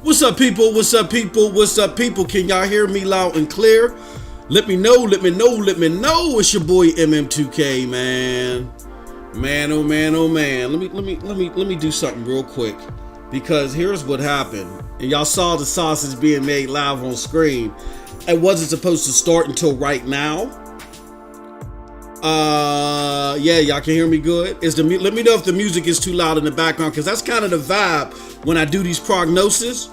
What's up, people? What's up, people? What's up, people? Can y'all hear me loud and clear? Let me know. It's your boy MM2K, man. Man, oh man, oh man. Let me do something real quick, because here's what happened. And y'all saw the sausage being made live on screen. It wasn't supposed to start until right now. Yeah, y'all can hear me good. Let me know if the music is too loud in the background, because that's kind of the vibe when I do these prognosis.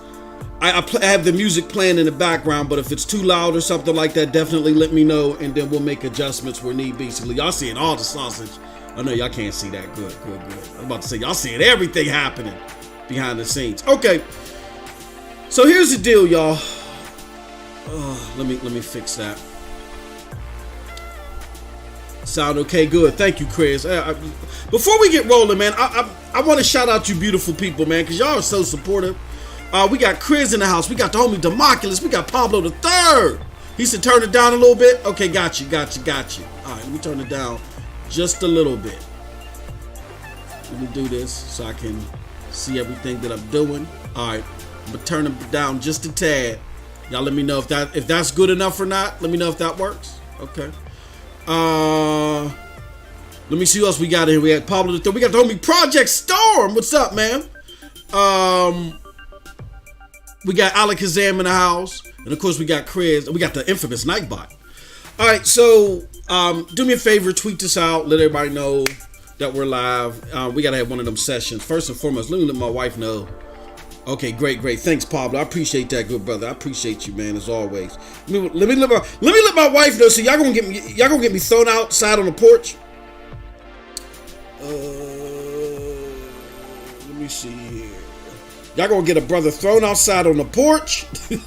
I have the music playing in the background, but if it's too loud or something like that, definitely let me know, and then we'll make adjustments where need be. So y'all seeing all the sausage. I know y'all can't see that. Good. I'm about to say, y'all seeing everything happening behind the scenes. Okay, so here's the deal, y'all. Let me fix that. Sound okay? Good. Thank you, Chris. Before we get rolling, man, I want to shout out you beautiful people, man, because y'all are so supportive. We got Chris in the house. We got the homie Democulus. We got Pablo the Third. He said turn it down a little bit. Okay, got you. All right, let me turn it down just a little bit. Let me do this so I can see everything that I'm doing. All right, I'm gonna turn it down just a tad. Y'all let me know if that's good enough or not. Let me know if that works. Okay. Let me see who else we got in here. We got Pablo the Third. We got the homie Projekt Storm. What's up, man? We got Alakazam in the house, and of course we got Chris. We got the infamous Nightbot. All right, so do me a favor, tweet this out, let everybody know that we're live. We gotta have one of them sessions. First and foremost, let me let my wife know. Okay, great. Thanks, Pablo. I appreciate that, good brother. I appreciate you, man, as always. Let me let my wife know. So y'all gonna get me thrown outside on the porch. Let me see here. Y'all gonna get a brother thrown outside on the porch. I'm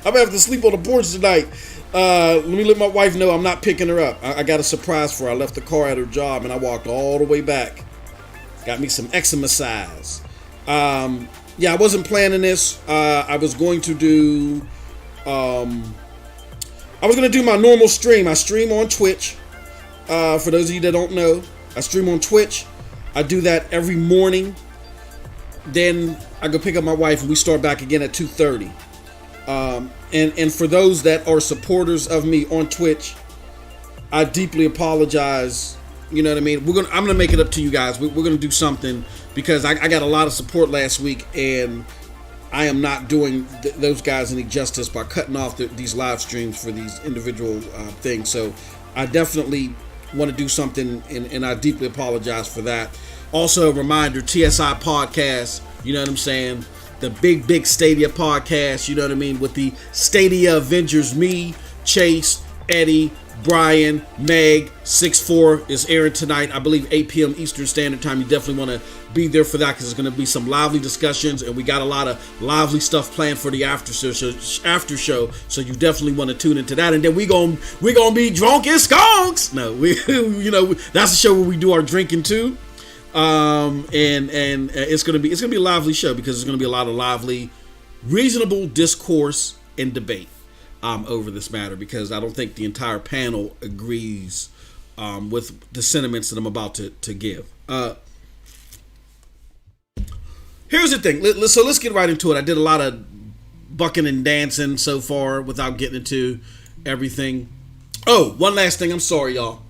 gonna have to sleep on the porch tonight. Let me let my wife know I'm not picking her up. I got a surprise for her. I left the car at her job and I walked all the way back. Got me some eczema size. Yeah, I wasn't planning this. I was going to do my normal stream. I stream on Twitch. For those of you that don't know, I stream on Twitch. I do that every morning. Then I go pick up my wife and we start back again at 2:30. And for those that are supporters of me on Twitch, I deeply apologize. You know what I mean? I'm gonna make it up to you guys. We're gonna do something, because I got a lot of support last week, and I am not doing those guys any justice by cutting off these live streams for these individual things. So I definitely want to do something, and I deeply apologize for that. Also, a reminder, TSI podcast, you know what I'm saying? The big Stadia podcast, you know what I mean? With the Stadia Avengers, me, Chase, Eddie, Brian, Meg, 6-4 is airing tonight. I believe 8 p.m. Eastern Standard Time. You definitely want to be there for that, because it's going to be some lively discussions, and we got a lot of lively stuff planned for the after show. So you definitely want to tune into that. And then we gonna be drunk as skunks. No, that's the show where we do our drinking too. And it's gonna be a lively show, because it's gonna be a lot of lively, reasonable discourse and debate over this matter, because I don't think the entire panel agrees with the sentiments that I'm about to give. Here's the thing. So let's get right into it. I did a lot of bucking and dancing so far without getting into everything. Oh, one last thing. I'm sorry, y'all.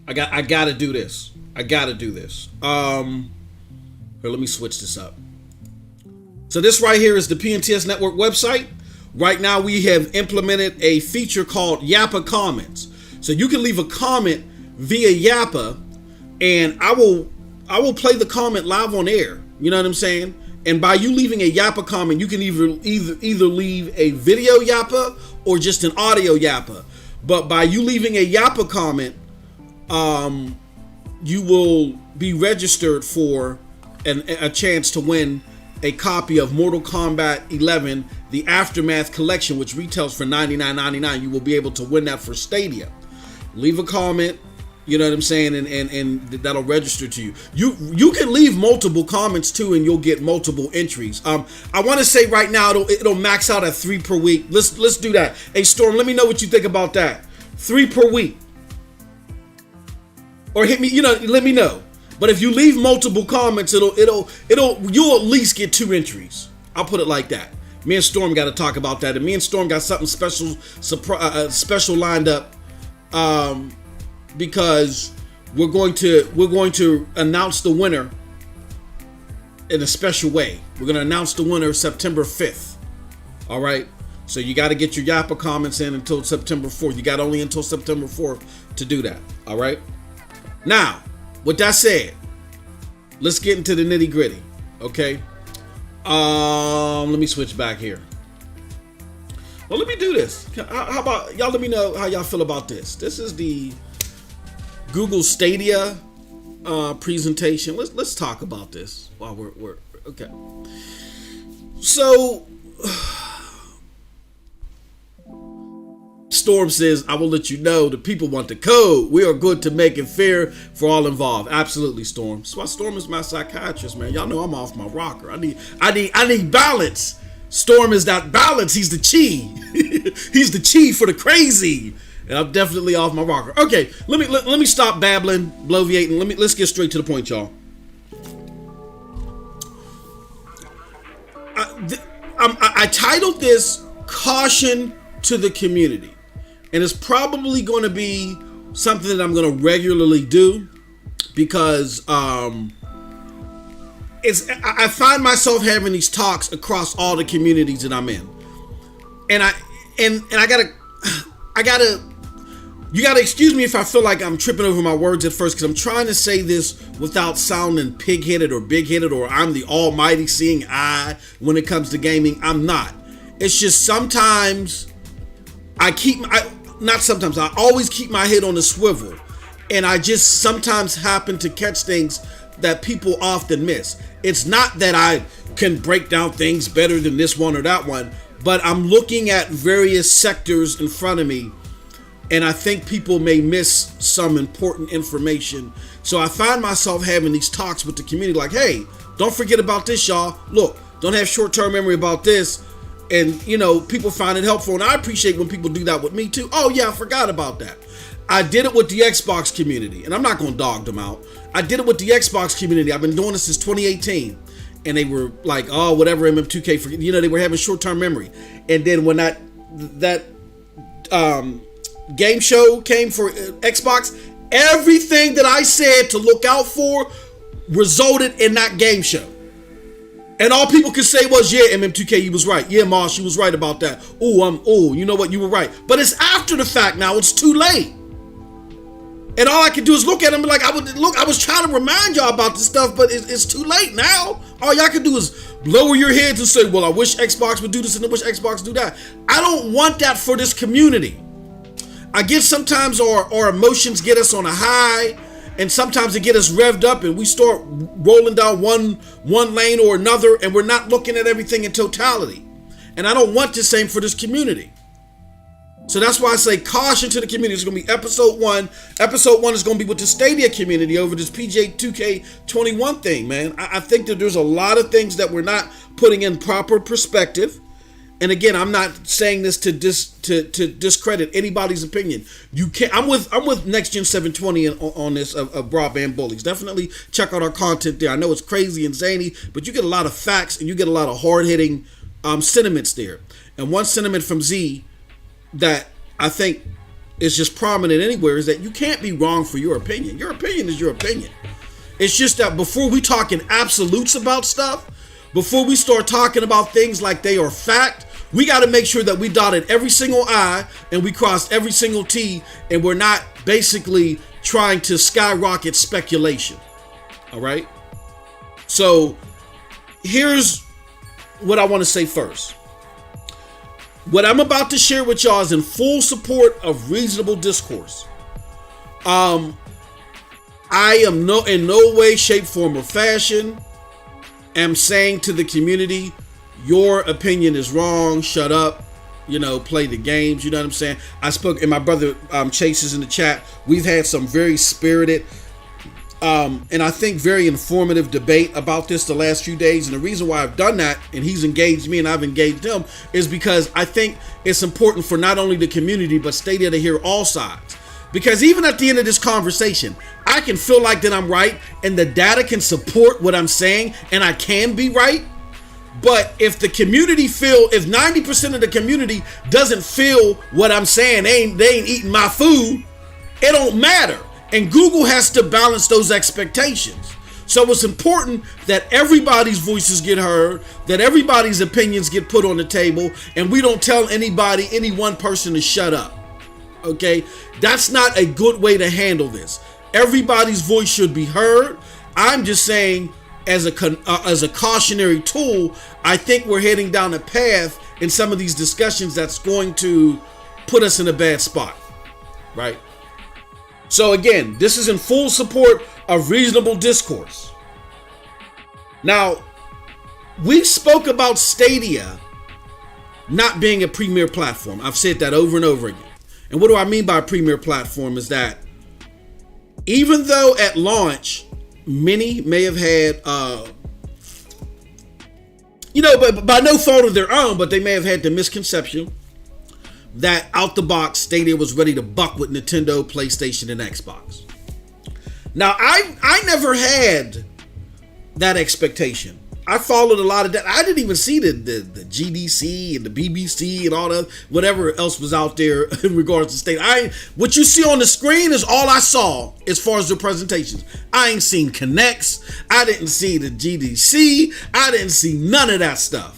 I gotta do this. Here, let me switch this up. So this right here is the PNTS network website. Right now we have implemented a feature called Yappa comments. So you can leave a comment via Yappa, and I will play the comment live on air. You know what I'm saying? And by you leaving a Yappa comment, you can either leave a video Yappa or just an audio Yappa. But by you leaving a Yappa comment, you will be registered for a chance to win a copy of Mortal Kombat 11, the Aftermath Collection, which retails for $99.99. You will be able to win that for Stadia. Leave a comment, you know what I'm saying, and that'll register to you. You can leave multiple comments too, and you'll get multiple entries. I want to say right now it'll max out at 3 per week. Let's do that. Hey Storm, let me know what you think about that. 3 per week. Or hit me, let me know. But if you leave multiple comments, you'll at least get 2 entries. I'll put it like that. Me and Storm got to talk about that, and me and Storm got something special lined up, because we're going to announce the winner in a special way. We're going to announce the winner September 5th. All right. So you got to get your Yappa comments in until September 4th. You got only until September 4th to do that. All right. Now, with that said, let's get into the nitty gritty. Okay. Let me switch back here. Well, let me do this. How about y'all? Let me know how y'all feel about this. This is the Google Stadia presentation. Let's talk about this while we're okay. So Storm says, I will let you know the people want the code. We are good to make it fair for all involved. Absolutely, Storm. That's why Storm is my psychiatrist, man. Y'all know I'm off my rocker. I need balance. Storm is that balance. He's the chi. He's the chi for the crazy. And I'm definitely off my rocker. Okay, let me stop babbling, bloviating. Let's get straight to the point, y'all. I titled this "Caution to the Community," and it's probably going to be something that I'm going to regularly do because I find myself having these talks across all the communities that I'm in, and I gotta. You gotta excuse me if I feel like I'm tripping over my words at first, because I'm trying to say this without sounding pig-headed or big-headed, or I'm the almighty seeing eye when it comes to gaming. I'm not. It's just sometimes I always keep my head on the swivel, and I just sometimes happen to catch things that people often miss. It's not that I can break down things better than this one or that one, but I'm looking at various sectors in front of me, and I think people may miss some important information. So I find myself having these talks with the community like, hey, don't forget about this, y'all. Look, don't have short-term memory about this. And, people find it helpful. And I appreciate when people do that with me, too. Oh, yeah, I forgot about that. I did it with the Xbox community. And I'm not going to dog them out. I did it with the Xbox community. I've been doing this since 2018. And they were like, oh, whatever, MM2K. They were having short-term memory. And then when that game show came for Xbox, everything that I said to look out for resulted in that game show. And all people could say was, yeah, MM2K, you was right. Yeah, Marsh, you was right about that. You know what, you were right. But it's after the fact now. It's too late. And all I can do is look at them like, I was trying to remind y'all about this stuff, but it's too late now. All y'all can do is lower your heads and say, well, I wish Xbox would do this and I wish Xbox would do that. I don't want that for this community. I get sometimes our emotions get us on a high, and sometimes they get us revved up and we start rolling down one lane or another, and we're not looking at everything in totality. And I don't want the same for this community. So that's why I say caution to the community. It's going to be episode 1. Episode 1 is going to be with the Stadia community over this PGA2K21 thing, man. I think that there's a lot of things that we're not putting in proper perspective. And again, I'm not saying this to discredit anybody's opinion. You can't. I'm with Next Gen 720 on this of Broadband Bullies. Definitely check out our content there. I know it's crazy and zany, but you get a lot of facts and you get a lot of hard hitting sentiments there. And one sentiment from Z that I think is just prominent anywhere is that you can't be wrong for your opinion. Your opinion is your opinion. It's just that before we talk in absolutes about stuff, before we start talking about things like they are fact, we got to make sure that we dotted every single I and we crossed every single T, and we're not basically trying to skyrocket speculation. All right? So here's what I want to say first. What I'm about to share with y'all is in full support of reasonable discourse. I am in no way, shape, form, or fashion am saying to the community, your opinion is wrong, shut up, play the games, you know what I'm saying? I spoke, and my brother Chase is in the chat. We've had some very spirited and I think very informative debate about this the last few days. And the reason why I've done that, and he's engaged me and I've engaged him, is because I think it's important for not only the community, but Stadia to hear all sides. Because even at the end of this conversation, I can feel like that I'm right and the data can support what I'm saying and I can be right. But if the community if 90% of the community doesn't feel what I'm saying, they ain't eating my food, it don't matter. And Google has to balance those expectations. So it's important that everybody's voices get heard, that everybody's opinions get put on the table, and we don't tell anybody, any one person to shut up. Okay? That's not a good way to handle this. Everybody's voice should be heard. I'm just saying, as a cautionary tool, I think we're heading down a path in some of these discussions that's going to put us in a bad spot, right? So again, this is in full support of reasonable discourse. Now, we spoke about Stadia not being a premier platform. I've said that over and over again. And what do I mean by a premier platform is that even though at launch, many may have had, but by no fault of their own, but they may have had the misconception that out the box, Stadia was ready to buck with Nintendo, PlayStation, and Xbox. Now, I never had that expectation. I followed a lot of that. I didn't even see the GDC and the BBC and all that, whatever else was out there in regards to Stadia. What you see on the screen is all I saw as far as the presentations. I ain't seen Connects. I didn't see the GDC. I didn't see none of that stuff.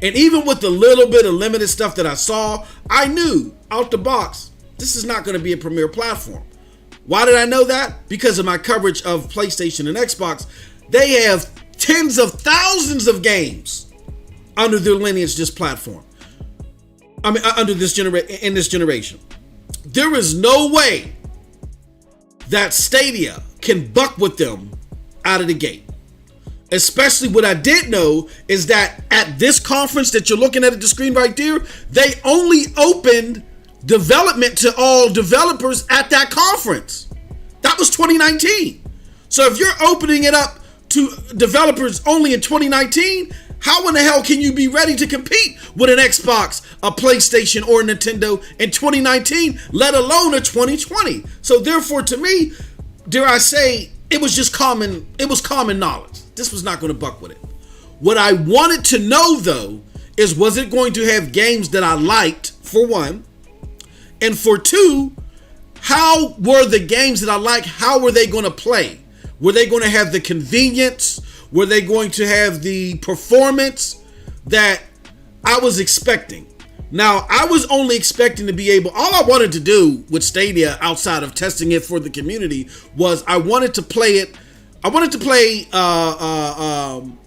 And even with the little bit of limited stuff that I saw, I knew out the box, this is not going to be a premier platform. Why did I know that? Because of my coverage of PlayStation and Xbox. They have tens of thousands of games under their lineage, this platform. Under this in this generation. There is no way that Stadia can buck with them out of the gate. Especially what I did know is that at this conference that you're looking at the screen right there, they only opened development to all developers at that conference. That was 2019. So if you're opening it up to developers only in 2019, how in the hell can you be ready to compete with an Xbox, a PlayStation, or a Nintendo in 2019, let alone a 2020? So therefore, to me, dare I say, it was common knowledge. This was not going to buck with it. What I wanted to know, though, is was it going to have games that I liked, for one? And for two, how were the games that I liked, how were they going to play? Were they going to have the convenience? Were they going to have the performance that I was expecting? Now, I was only expecting to be able, all I wanted to do with Stadia outside of testing it for the community was I wanted to play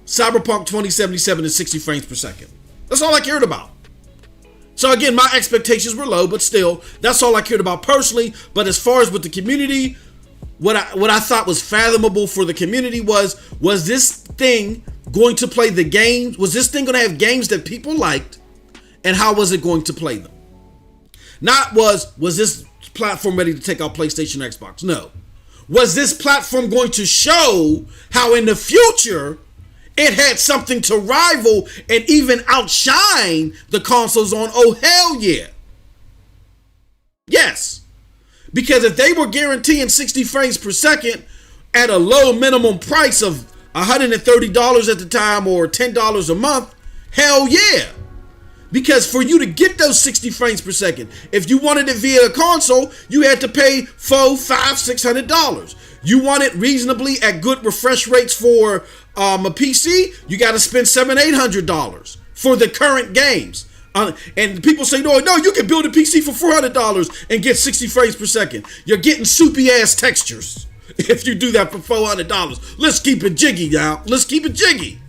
Cyberpunk 2077 at 60 frames per second. That's all I cared about. So again, my expectations were low, but still, that's all I cared about personally. But as far as with the community, what I thought was fathomable for the community was this thing going to play the games? Was this thing going to have games that people liked? And how was it going to play them? Not was this platform ready to take out PlayStation, Xbox? No. Was this platform going to show how in the future it had something to rival and even outshine the consoles on? Oh, hell yeah. Yes. Because if they were guaranteeing 60 frames per second at a low minimum price of $130 at the time or $10 a month, hell yeah. Because for you to get those 60 frames per second, if you wanted it via a console, you had to pay $400, $500, $600. You want it reasonably at good refresh rates for a PC, you got to spend $700, $800 for the current games. And people say, no, you can build a PC for $400 and get 60 frames per second. You're getting soupy ass textures if you do that for $400. Let's keep it jiggy now. Let's keep it jiggy.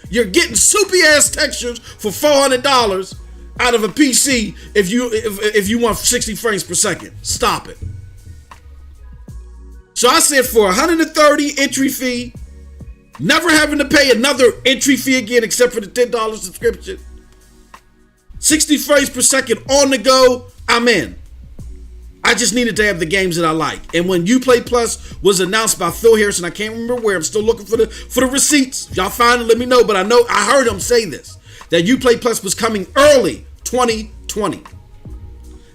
You're getting soupy ass textures for $400 out of a PC if you want 60 frames per second. Stop it. So I said for $130 entry fee, never having to pay another entry fee again except for the $10 subscription, 60 frames per second on the go, I'm in. I just needed to have the games that I like. And when Uplay Plus was announced by Phil Harrison, I can't remember where. I'm still looking for the receipts. If y'all find it, let me know. But I heard him say this, that Uplay Plus was coming early 2020.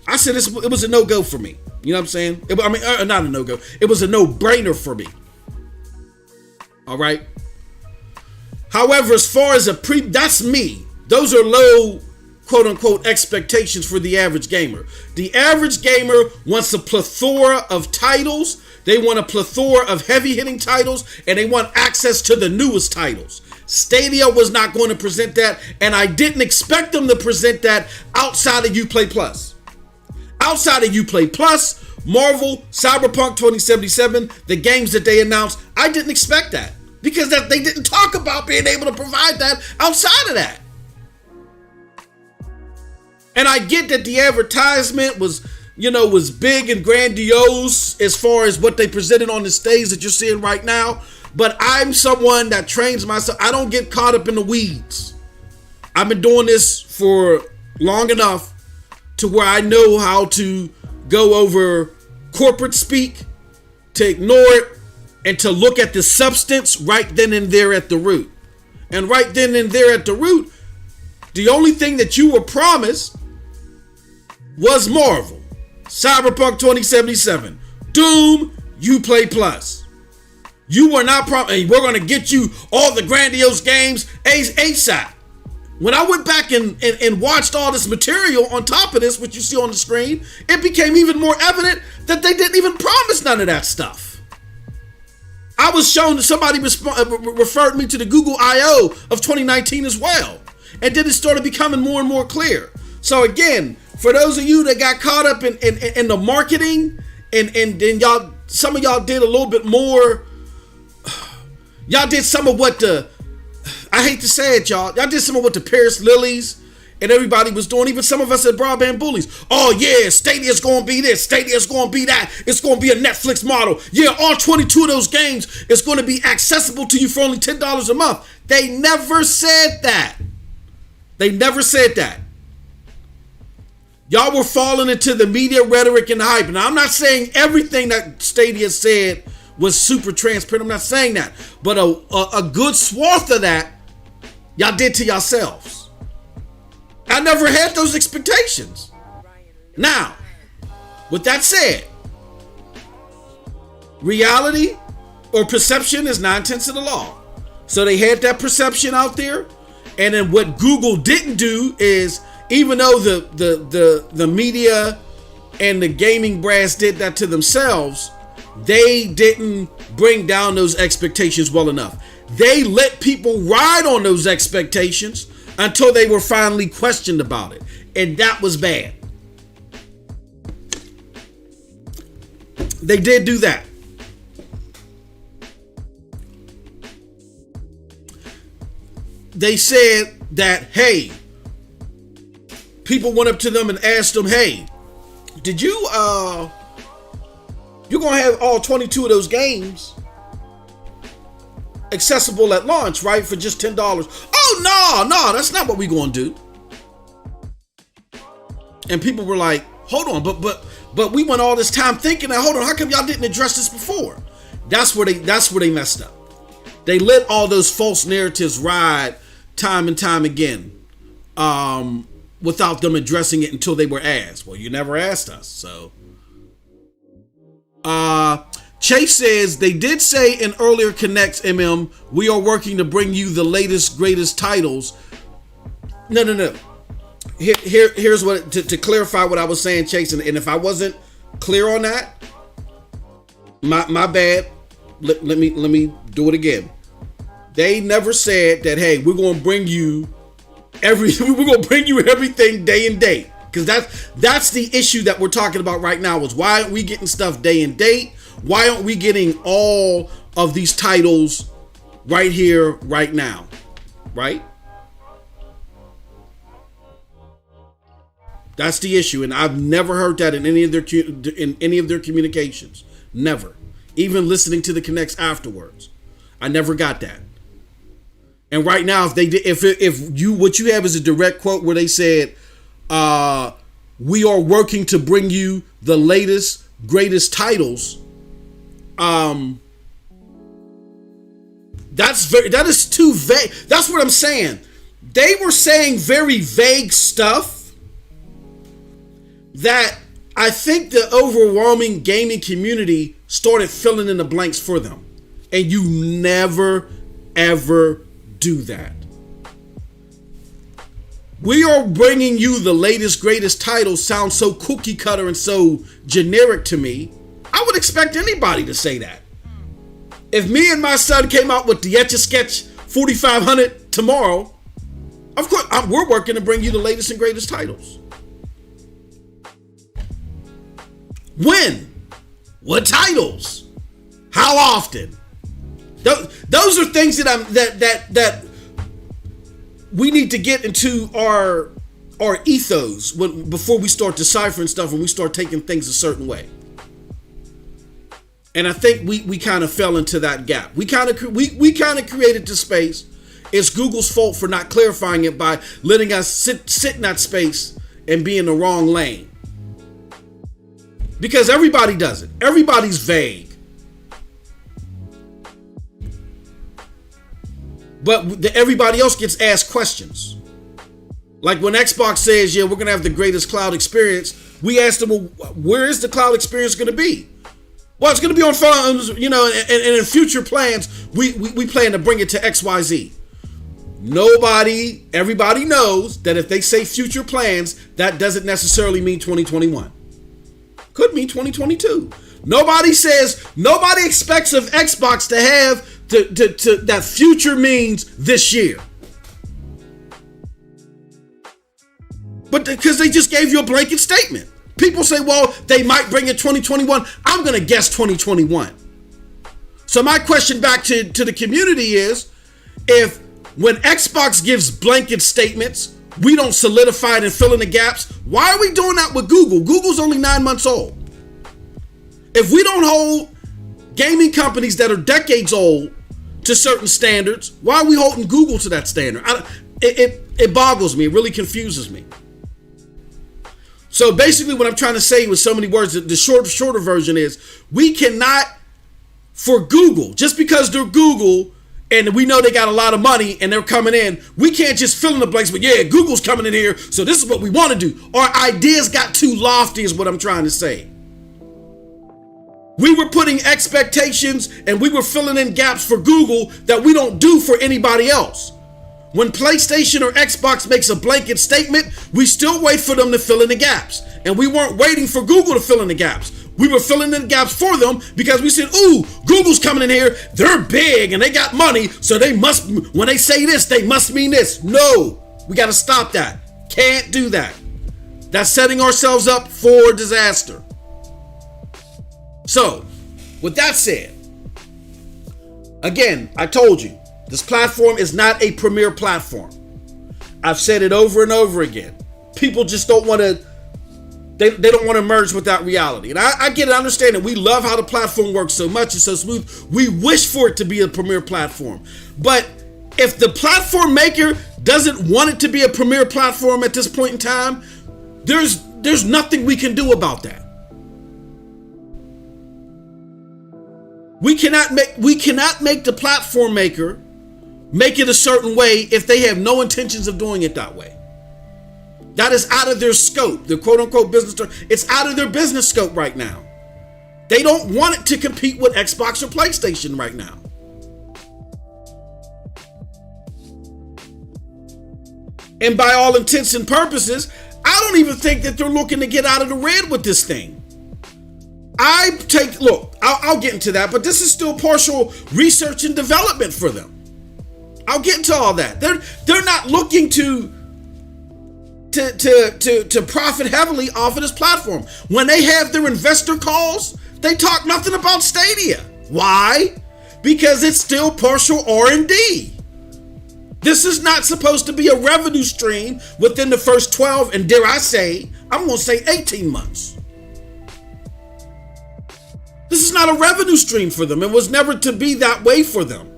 I said it was a no-go for me. You know what I'm saying? Not a no-go. It was a no-brainer for me. All right. However, as far as that's me. Those are low, quote unquote, expectations for the average gamer. The average gamer wants a plethora of titles. They want a plethora of heavy hitting titles, and they want access to the newest titles. Stadia was not going to present that, and I didn't expect them to present that outside of Uplay Plus. Outside of Uplay Plus, Marvel, Cyberpunk 2077, the games that they announced, I didn't expect that. Because they didn't talk about being able to provide that outside of that. And I get that the advertisement was big and grandiose as far as what they presented on the stage that you're seeing right now. But I'm someone that trains myself. I don't get caught up in the weeds. I've been doing this for long enough to where I know how to go over corporate speak, to ignore it, and to look at the substance right then and there at the root. And right then and there at the root, the only thing that you were promised was Marvel, Cyberpunk 2077, Doom, Uplay Plus. You were not promised, we're going to get you all the grandiose games ASAP. When I went back and watched all this material on top of this, which you see on the screen, it became even more evident that they didn't even promise none of that stuff. I was shown that somebody referred me to the Google I.O. of 2019 as well. And then it started becoming more and more clear. So again, for those of you that got caught up in the marketing, and then some of y'all did a little bit more. Y'all did some of what I hate to say it, y'all did some of what the Paris Lilies and everybody was doing, even some of us at Broadband Bullies. Oh yeah, Stadia's gonna be this, Stadia's gonna be that, it's gonna be a Netflix model. Yeah, all 22 of those games is gonna be accessible to you for only $10 a month. They never said that. They never said that. Y'all were falling into the media rhetoric and the hype. And I'm not saying everything that Stadia said was super transparent. I'm not saying that. But a good swath of that, y'all did to yourselves. I never had those expectations. Now, with that said, reality or perception is 9/10 of the law. So they had that perception out there. And then what Google didn't do is, even though the media and the gaming brass did that to themselves, they didn't bring down those expectations well enough. They let people ride on those expectations until they were finally questioned about it. And that was bad. They did do that. They said that, hey, people went up to them and asked them, hey, did you, you're going to have all 22 of those games accessible at launch, right? For just $10. Oh, no, that's not what we're going to do. And people were like, hold on, but we went all this time thinking that, hold on, how come y'all didn't address this before? That's where they messed up. They let all those false narratives ride time and time again, without them addressing it until they were asked. Well, you never asked us, so. Chase says, they did say in earlier Connects, we are working to bring you the latest, greatest titles. No. Here's what, to clarify what I was saying, Chase, and if I wasn't clear on that, my bad. Let me do it again. They never said that, hey, we're gonna bring you everything day and date. Because that's the issue that we're talking about right now, is why aren't we getting stuff day and date? Why aren't we getting all of these titles right here, right now? Right? That's the issue, and I've never heard that in any of their communications. Never. Even listening to the Connects afterwards, I never got that. And right now, what you have is a direct quote where they said, we are working to bring you the latest, greatest titles. That is too vague. That's what I'm saying. They were saying very vague stuff that I think the overwhelming gaming community started filling in the blanks for them. And you never, ever do that. We are bringing you the latest, greatest titles. Sounds so cookie cutter and so generic to me. I would expect anybody to say that. If me and my son came out with the Etch-a-Sketch 4500 tomorrow, of course, we're working to bring you the latest and greatest titles. When? What titles? How often? Those are things that we need to get into our ethos before we start deciphering stuff and we start taking things a certain way. And I think we kind of fell into that gap. We kind of created the space. It's Google's fault for not clarifying it by letting us sit in that space and be in the wrong lane. Because everybody does it. Everybody's vague. But everybody else gets asked questions. Like when Xbox says, yeah, we're going to have the greatest cloud experience, we asked them, well, where is the cloud experience going to be? Well, it's going to be on phones, and in future plans, we plan to bring it to XYZ. Everybody knows that if they say future plans, that doesn't necessarily mean 2021. Could mean 2022. Nobody expects of Xbox to have that future means this year. But because they just gave you a blanket statement. People say, well, they might bring it 2021. I'm going to guess 2021. So my question back to the community is, if when Xbox gives blanket statements, we don't solidify it and fill in the gaps, why are we doing that with Google? Google's only 9 months old. If we don't hold gaming companies that are decades old to certain standards, why are we holding Google to that standard? It boggles me. It really confuses me. So basically what I'm trying to say with so many words, the shorter version is, we cannot, for Google, just because they're Google and we know they got a lot of money and they're coming in, we can't just fill in the blanks, but yeah, Google's coming in here, so this is what we want to do. Our ideas got too lofty is what I'm trying to say. We were putting expectations and we were filling in gaps for Google that we don't do for anybody else. When PlayStation or Xbox makes a blanket statement, we still wait for them to fill in the gaps. And we weren't waiting for Google to fill in the gaps. We were filling in the gaps for them because we said, ooh, Google's coming in here. They're big and they got money. So they must, when they say this, they must mean this. No, we got to stop that. Can't do that. That's setting ourselves up for disaster. So, with that said, again, I told you, this platform is not a premier platform. I've said it over and over again. People just don't want to, they don't want to merge with that reality. And I get it, I understand it. We love how the platform works so much, it's so smooth. We wish for it to be a premier platform. But if the platform maker doesn't want it to be a premier platform at this point in time, there's nothing we can do about that. We cannot make the platform maker make it a certain way if they have no intentions of doing it that way. That is out of their scope, the quote unquote business term. It's out of their business scope right now. They don't want it to compete with Xbox or PlayStation right now. And by all intents and purposes, I don't even think that they're looking to get out of the red with this thing. I'll get into that, but this is still partial research and development for them. I'll get into all that. They're not looking to profit heavily off of this platform. When they have their investor calls, they talk nothing about Stadia. Why? Because it's still partial R&D. This is not supposed to be a revenue stream within the first 12, and dare I say, I'm going to say 18 months. This is not a revenue stream for them. It was never to be that way for them.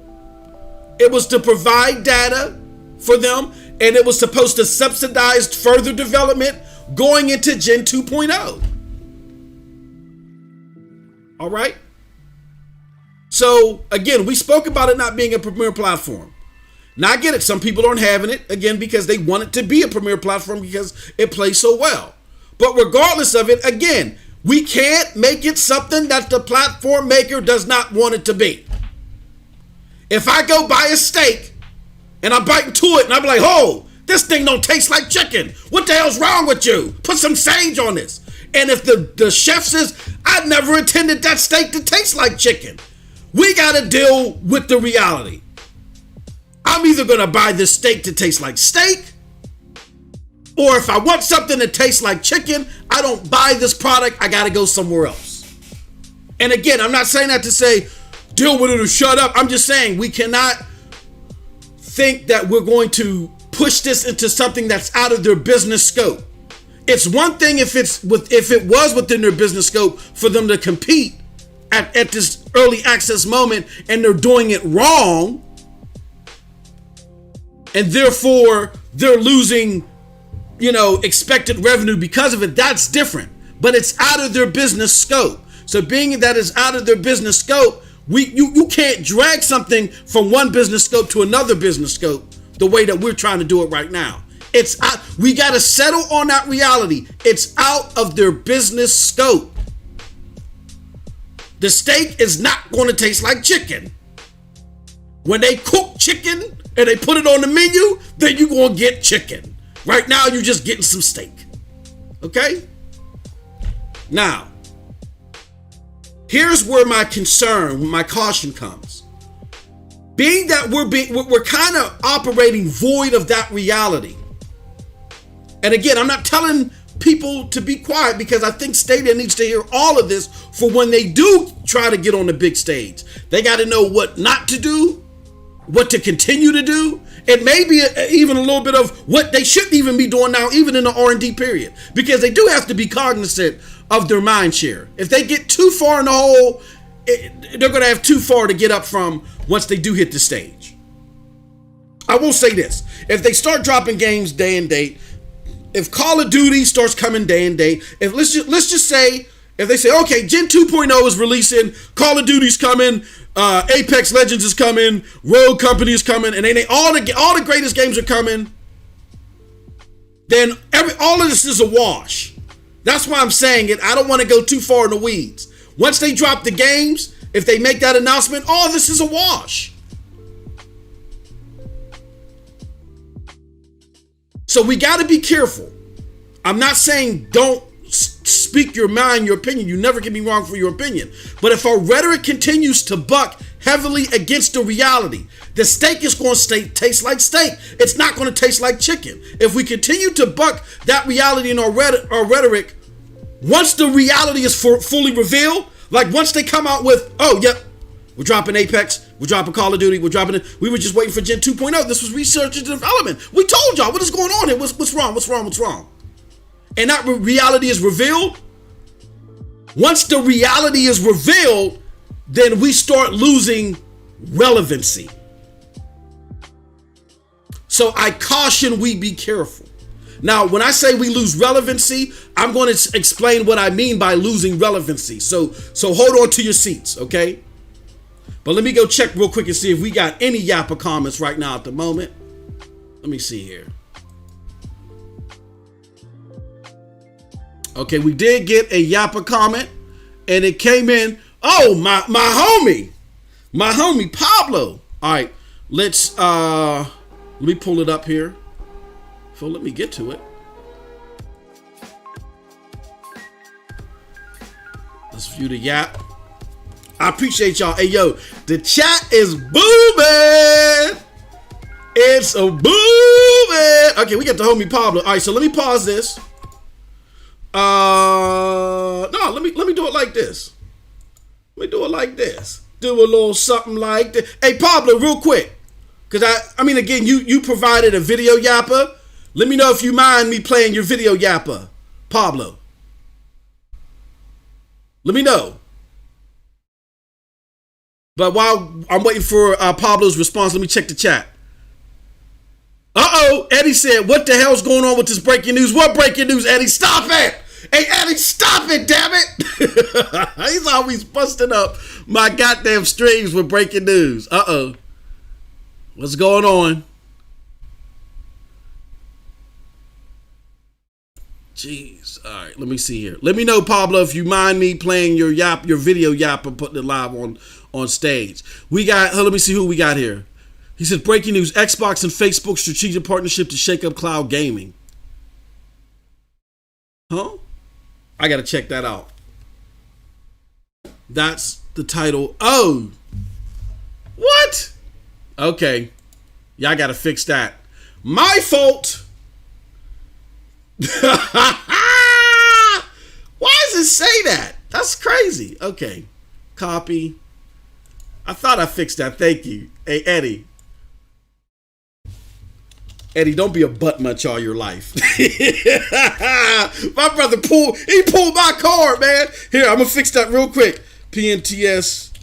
It was to provide data for them, and it was supposed to subsidize further development going into Gen 2.0. All right? So, again, we spoke about it not being a premier platform. Now, I get it. Some people aren't having it, again, because they want it to be a premier platform because it plays so well. But regardless of it, again, we can't make it something that the platform maker does not want it to be. If I go buy a steak and I bite into it, and I be like, oh, this thing don't taste like chicken. What the hell's wrong with you? Put some sage on this. And if the chef says, I never intended that steak to taste like chicken, we got to deal with the reality. I'm either going to buy this steak to taste like steak, or if I want something that tastes like chicken, I don't buy this product. I got to go somewhere else. And again, I'm not saying that to say, deal with it or shut up. I'm just saying we cannot think that we're going to push this into something that's out of their business scope. It's one thing if it was within their business scope for them to compete at this early access moment, and they're doing it wrong, and therefore they're losing, expected revenue because of it. That's different, but it's out of their business scope. So being that it's out of their business scope, you can't drag something from one business scope to another business scope the way that we're trying to do it right now. It's out. We got to settle on that reality. It's out of their business scope. The steak is not going to taste like chicken. When they cook chicken and they put it on the menu, then you're going to get chicken. Right now, you're just getting some steak. Okay? Now, here's where my concern, my caution comes. Being that we're kind of operating void of that reality. And again, I'm not telling people to be quiet, because I think Stadia needs to hear all of this for when they do try to get on the big stage. They got to know what not to do, what to continue to do, and maybe even a little bit of what they shouldn't even be doing now, even in the R&D period, because they do have to be cognizant of their mind share. If they get too far in the hole, they're going to have too far to get up from once they do hit the stage. I will say this: if they start dropping games day and date, if Call of Duty starts coming day and date, if let's just say, if they say, okay, Gen 2.0 is releasing, Call of Duty's coming, Apex Legends is coming, Rogue Company is coming, and all the greatest games are coming, then all of this is a wash. That's why I'm saying it. I don't want to go too far in the weeds. Once they drop the games, if they make that announcement, all this is a wash. So we got to be careful. I'm not saying don't speak your mind, your opinion. You never can be wrong for your opinion. But if our rhetoric continues to buck heavily against the reality, the steak is going to taste like steak. It's not going to taste like chicken. If we continue to buck that reality in our rhetoric, once the reality is fully revealed, like once they come out with, oh, yep, we're dropping Apex, we're dropping Call of Duty, we're dropping it. We were just waiting for Gen 2.0. This was research and development. We told y'all what is going on here. What's wrong? And that reality is revealed. Once the reality is revealed, then we start losing relevancy. So I caution we be careful. Now, when I say we lose relevancy, I'm going to explain what I mean by losing relevancy. So hold on to your seats, okay? But let me go check real quick and see if we got any Yappa comments right now at the moment. Let me see here. Okay, we did get a Yappa comment, and it came in. Oh, my homie Pablo. All right, let me pull it up here. So let me get to it. Let's view the Yap. I appreciate y'all. Hey, yo, the chat is booming. It's a booming. Okay, we got the homie Pablo. All right, so let me pause this. No, let me do it like this. Let me do it like this. Do a little something like this. Hey, Pablo, real quick, because I mean, again, you provided a video Yappa. Let me know if you mind me playing your video Yappa, Pablo. Let me know. But while I'm waiting for Pablo's response, let me check the chat. Uh-oh, Eddie said, what the hell's going on with this breaking news? What breaking news, Eddie? Stop it! Hey, Eddie, stop it, damn it! He's always busting up my goddamn streams with breaking news. Uh-oh. What's going on? Jeez. All right, let me see here. Let me know, Pablo, if you mind me playing your video Yappa, putting it live on stage. We got, let me see who we got here. He said, breaking news, Xbox and Facebook strategic partnership to shake up cloud gaming. Huh? I got to check that out. That's the title. Oh. What? Okay. Y'all got to fix that. My fault. Why does it say that? That's crazy. Okay. Copy. I thought I fixed that. Thank you. Hey, Eddie. Eddie, don't be a butt munch all your life. My brother pulled my card, man. Here, I'm going to fix that real quick. PNTS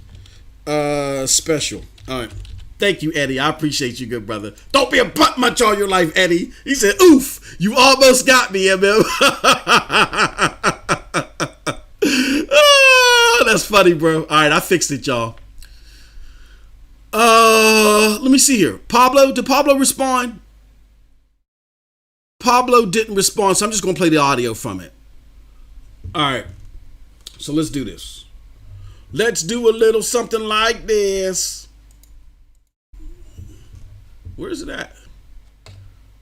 special. All right. Thank you, Eddie. I appreciate you, good brother. Don't be a butt munch all your life, Eddie. He said, oof, you almost got me, MM. Oh, that's funny, bro. All right, I fixed it, y'all. Let me see here. Pablo, did Pablo respond? Pablo didn't respond, so I'm just going to play the audio from it. All right. So let's do this. Let's do a little something like this. Where is it at?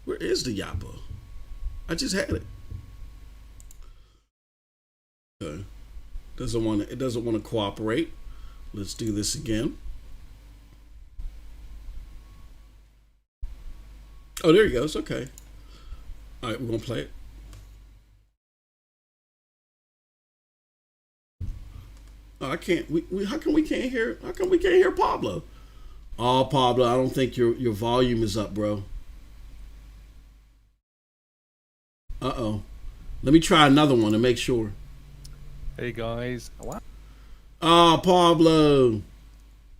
Where is the Yappa? I just had it. Okay. It doesn't want to cooperate. Let's do this again. Oh, there he goes. Okay. All right, we're going to play it. Oh, I can't. How come we can't hear Pablo? Oh, Pablo, I don't think your volume is up, bro. Uh-oh. Let me try another one to make sure. Hey, guys. What? Oh, Pablo.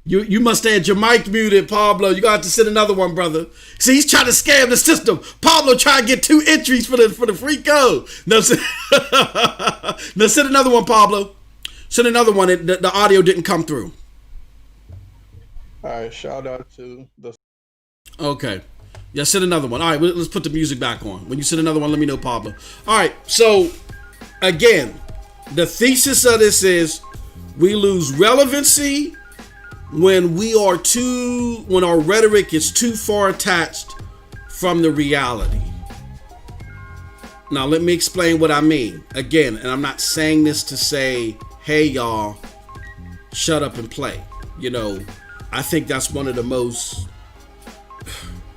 You must have had your mic muted, Pablo. You got to send another one, brother. See, he's trying to scam the system. Pablo trying to get 2 entries for the free code. No, no, send another one, Pablo. Send another one. The audio didn't come through. All right, shout out to the... Okay. Yeah, send another one. All right, let's put the music back on. When you send another one, let me know, Pablo. All right, so, again, the thesis of this is we lose relevancy when our rhetoric is too far attached from the reality. Now, let me explain what I mean. Again, and I'm not saying this to say, hey, y'all, shut up and play. You know, I think that's one of the most,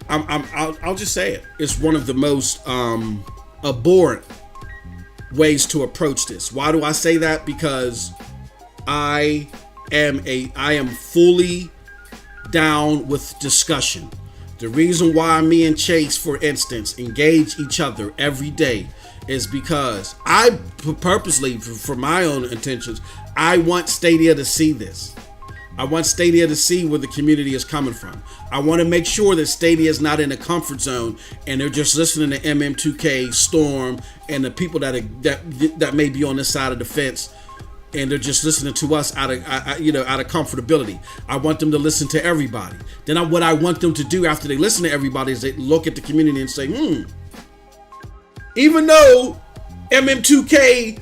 I'll just say it. It's one of the most abhorrent ways to approach this. Why do I say that? Because I am fully down with discussion. The reason why me and Chase, for instance, engage each other every day is because I purposely, for my own intentions, I want Stadia to see this. I want Stadia to see where the community is coming from. I want to make sure that Stadia is not in a comfort zone and they're just listening to MM2K, Storm, and the people that may be on this side of the fence, and they're just listening to us out of comfortability. I want them to listen to everybody. Then what I want them to do after they listen to everybody is they look at the community and say, even though MM2K,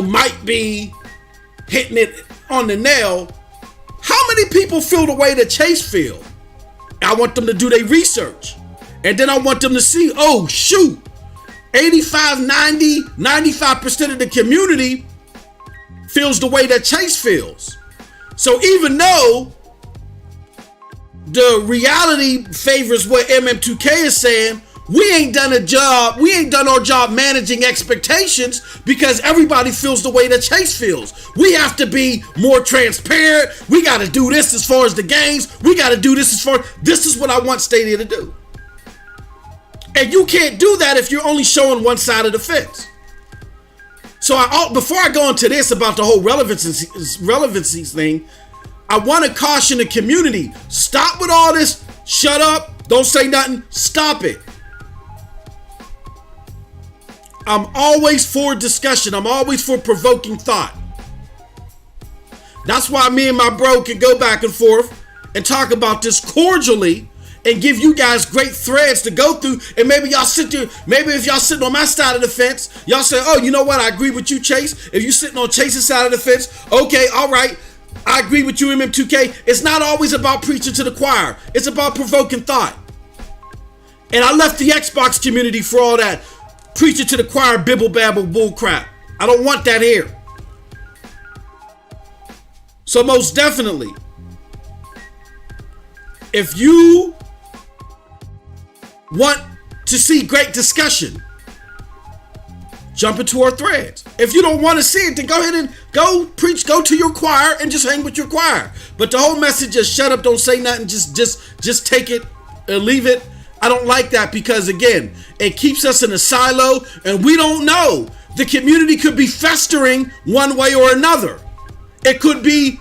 might be hitting it on the nail, how many people feel the way that Chase feel? I want them to do their research. And then I want them to see, oh, shoot, 85, 90, 95% of the community feels the way that Chase feels. So even though the reality favors what MM2K is saying, we ain't done our job managing expectations because everybody feels the way that Chase feels. We have to be more transparent. We got to do this as far as the games. We got to do this this is what I want Stadia to do. And you can't do that if you're only showing one side of the fence. So before I go into this about the whole relevancy thing, I want to caution the community. Stop with all this. Shut up. Don't say nothing. Stop it. I'm always for discussion. I'm always for provoking thought. That's why me and my bro can go back and forth and talk about this cordially and give you guys great threads to go through. And maybe y'all sit there, maybe if y'all sitting on my side of the fence, y'all say, oh, you know what? I agree with you, Chase. If you sitting on Chase's side of the fence, okay, all right. I agree with you, MM2K. It's not always about preaching to the choir. It's about provoking thought. And I left the Xbox community for all that preaching to the choir, bibble babble bull crap. I don't want that here. So most definitely, if you want to see great discussion, jump into our threads. If you don't want to see it, then go ahead and go preach, go to your choir and just hang with your choir. But the whole message is shut up, don't say nothing, just take it or leave it. I don't like that because, again, it keeps us in a silo and we don't know. The community could be festering one way or another. It could be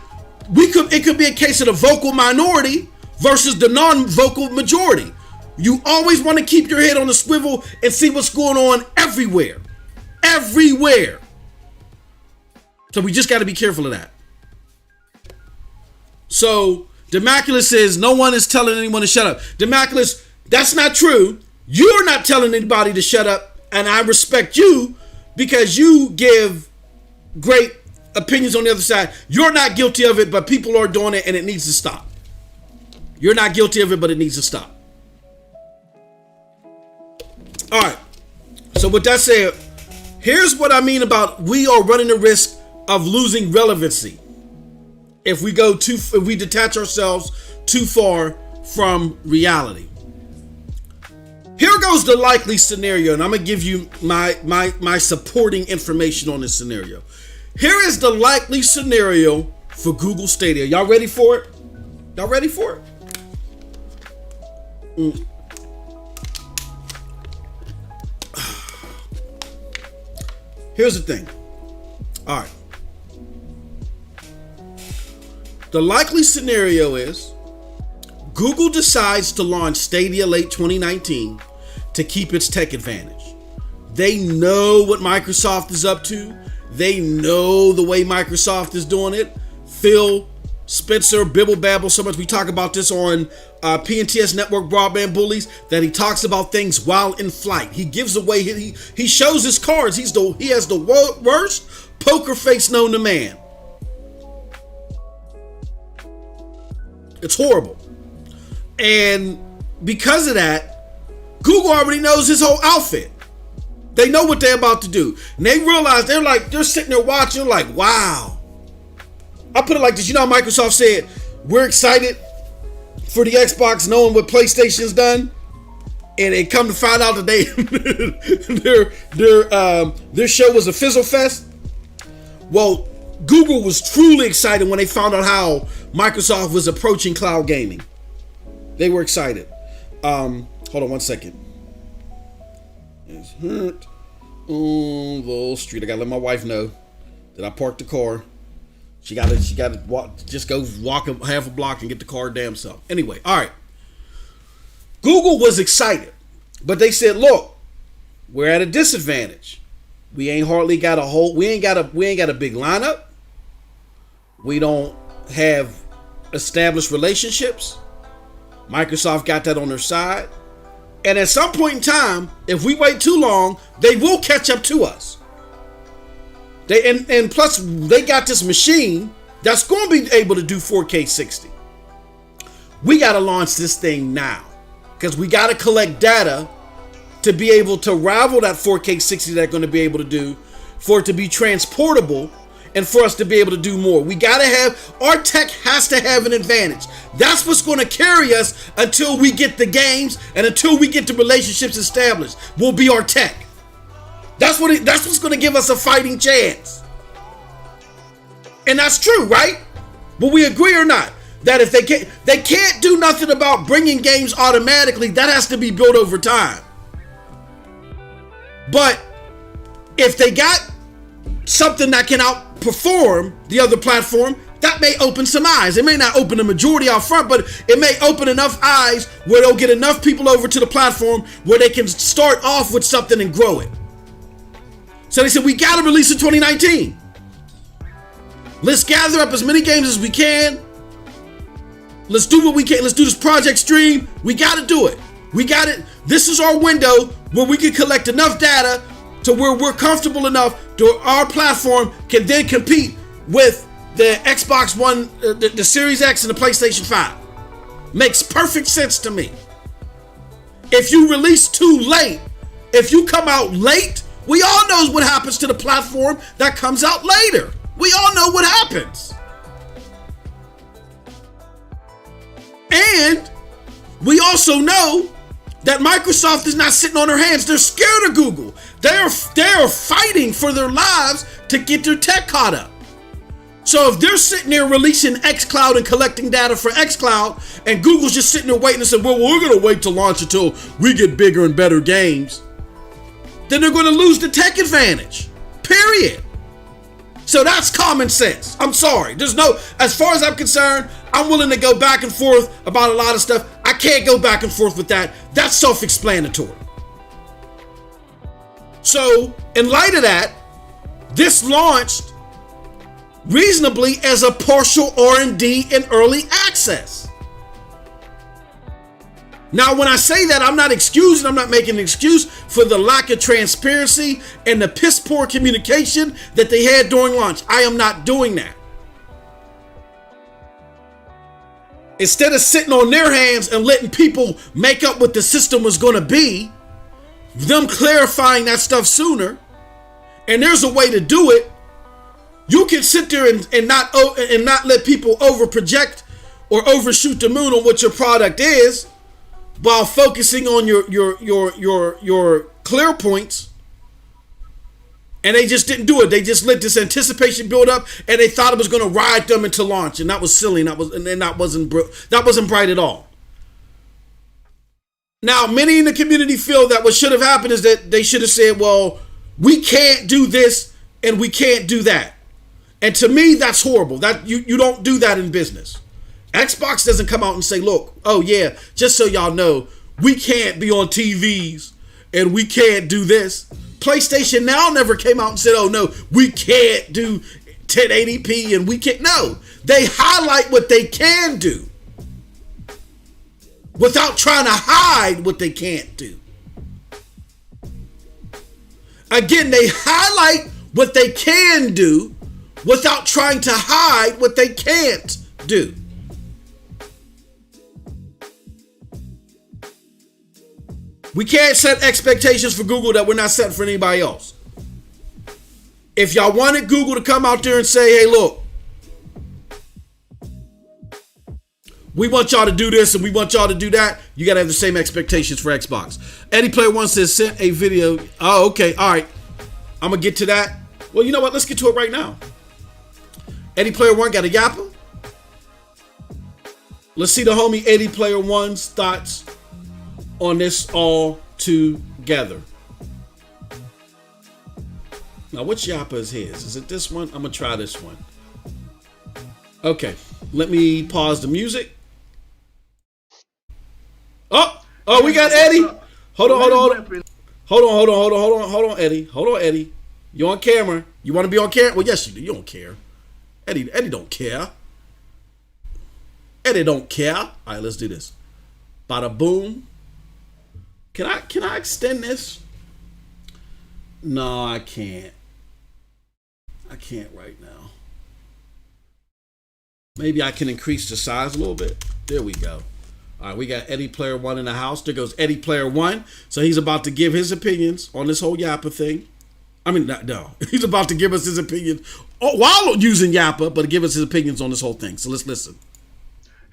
a case of the vocal minority versus the non-vocal majority. You always want to keep your head on the swivel and see what's going on everywhere. Everywhere. So we just got to be careful of that. So Demaculus says no one is telling anyone to shut up. Demaculus, that's not true. You're not telling anybody to shut up, and I respect you because you give great opinions on the other side. You're not guilty of it, but people are doing it and it needs to stop. You're not guilty of it, but it needs to stop. All right. So with that said, here's what I mean about we are running the risk of losing relevancy if we detach ourselves too far from reality. Here goes the likely scenario, and I'm gonna give you my supporting information on this scenario. Here is the likely scenario for Google Stadia. Y'all ready for it? Y'all ready for it? Here's the thing. All right. The likely scenario is Google decides to launch Stadia late 2019 to keep its tech advantage. They know what Microsoft is up to. They know the way Microsoft is doing it. Phil Spencer bibble babble so much. We talk about this on PNTS Network Broadband Bullies, that he talks about things while in flight. He gives away, he shows his cards. He has the worst poker face known to man. It's horrible. And because of that, Google already knows his whole outfit. They know what they're about to do. And they realize they're sitting there watching like, wow. I put it like this. You know how Microsoft said, we're excited for the Xbox knowing what PlayStation's done? And it come to find out that their show was a fizzle fest. Well, Google was truly excited when they found out how Microsoft was approaching cloud gaming. They were excited. Hold on one second. It's hurt on the street. I gotta let my wife know that I parked the car. She gotta walk, just go walk half a block and get the car damn self. Anyway, all right. Google was excited, but they said, "Look, we're at a disadvantage. We ain't got a big lineup. We don't have established relationships. Microsoft got that on their side. And at some point in time, if we wait too long, they will catch up to us. And plus, they got this machine that's going to be able to do 4K 60. We got to launch this thing now because we got to collect data to be able to rival that 4K 60 they're going to be able to do, for it to be transportable and for us to be able to do more. We got to have, our tech has to have an advantage. That's what's going to carry us until we get the games and until we get the relationships established. Will be our tech. That's what's going to give us a fighting chance. And that's true, right? But we agree or not that if they can't do nothing about bringing games automatically. That has to be built over time. But if they got something that can outperform the other platform, that may open some eyes. It may not open the majority out front, but it may open enough eyes where they'll get enough people over to the platform where they can start off with something and grow it. So they said, we got to release in 2019. Let's gather up as many games as we can. Let's do what we can. Let's do this project stream. We got to do it. We got it. This is our window where we can collect enough data to where we're comfortable enough to our platform can then compete with the Xbox One, the Series X and the PlayStation 5. Makes perfect sense to me. If you release too late, if you come out late, we all know what happens to the platform that comes out later. We all know what happens. And we also know that Microsoft is not sitting on their hands. They're scared of Google. They are fighting for their lives to get their tech caught up. So if they're sitting there releasing Xcloud and collecting data for Xcloud, and Google's just sitting there waiting and saying, well, we're going to wait to launch until we get bigger and better games, then they're going to lose the tech advantage. Period. So that's common sense. I'm sorry. As far as I'm concerned, I'm willing to go back and forth about a lot of stuff. I can't go back and forth with that. That's self-explanatory. So, in light of that, this launched reasonably as a partial R&D and early access. Now, when I say that, I'm not making an excuse for the lack of transparency and the piss poor communication that they had during launch. I am not doing that. Instead of sitting on their hands and letting people make up what the system was going to be, them clarifying that stuff sooner, and there's a way to do it. You can sit there and not let people over project or overshoot the moon on what your product is, while focusing on your clear points. And they just didn't do it. They just let this anticipation build up, and they thought it was going to ride them into launch, and that was silly. That wasn't bright at all. Now, many in the community feel that what should have happened is that they should have said, well, we can't do this and we can't do that. And to me, that's horrible. That you don't do that in business. Xbox doesn't come out and say, look, oh yeah, just so y'all know, we can't be on TVs and we can't do this. PlayStation Now never came out and said, oh no, we can't do 1080p and we can't. No, they highlight what they can do without trying to hide what they can't do. Again, they highlight what they can do without trying to hide what they can't do. We can't set expectations for Google that we're not setting for anybody else. If y'all wanted Google to come out there and say, hey, look, we want y'all to do this and we want y'all to do that, you got to have the same expectations for Xbox. Eddie Player One says, sent a video. Oh, okay. All right. I'm going to get to that. Well, you know what? Let's get to it right now. Eddie Player One got a Yappa. Let's see the homie Eddie Player One's thoughts on this all together. Now, which Yappa is his? Is it this one? I'm going to try this one. Okay. Let me pause the music. Oh, we got Eddie. Hold on, Eddie. Hold on, Eddie. You on camera? You want to be on camera? Well, yes, you do. You don't care. Eddie don't care. Eddie don't care. All right, let's do this. Bada boom. Can I extend this? No, I can't. I can't right now. Maybe I can increase the size a little bit. There we go. All right, we got Eddie Player One in the house. There goes Eddie Player One. So he's about to give his opinions on this whole Yappa thing. I mean, no. He's about to give us his opinion while using Yappa, but give us his opinions on this whole thing. So let's listen.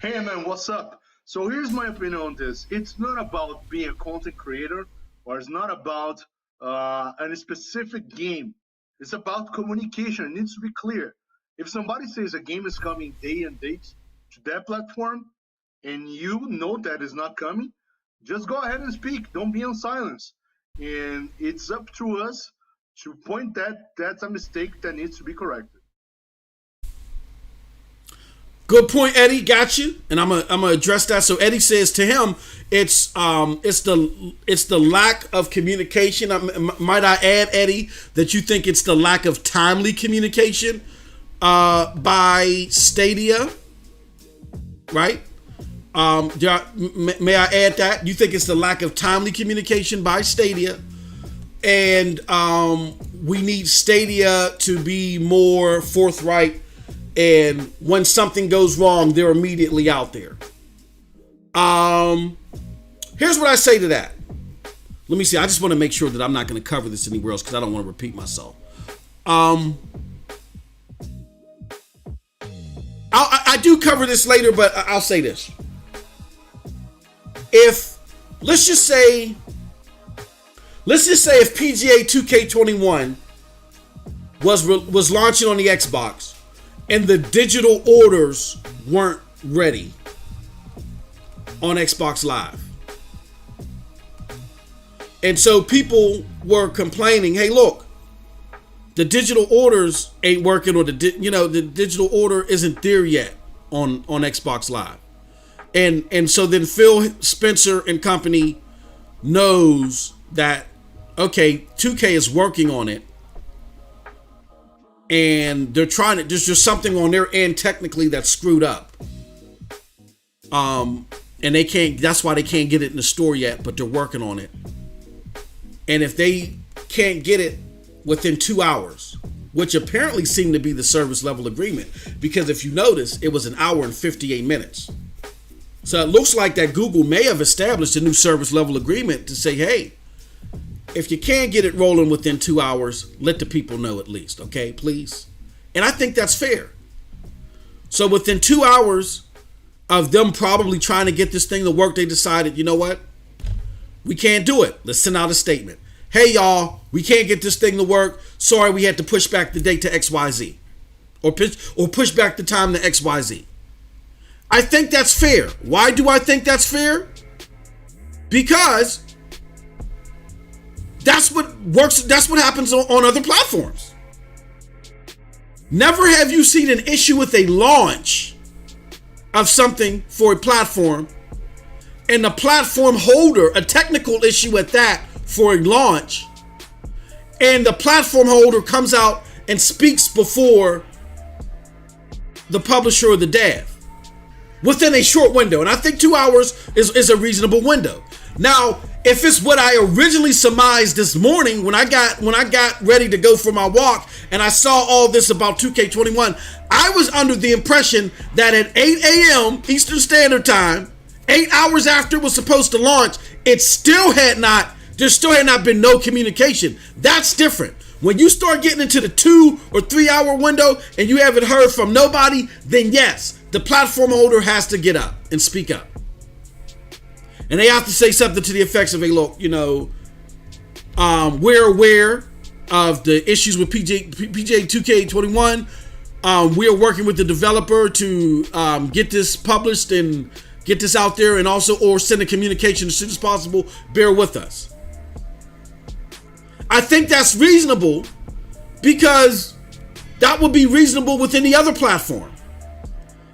Hey, man, what's up? So here's my opinion on this. It's not about being a content creator, or it's not about a specific game. It's about communication. It needs to be clear. If somebody says a game is coming day and date to that platform, and you know that is not coming, just go ahead and speak. Don't be on silence. And it's up to us to point that that's a mistake that needs to be corrected. Good point, Eddie. Got you. And I'm gonna address that. So Eddie says to him, it's the lack of communication. Might I add, Eddie, that you think it's the lack of timely communication by Stadia, right? May I add that? You think it's the lack of timely communication by Stadia, and we need Stadia to be more forthright And when something goes wrong, they're immediately out there. Here's what I say to that. Let me see. I just want to make sure that I'm not going to cover this anywhere else because I don't want to repeat myself. I do cover this later, but I'll say this. Let's just say if PGA2K21 was launching on the Xbox and the digital orders weren't ready on Xbox Live. And so people were complaining, hey, look, the digital orders ain't working, or the digital order isn't there yet on Xbox Live. And so then Phil Spencer and company knows that, okay, 2K is working on it. And they're trying to, there's just something on their end technically that's screwed up. And they can't, that's why they can't get it in the store yet, but they're working on it. And if they can't get it within 2 hours, which apparently seemed to be the service level agreement, because if you notice, it was 1 hour and 58 minutes. So it looks like that Google may have established a new service level agreement to say, hey, if you can't get it rolling within 2 hours, let the people know at least, okay, please. And I think that's fair. So within 2 hours of them probably trying to get this thing to work, they decided, you know what? We can't do it. Let's send out a statement. Hey, y'all, we can't get this thing to work. Sorry, we had to push back the date to XYZ. Or push back the time to XYZ. I think that's fair. Why do I think that's fair? Because that's what works. That's what happens on other platforms. Never have you seen an issue with a launch of something for a platform and the platform holder, a technical issue at that for a launch, and the platform holder comes out and speaks before the publisher or the dev within a short window. And I think 2 hours is a reasonable window. Now, if it's what I originally surmised this morning when I got ready to go for my walk and I saw all this about 2K21, I was under the impression that at 8 a.m. Eastern Standard Time, 8 hours after it was supposed to launch, there still had not been no communication. That's different. When you start getting into the 2 or 3 hour window and you haven't heard from nobody, then yes, the platform holder has to get up and speak up. And they have to say something to the effects of, hey, look, we're aware of the issues with PGA2K21. We are working with the developer to get this published and get this out there, and also or send a communication as soon as possible. Bear with us. I think that's reasonable because that would be reasonable with any other platform.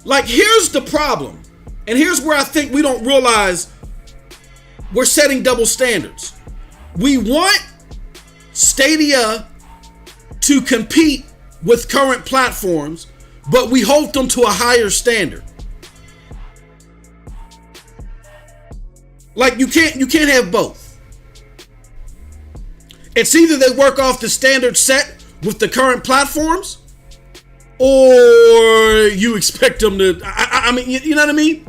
Like, here's the problem, and here's where I think we don't realize we're setting double standards. We want Stadia to compete with current platforms, but we hold them to a higher standard. Like, you can't have both. It's either they work off the standard set with the current platforms, or you expect them to. I mean, you know what I mean?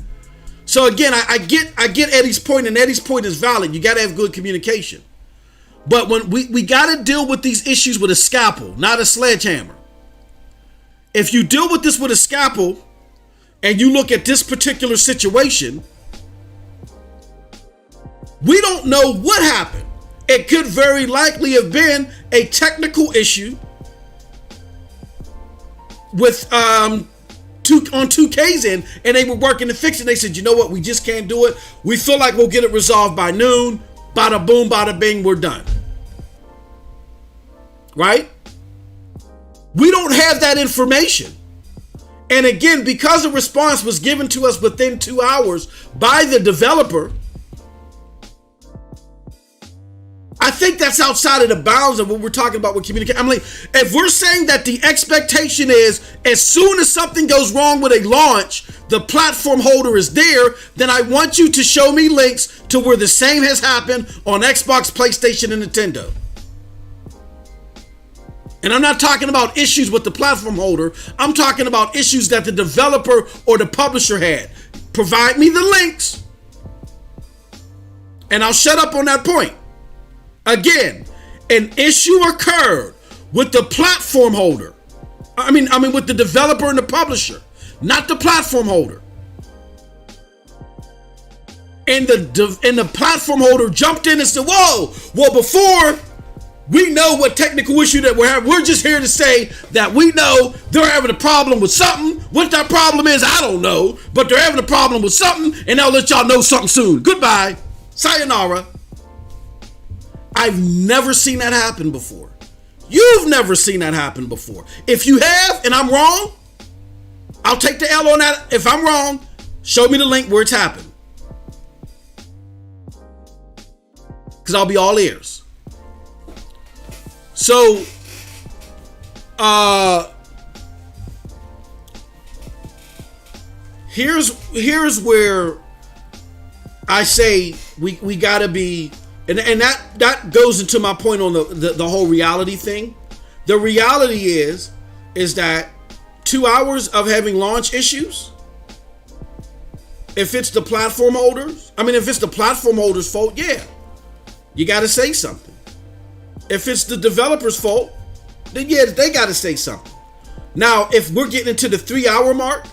So again, I get Eddie's point, and Eddie's point is valid. You got to have good communication. But when we got to deal with these issues with a scalpel, not a sledgehammer. If you deal with this with a scalpel, and you look at this particular situation, we don't know what happened. It could very likely have been a technical issue with on 2K's end, and they were working to fix it. They said, you know what, we just can't do it. We feel like we'll get it resolved by noon. Bada boom, bada bing, we're done. Right? We don't have that information. And again, because a response was given to us within 2 hours by the developer, I think that's outside of the bounds of what we're talking about with communication. I'm like, if we're saying that the expectation is as soon as something goes wrong with a launch, the platform holder is there, then I want you to show me links to where the same has happened on Xbox, PlayStation, and Nintendo. And I'm not talking about issues with the platform holder. I'm talking about issues that the developer or the publisher had. Provide me the links, and I'll shut up on that point. Again, an issue occurred with the platform holder. I mean with the developer and the publisher, not the platform holder. And the platform holder jumped in and said, whoa, well, before we know what technical issue that we're having, we're just here to say that we know they're having a problem with something. What that problem is, I don't know, but they're having a problem with something, and they'll let y'all know something soon. Goodbye. Sayonara. I've never seen that happen before. You've never seen that happen before. If you have, and I'm wrong, I'll take the L on that. If I'm wrong, show me the link where it's happened. Because I'll be all ears. So, here's where I say we gotta be, and that goes into my point on the whole reality thing. The reality is that 2 hours of having launch issues, if it's the platform holders, if it's the platform holders' fault, yeah, you gotta say something. If it's the developer's fault, then yeah, they gotta say something. Now, if we're getting into the 3 hour mark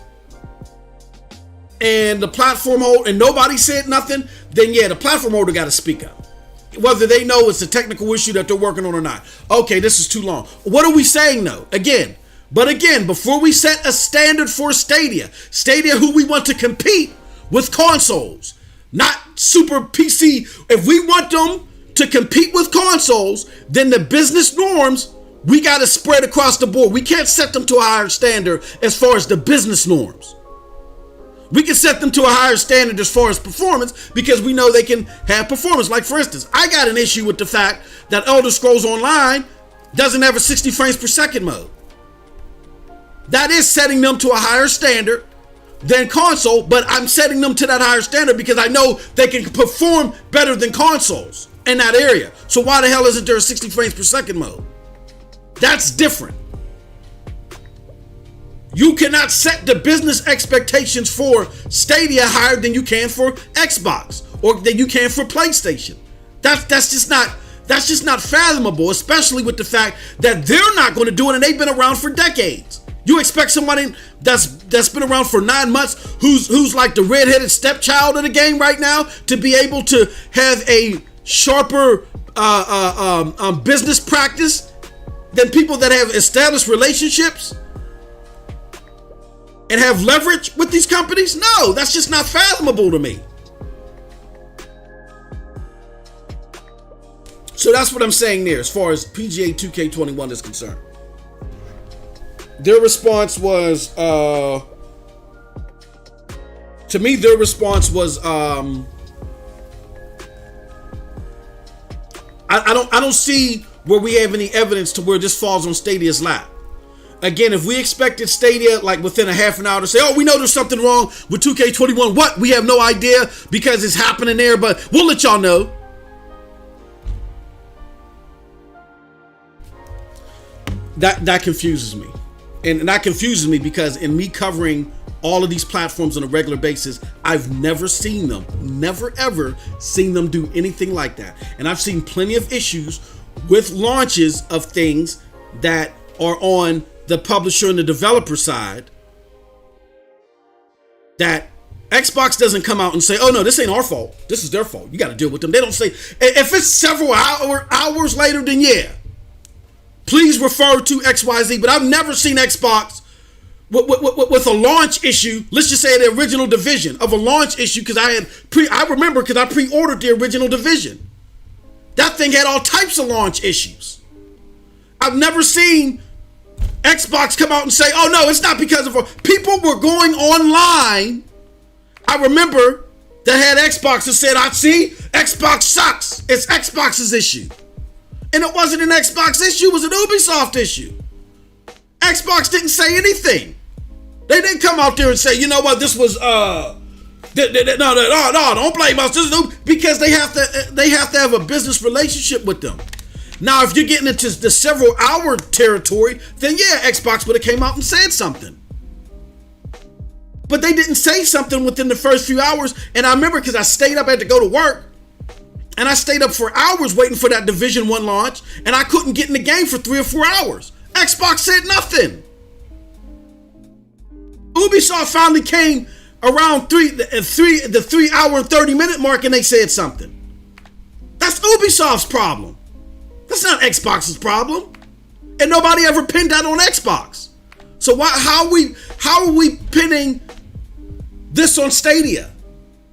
and the platform holder and nobody said nothing, then yeah, the platform holder gotta speak up. Whether they know it's a technical issue that they're working on or not. Okay, this is too long. What are we saying though? Again, before we set a standard for Stadia, who we want to compete with consoles, not super PC. If we want them to compete with consoles, then the business norms, we got to spread across the board. We can't set them to a higher standard as far as the business norms. We can set them to a higher standard as far as performance because we know they can have performance. Like, for instance, I got an issue with the fact that Elder Scrolls Online doesn't have a 60 frames per second mode. That is setting them to a higher standard than console, but I'm setting them to that higher standard because I know they can perform better than consoles in that area. So why the hell isn't there a 60 frames per second mode? That's different. You cannot set the business expectations for Stadia higher than you can for Xbox or than you can for PlayStation. That's just not fathomable, especially with the fact that they're not going to do it and they've been around for decades. You expect somebody that's been around for 9 months, who's like the redheaded stepchild of the game right now, to be able to have a sharper business practice than people that have established relationships and have leverage with these companies? No, that's just not fathomable to me. So that's what I'm saying there as far as PGA 2K21 is concerned. Their response was, to me, I don't see where we have any evidence to where this falls on Stadia's lap. Again, if we expected Stadia like within a half an hour to say, oh, we know there's something wrong with 2K21. What? We have no idea because it's happening there, but we'll let y'all know. That confuses me. And that confuses me because in me covering all of these platforms on a regular basis, I've never ever seen them do anything like that. And I've seen plenty of issues with launches of things that are on the publisher and the developer side that Xbox doesn't come out and say, oh no, this ain't our fault. This is their fault. You got to deal with them. They don't say, if it's several hours later, then yeah, please refer to XYZ. But I've never seen Xbox with a launch issue. Let's just say the original Division of a launch issue, because I remember because I pre-ordered the original Division. That thing had all types of launch issues. I've never seen Xbox come out and say, oh no, it's not because of people were going online. I remember that had Xbox that said, I see Xbox sucks. It's Xbox's issue. And it wasn't an Xbox issue, it was an Ubisoft issue. Xbox didn't say anything. They didn't come out there and say, you know what, this was no, don't blame us. This is because they have to have a business relationship with them. Now, if you're getting into the several hour territory, then yeah, Xbox would have came out and said something. But they didn't say something within the first few hours. And I remember because I stayed up, I had to go to work. And I stayed up for hours waiting for that Division 1 launch. And I couldn't get in the game for 3 or 4 hours. Xbox said nothing. Ubisoft finally came around the 3 hour and 30 minute mark and they said something. That's Ubisoft's problem. That's not Xbox's problem. And nobody ever pinned that on Xbox. So how are we pinning this on Stadia?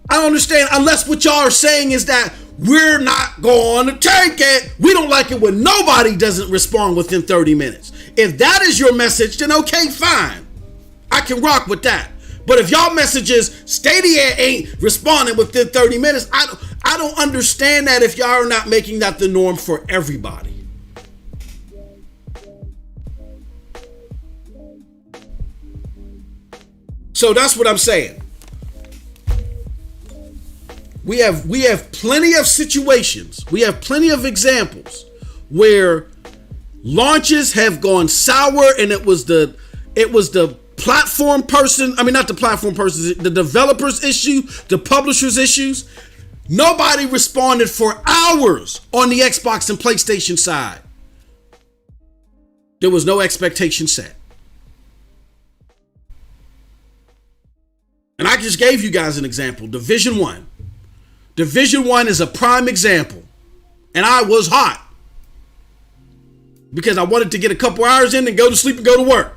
I don't understand, unless what y'all are saying is that we're not going to take it. We don't like it when nobody doesn't respond within 30 minutes. If that is your message, then okay, fine. I can rock with that. But if y'all message is Stadia ain't responding within 30 minutes, I don't understand that if y'all are not making that the norm for everybody. So that's what I'm saying. We have plenty of situations. We have plenty of examples where launches have gone sour and it was the platform person, I mean not the platform person, the developer's issue, the publisher's issues. Nobody responded for hours on the Xbox and PlayStation side. There was no expectation set. And I just gave you guys an example. Division 1. Division 1 is a prime example. And I was hot. Because I wanted to get a couple hours in and go to sleep and go to work.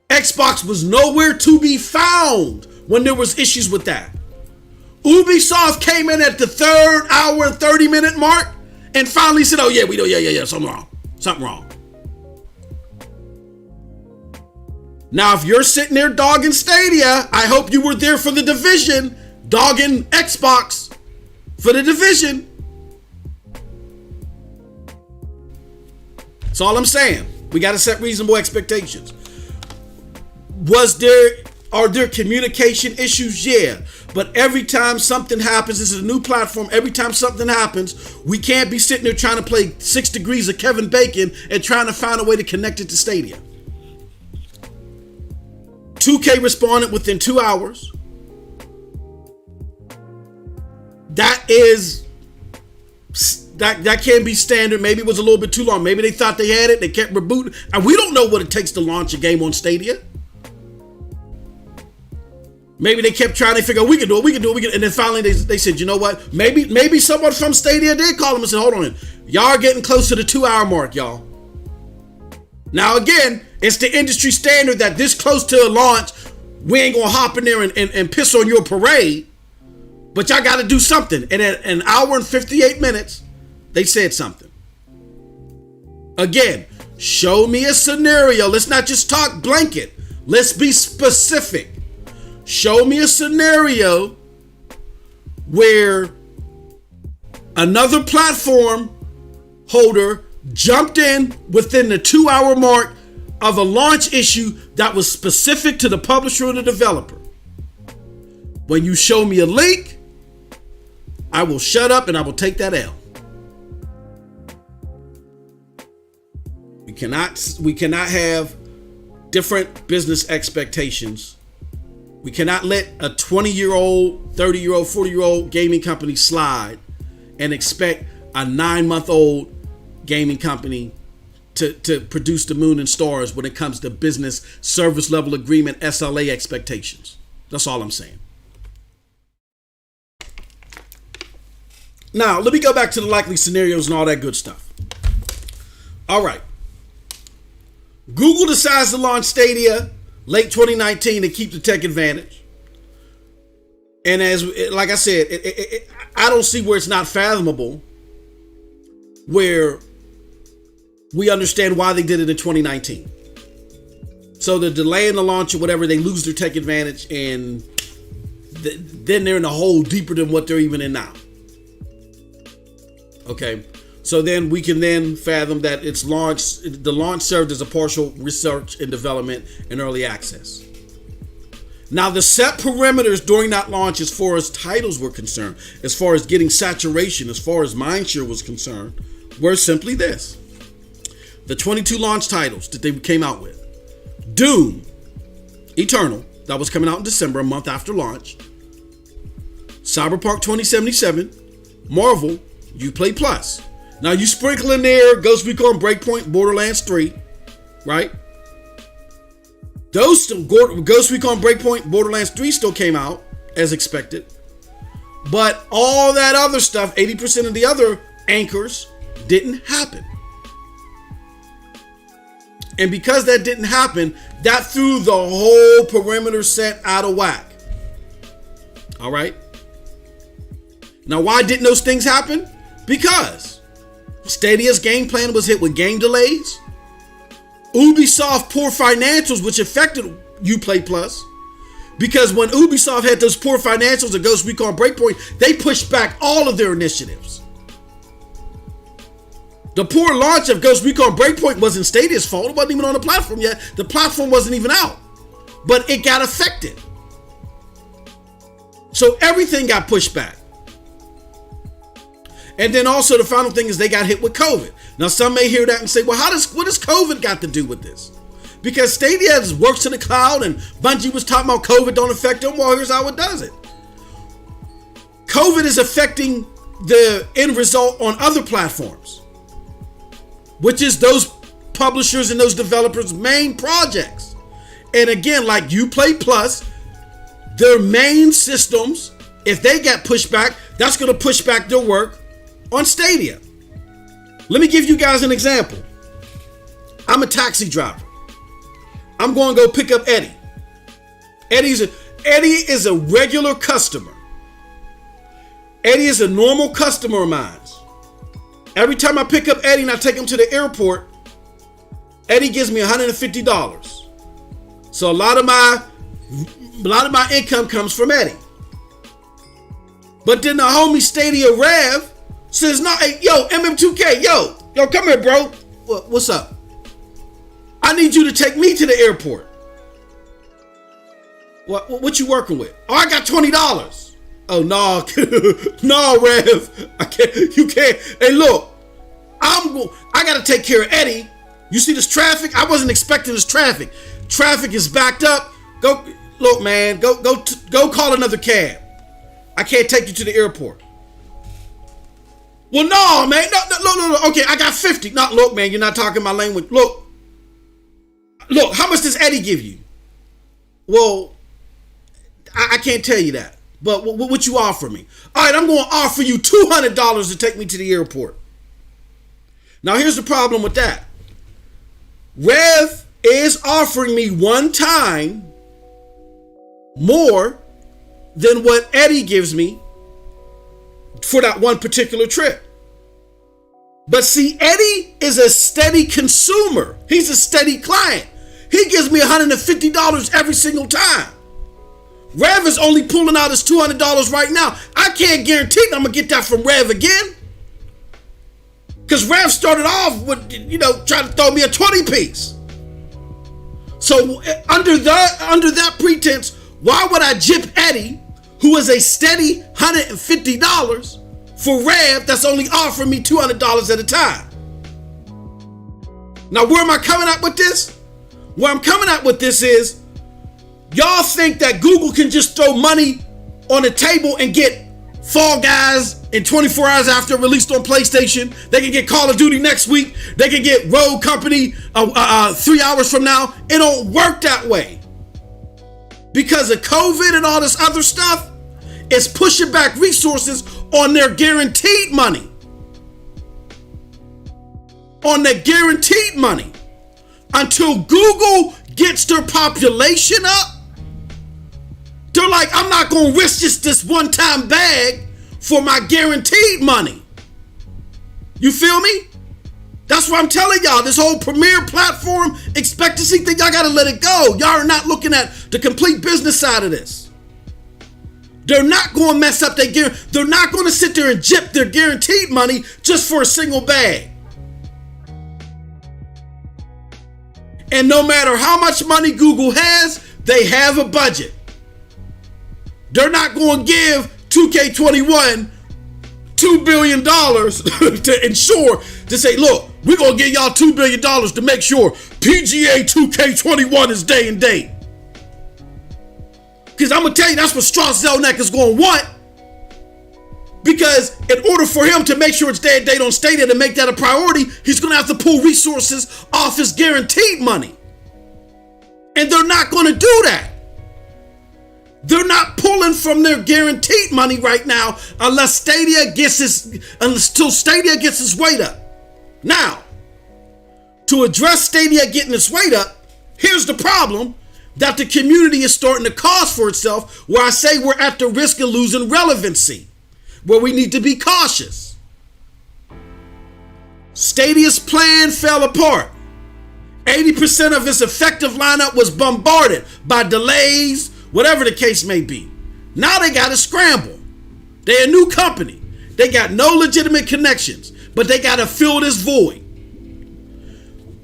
Xbox was nowhere to be found when there was issues with that. Ubisoft came in at the 3rd hour and 30 minute mark and finally said, oh yeah, we know, yeah, something wrong. Now, if you're sitting there dogging Stadia, I hope you were there for the Division, dogging Xbox for the Division. That's all I'm saying. We got to set reasonable expectations. Are there communication issues? Yeah. But every time something happens, this is a new platform. Every time something happens, we can't be sitting there trying to play 6 degrees of Kevin Bacon and trying to find a way to connect it to Stadia. 2K responded within 2 hours. That can be standard. Maybe it was a little bit too long. Maybe they thought they had it. They kept rebooting. And we don't know what it takes to launch a game on Stadia. Maybe they kept trying to figure out, we can do it. And then finally they said, you know what? Maybe someone from Stadia did call them and said, hold on. Y'all are getting close to the 2 hour mark, y'all. Now, again, it's the industry standard that this close to a launch, we ain't going to hop in there and piss on your parade. But y'all got to do something. And at an hour and 58 minutes, they said something. Again, show me a scenario. Let's not just talk blanket. Let's be specific. Show me a scenario where another platform holder jumped in within the 2 hour mark of a launch issue that was specific to the publisher or the developer. When you show me a link, I will shut up and I will take that L. We cannot have different business expectations. We cannot let a 20-year-old, 30-year-old, 40-year-old gaming company slide and expect a 9-month-old gaming company to produce the moon and stars when it comes to business service level agreement, SLA expectations. That's all I'm saying. Now, let me go back to the likely scenarios and all that good stuff. All right. Google decides to launch Stadia late 2019 to keep the tech advantage. And like I said, I don't see where it's not fathomable, where we understand why they did it in 2019. So the delay in the launch or whatever, they lose their tech advantage, and then they're in a hole deeper than what they're even in now. Okay, so then we can then fathom that the launch served as a partial research and development and early access. Now, the set parameters during that launch, as far as titles were concerned, as far as getting saturation, as far as mindshare was concerned, were simply this. The 22 launch titles that they came out with. Doom Eternal, that was coming out in December, a month after launch. Cyberpunk 2077, Marvel, Uplay Plus. Now you sprinkle in there Ghost Recon Breakpoint, Borderlands 3, right? Those still, Ghost Recon Breakpoint, Borderlands 3 still came out as expected. But all that other stuff, 80% of the other anchors, didn't happen. And because that didn't happen, that threw the whole perimeter set out of whack. All right? Now, why didn't those things happen? Because Stadia's game plan was hit with game delays. Ubisoft poor financials, which affected Uplay Plus. Because when Ubisoft had those poor financials of Ghost Recon Breakpoint, they pushed back all of their initiatives. The poor launch of Ghost Recon Breakpoint wasn't Stadia's fault. It wasn't even on the platform yet. The platform wasn't even out. But it got affected. So everything got pushed back. And then also the final thing is they got hit with COVID. Now some may hear that and say, well, what does COVID got to do with this? Because Stadia works in the cloud and Bungie was talking about COVID don't affect them. Well, here's how it does it. COVID is affecting the end result on other platforms, which is those publishers and those developers' main projects. And again, like Uplay Plus, their main systems, if they get pushed back, that's going to push back their work on Stadia. Let me give you guys an example. I'm a taxi driver. I'm going to go pick up Eddie. Eddie is a regular customer. Eddie is a normal customer of mine. Every time I pick up Eddie and I take him to the airport, Eddie gives me $150. So a lot of my income comes from Eddie. But then the homie Stadia Rev says, no, hey, yo, MM2K, yo, come here, bro. What's up? I need you to take me to the airport. What you working with? Oh, I got $20. Oh, no, no, Rev. I can't, you can't. Hey, look, I got to take care of Eddie. You see this traffic? I wasn't expecting this traffic. Traffic is backed up. Look, man, go call another cab. I can't take you to the airport. Well, no, man. No. Okay, I got 50. No, look, man, you're not talking my language. Look, how much does Eddie give you? Well, I can't tell you that. But what you offer me? All right, I'm going to offer you $200 to take me to the airport. Now, here's the problem with that. Rev is offering me one time more than what Eddie gives me for that one particular trip. But see, Eddie is a steady consumer. He's a steady client. He gives me $150 every single time. Rev is only pulling out his $200 right now. I can't guarantee that I'm going to get that from Rev again. Because Rev started off with, trying to throw me a 20 piece. So under that pretense, why would I jip Eddie, who is a steady $150, for Rev that's only offering me $200 at a time? Now, where am I coming at with this? Where I'm coming at with this is, y'all think that Google can just throw money on the table and get Fall Guys in 24 hours after released on PlayStation. They can get Call of Duty next week. They can get Rogue Company 3 hours from now. It don't work that way. Because of COVID and all this other stuff, it's pushing back resources on their guaranteed money. On their guaranteed money. Until Google gets their population up, they're like, I'm not going to risk just this one-time bag for my guaranteed money. You feel me? That's what I'm telling y'all. This whole premier platform expectancy thing, y'all got to let it go. Y'all are not looking at the complete business side of this. They're not going to mess up their gear. They're not going to sit there and jip their guaranteed money just for a single bag. And no matter how much money Google has, they have a budget. They're not going to give 2K21 $2 billion to ensure, to say, look, we're going to give y'all $2 billion to make sure PGA2K21 is day and date. Because I'm going to tell you, that's what Strauss Zelnick is going to want. Because in order for him to make sure it's day and date on Stadia, to make that a priority, he's going to have to pull resources off his guaranteed money. And they're not going to do that. They're not pulling from their guaranteed money right now until Stadia gets its weight up. Now, to address Stadia getting its weight up, here's the problem that the community is starting to cause for itself, where I say we're at the risk of losing relevancy, where we need to be cautious. Stadia's plan fell apart. 80% of its effective lineup was bombarded by delays, whatever the case may be. Now they got to scramble. They're a new company. They got no legitimate connections, but they got to fill this void.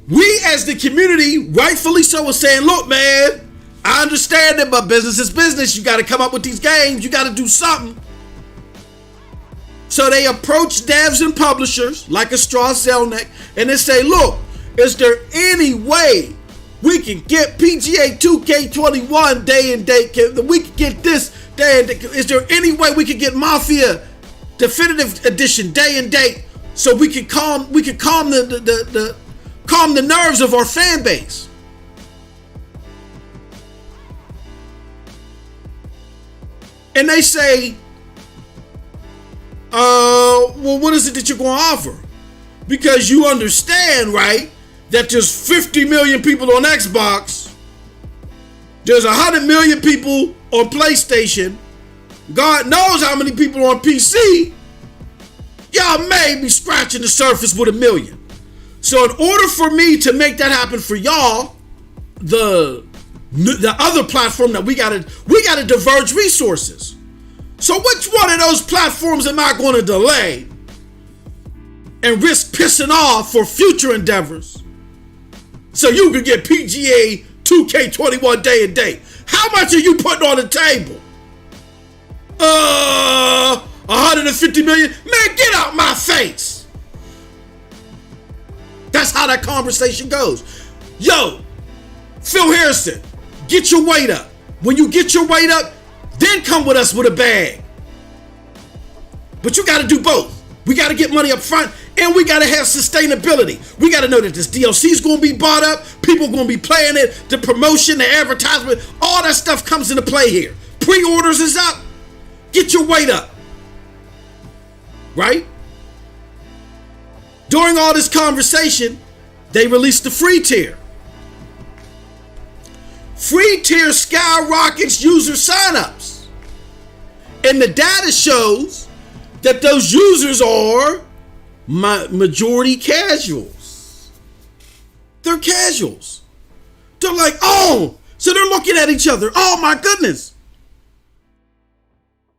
We as the community, rightfully so, are saying, look, man, I understand it, but business is business. You got to come up with these games. You got to do something. So they approach devs and publishers like a Strauss Zelnick, and they say, look, is there any way we can get PGA2K21 day and date? We can get this day and date. Is there any way we can get Mafia Definitive Edition day and date so we can calm the nerves of our fan base? And they say, well, what is it that you're going to offer? Because you understand, right, that there's 50 million people on Xbox, there's 100 million people on PlayStation, God knows how many people on PC. Y'all may be scratching the surface with 1 million. So in order for me to make that happen for y'all, the other platform that we gotta diverge resources. So which one of those platforms am I going to delay and risk pissing off for future endeavors so you can get PGA 2K21 day and date? How much are you putting on the table? 150 million? Man, get out my face. That's how that conversation goes. Yo, Phil Harrison, get your weight up. When you get your weight up, then come with us with a bag. But you got to do both. We got to get money up front, and we got to have sustainability. We got to know that this DLC is going to be bought up. People are going to be playing it. The promotion, the advertisement, all that stuff comes into play here. Pre-orders is up. Get your weight up. Right? During all this conversation, they released the free tier. Free tier skyrockets user signups. And the data shows that those users are majority casuals. They're casuals. They're like, oh, so they're looking at each other. Oh my goodness.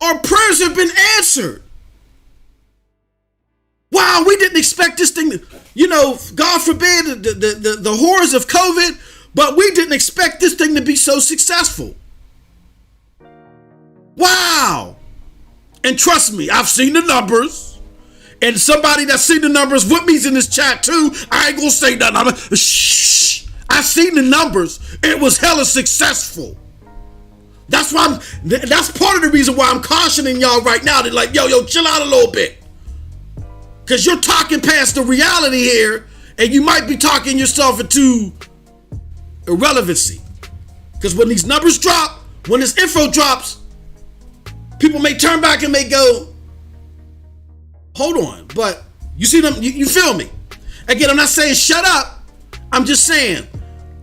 Our prayers have been answered. Wow, we didn't expect this thing to, God forbid the horrors of COVID, but we didn't expect this thing to be so successful. Wow. And trust me, I've seen the numbers. And somebody that's seen the numbers with me's in this chat too. I ain't gonna say nothing. Shh. I've seen the numbers. It was hella successful. That's why that's part of the reason why I'm cautioning y'all right now. They're like, yo, chill out a little bit. Because you're talking past the reality here, and you might be talking yourself into irrelevancy. Because when these numbers drop, when this info drops, people may turn back and may go, hold on, but you see them, you feel me? Again, I'm not saying shut up. I'm just saying,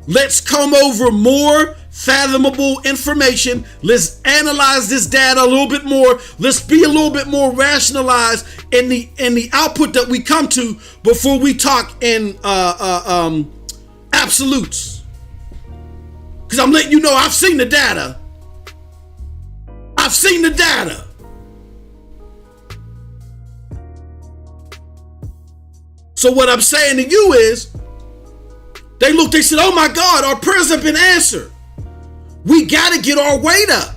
let's come over more fathomable information. Let's analyze this data a little bit more. Let's be a little bit more rationalized in the output that we come to before we talk in absolutes. Because I'm letting you know I've seen the data. I've seen the data. So what I'm saying to you is, they said, oh my God, our prayers have been answered. We got to get our weight up.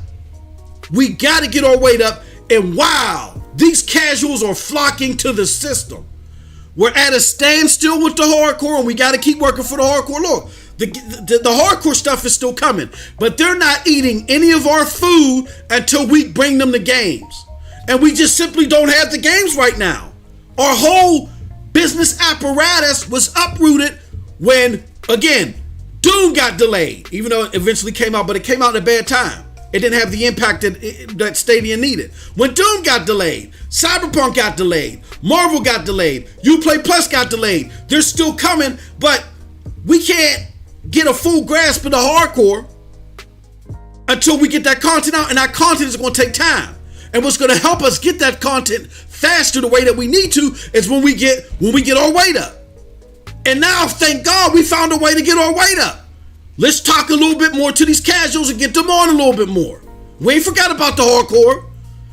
We got to get our weight up. And wow, these casuals are flocking to the system. We're at a standstill with the hardcore, and we got to keep working for the hardcore. Look, the hardcore stuff is still coming, but they're not eating any of our food until we bring them the games. And we just simply don't have the games right now. Our whole business apparatus was uprooted when, again, Doom got delayed, even though it eventually came out, but it came out at a bad time. It didn't have the impact that Stadia needed. When Doom got delayed, Cyberpunk got delayed, Marvel got delayed, Uplay Plus got delayed. They're still coming, but we can't get a full grasp of the hardcore until we get that content out, and that content is going to take time. And what's going to help us get that content faster the way that we need to is when we get our weight up. And now, thank God, we found a way to get our weight up. Let's talk a little bit more to these casuals and get them on a little bit more. We ain't forgot about the hardcore.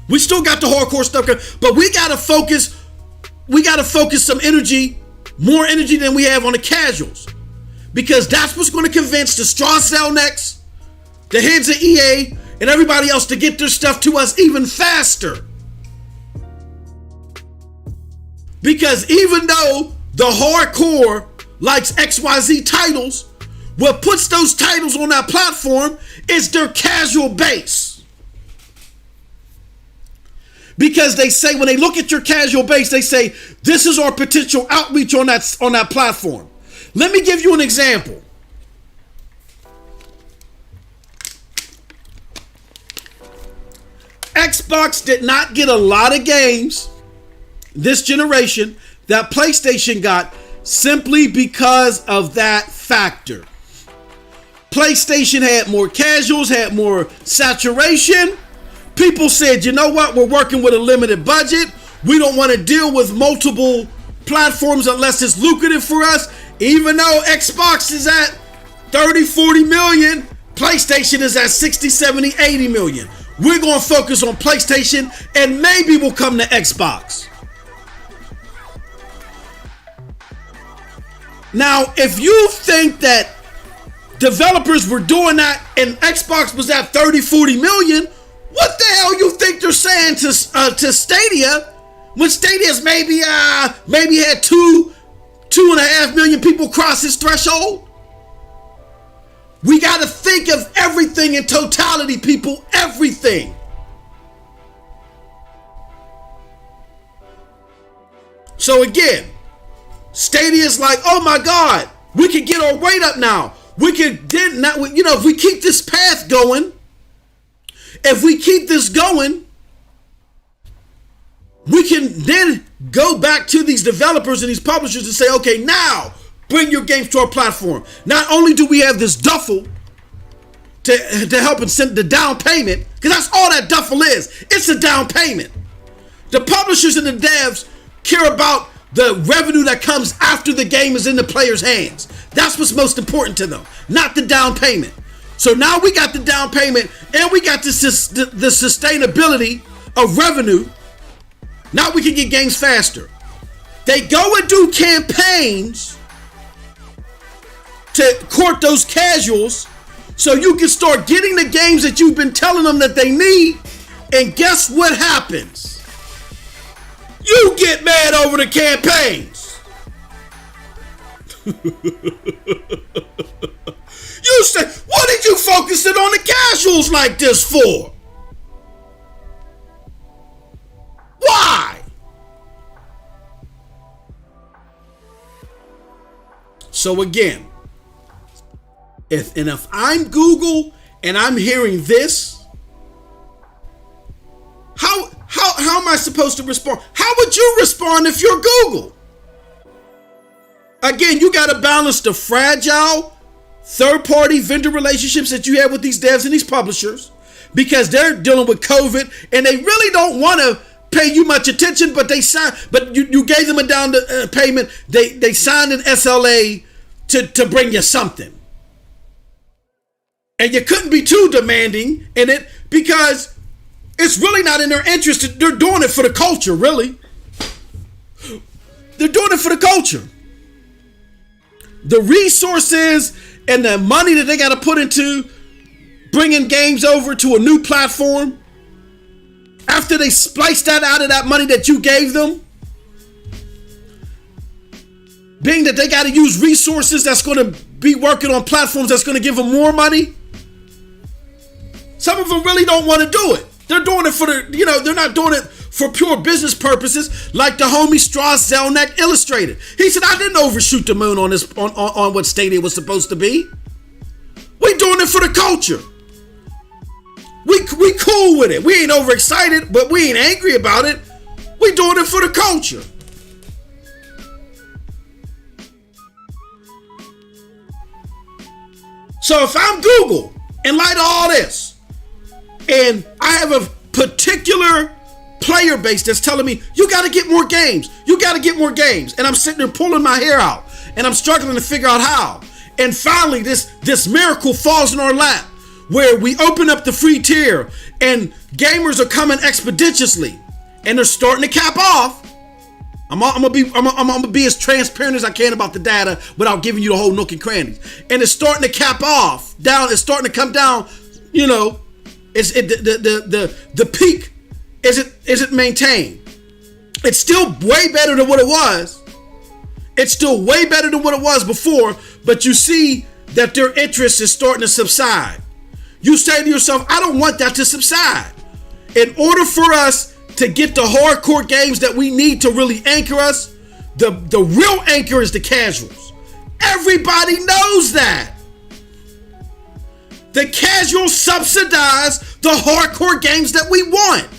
We still got the hardcore stuff, but we got to focus. We got to focus some energy, more energy than we have on the casuals, because that's what's going to convince the Strauss Zelniks, the heads of EA, and everybody else to get their stuff to us even faster. Because even though the hardcore likes XYZ titles, what puts those titles on that platform is their casual base. Because they say, when they look at your casual base, they say, this is our potential outreach on that platform. Let me give you an example. Xbox did not get a lot of games this generation that PlayStation got simply because of that factor. PlayStation had more casuals, had more saturation. People said, you know what, we're working with a limited budget. We don't want to deal with multiple platforms unless it's lucrative for us. Even though Xbox is at 30, 40 million, PlayStation is at 60, 70, 80 million. We're going to focus on PlayStation, and maybe we'll come to Xbox. Now, if you think that developers were doing that and Xbox was at 30, 40 million, what the hell you think they're saying to Stadia when Stadia's maybe had 2.5 million people cross his threshold? We got to think of everything in totality, people. Everything. So again, Stadia's like, oh my God, we can get our weight up now. We can then not, if we keep this path going, if we keep this going, we can then go back to these developers and these publishers and say, okay, now bring your games to our platform. Not only do we have this duffel to help and send the down payment, because that's all that duffel is. It's a down payment. The publishers and the devs care about the revenue that comes after the game is in the player's hands. That's what's most important to them, not the down payment. So now we got the down payment and we got the sustainability of revenue. Now we can get games faster. They go and do campaigns to court those casuals so you can start getting the games that you've been telling them that they need. And guess what happens? You get mad over the campaigns. You say, what did you focus it on the casuals like this for? Why? So again, if I'm Google and I'm hearing this, how am I supposed to respond? How would you respond if you're Google? Again, you got to balance the fragile third-party vendor relationships that you have with these devs and these publishers, because they're dealing with COVID and they really don't want to pay you much attention, but you gave them a down payment. They signed an SLA to bring you something. And you couldn't be too demanding in it because it's really not in their interest. They're doing it for the culture, really. They're doing it for the culture. The resources and the money that they got to put into bringing games over to a new platform, after they splice that out of that money that you gave them, being that they got to use resources that's going to be working on platforms that's going to give them more money, some of them really don't want to do it. They're doing it for they're not doing it for pure business purposes, like the homie Strauss Zelnick illustrated. He said, I didn't overshoot the moon on this on what Stadia was supposed to be. We doing it for the culture. We cool with it. We ain't overexcited, but we ain't angry about it. We doing it for the culture. So if I'm Google, in light of all this, and I have a particular player base that's telling me, you got to get more games. You got to get more games. And I'm sitting there pulling my hair out, and I'm struggling to figure out how. And finally, this miracle falls in our lap, where we open up the free tier, and gamers are coming expeditiously, and they're starting to cap off. I'm gonna be as transparent as I can about the data without giving you the whole nook and crannies. And it's starting to cap off down. It's starting to come down. The peak isn't maintained. It's still way better than what it was. It's still way better than what it was before. But you see that their interest is starting to subside. You say to yourself, I don't want that to subside. In order for us to get the hardcore games that we need to really anchor us, the real anchor is the casuals. Everybody knows that. The casuals subsidize the hardcore games that we want.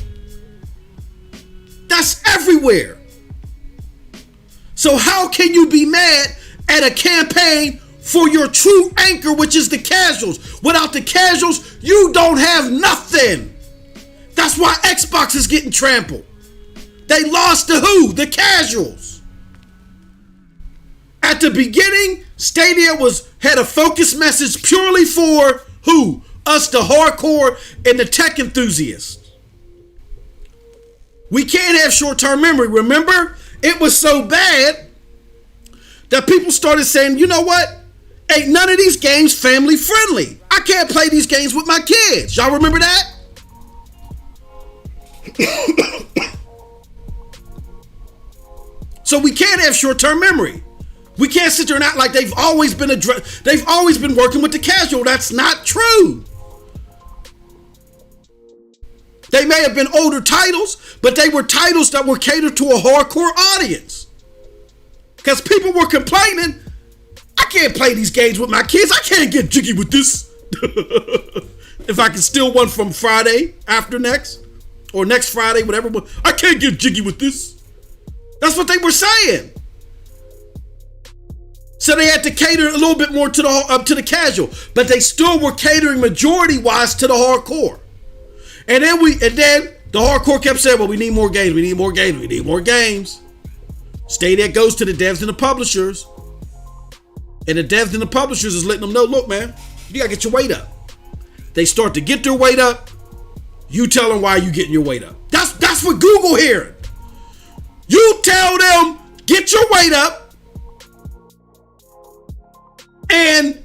That's everywhere. So how can you be mad at a campaign for your true anchor, which is the casuals? Without the casuals, you don't have nothing. That's why Xbox is getting trampled. They lost to who? The casuals. At the beginning, Stadia had a focus message purely for who? Us, the hardcore and the tech enthusiasts. We can't have short-term memory. Remember? It was so bad that people started saying, you know what? Ain't none of these games family friendly. I can't play these games with my kids. Y'all remember that? So we can't have short-term memory. We can't sit there and act like they've always been working with the casual. That's not true. They may have been older titles, but they were titles that were catered to a hardcore audience. Because people were complaining, I can't play these games with my kids. I can't get jiggy with this. If I can steal one from Friday after next, or next Friday, whatever, I can't get jiggy with this. That's what they were saying. So they had to cater a little bit more to the casual, but they still were catering majority-wise to the hardcore. And then the hardcore kept saying, well, we need more games, we need more games, we need more games. Stadia goes to the devs and the publishers. And the devs and the publishers is letting them know, look, man, you gotta get your weight up. They start to get their weight up. You tell them why you getting your weight up. That's what Google hearing. You tell them, get your weight up. And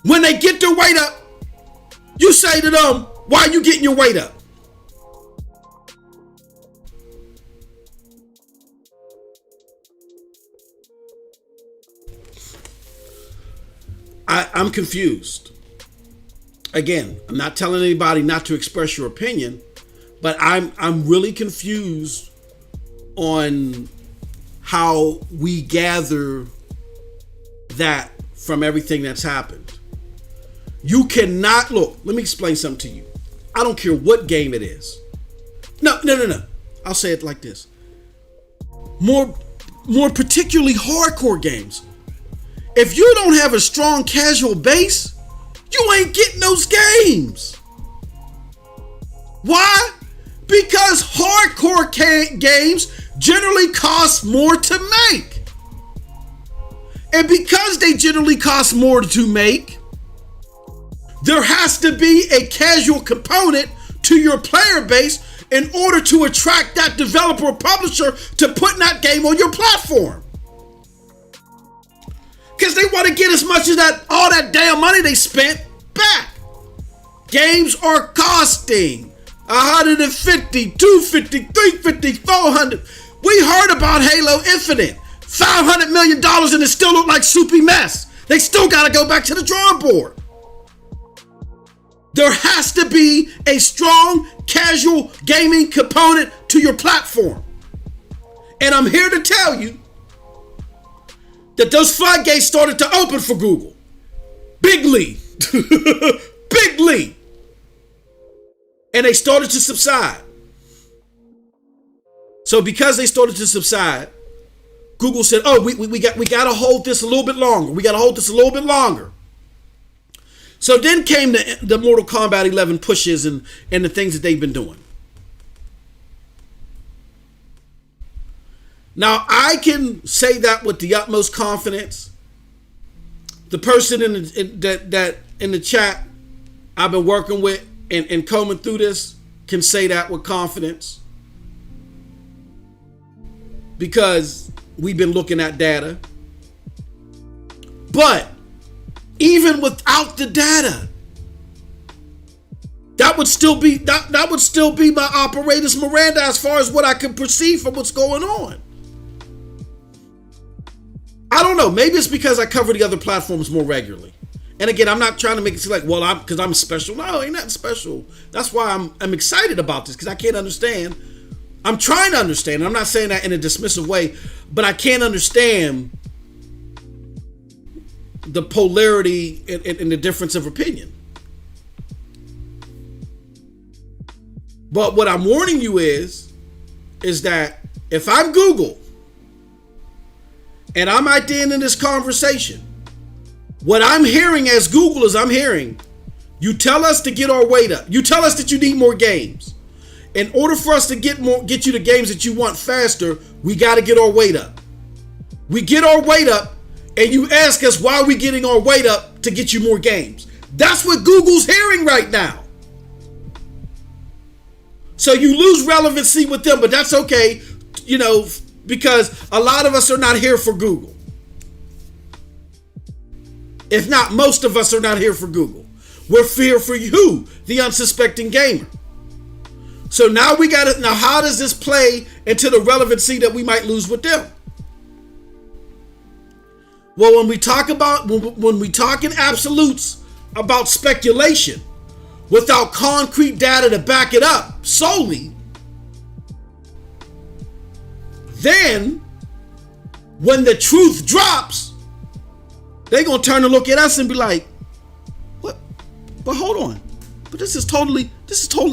when they get their weight up, you say to them, why are you getting your weight up? I'm confused. Again, I'm not telling anybody not to express your opinion, but I'm really confused on how we gather that from everything that's happened. You cannot look. Let me explain something to you. I don't care what game it is. No. I'll say it like this. More particularly hardcore games. If you don't have a strong casual base, you ain't getting those games. Why? Because hardcore games generally cost more to make. And because they generally cost more to make, there has to be a casual component to your player base in order to attract that developer or publisher to put that game on your platform. Because they want to get as much of all that damn money they spent back. Games are costing. 150, 250, 350, 400. We heard about Halo Infinite. $500 million and it still look like soupy mess. They still got to go back to the drawing board. There has to be a strong casual gaming component to your platform. And I'm here to tell you that those floodgates started to open for Google. Bigly. Bigly. And they started to subside. So because they started to subside, Google said, oh, we got to hold this a little bit longer. We got to hold this a little bit longer. So then came the Mortal Kombat 11 pushes and the things that they've been doing. Now, I can say that with the utmost confidence. The person in the chat I've been working with and combing through this can say that with confidence. Because we've been looking at data. But even without the data, that would still be my operator's Miranda as far as what I can perceive from what's going on. I don't know. Maybe it's because I cover the other platforms more regularly. And again, I'm not trying to make it seem like, well, because I'm special. No, ain't nothing special. That's why I'm excited about this, because I can't understand. I'm trying to understand. And I'm not saying that in a dismissive way, but I can't understand the polarity and the difference of opinion. But what I'm warning you is that if I'm Google and I'm at the end of this conversation, what I'm hearing as Google is I'm hearing, you tell us to get our weight up. You tell us that you need more games. In order for us to get you the games that you want faster, we got to get our weight up. We get our weight up, and you ask us why are we getting our weight up to get you more games. That's what Google's hearing right now. So you lose relevancy with them, but that's okay, because a lot of us are not here for Google. If not, most of us are not here for Google. We're here for you, the unsuspecting gamer. So now how does this play into the relevancy that we might lose with them? Well, when we talk in absolutes about speculation without concrete data to back it up solely, then when the truth drops, they're going to turn and look at us and be like, what? But hold on. But this is totally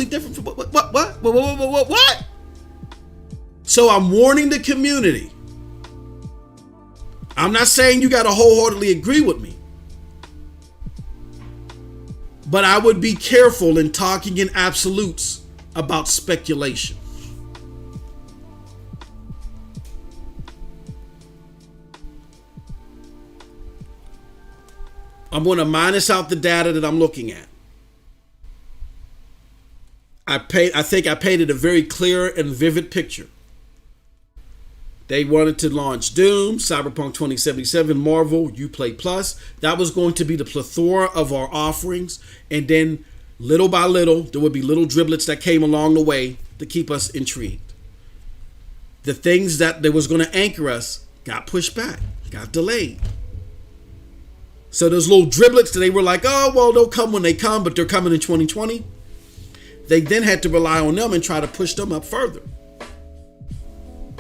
different from what? So I'm warning the community. I'm not saying you got to wholeheartedly agree with me, but I would be careful in talking in absolutes about speculation. I'm going to minus out the data that I'm looking at. I think I painted a very clear and vivid picture. They wanted to launch Doom, Cyberpunk 2077, Marvel, Uplay Plus. That was going to be the plethora of our offerings. And then little by little, there would be little driblets that came along the way to keep us intrigued. The things that was going to anchor us got pushed back, got delayed. So those little driblets that they were like, oh, well, they'll come when they come, but they're coming in 2020. They then had to rely on them and try to push them up further.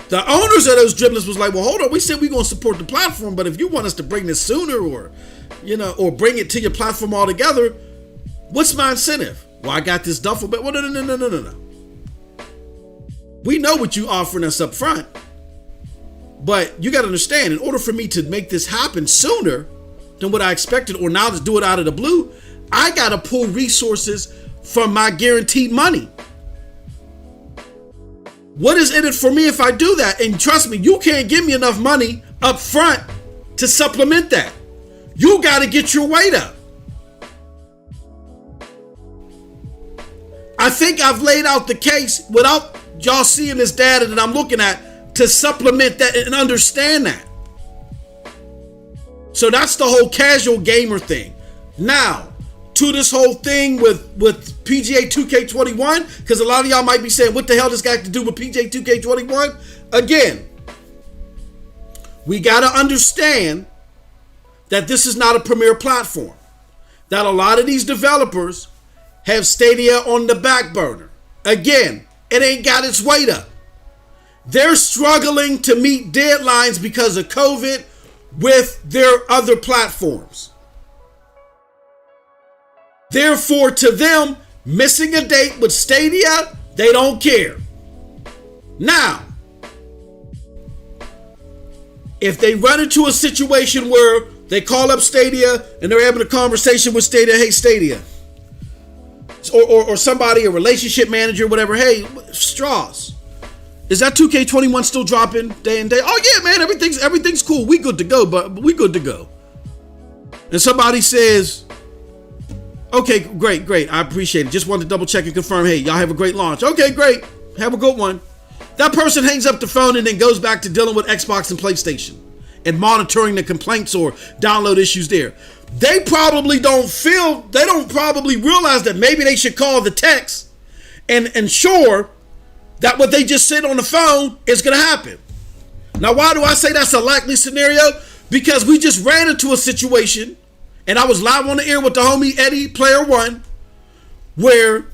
The owners of those driblets was like, well, hold on, we said we're going to support the platform, but if you want us to bring this sooner or bring it to your platform altogether, what's my incentive? Well, I got this duffel bag. Well, no. We know what you offering us up front, but you got to understand, in order for me to make this happen sooner than what I expected, or now to do it out of the blue, I got to pull resources from my guaranteed money. What is in it for me if I do that? And trust me, you can't give me enough money up front to supplement that. You got to get your weight up. I think I've laid out the case without y'all seeing this data that I'm looking at to supplement that and understand that. So that's the whole casual gamer thing. Now, to this whole thing with PGA 2K21, because a lot of y'all might be saying, what the hell does this got to do with PGA 2K21? Again, we got to understand that this is not a premier platform. That a lot of these developers have Stadia on the back burner. Again, it ain't got its weight up. They're struggling to meet deadlines because of COVID with their other platforms. Therefore, to them, missing a date with Stadia, they don't care. Now, if they run into a situation where they call up Stadia and they're having a conversation with Stadia, hey Stadia, or somebody, a relationship manager, whatever, hey, Strauss, is that 2K21 still dropping day and day? Oh yeah, man, everything's cool. We good to go, but we good to go. And somebody says, okay, great. I appreciate it. Just wanted to double check and confirm. Hey, y'all have a great launch. Okay, great. Have a good one. That person hangs up the phone and then goes back to dealing with Xbox and PlayStation and monitoring the complaints or download issues there. They probably don't probably realize that maybe they should call the techs and ensure that what they just said on the phone is going to happen. Now, why do I say that's a likely scenario? Because we just ran into a situation, and I was live on the air with the homie Eddie, Player One, where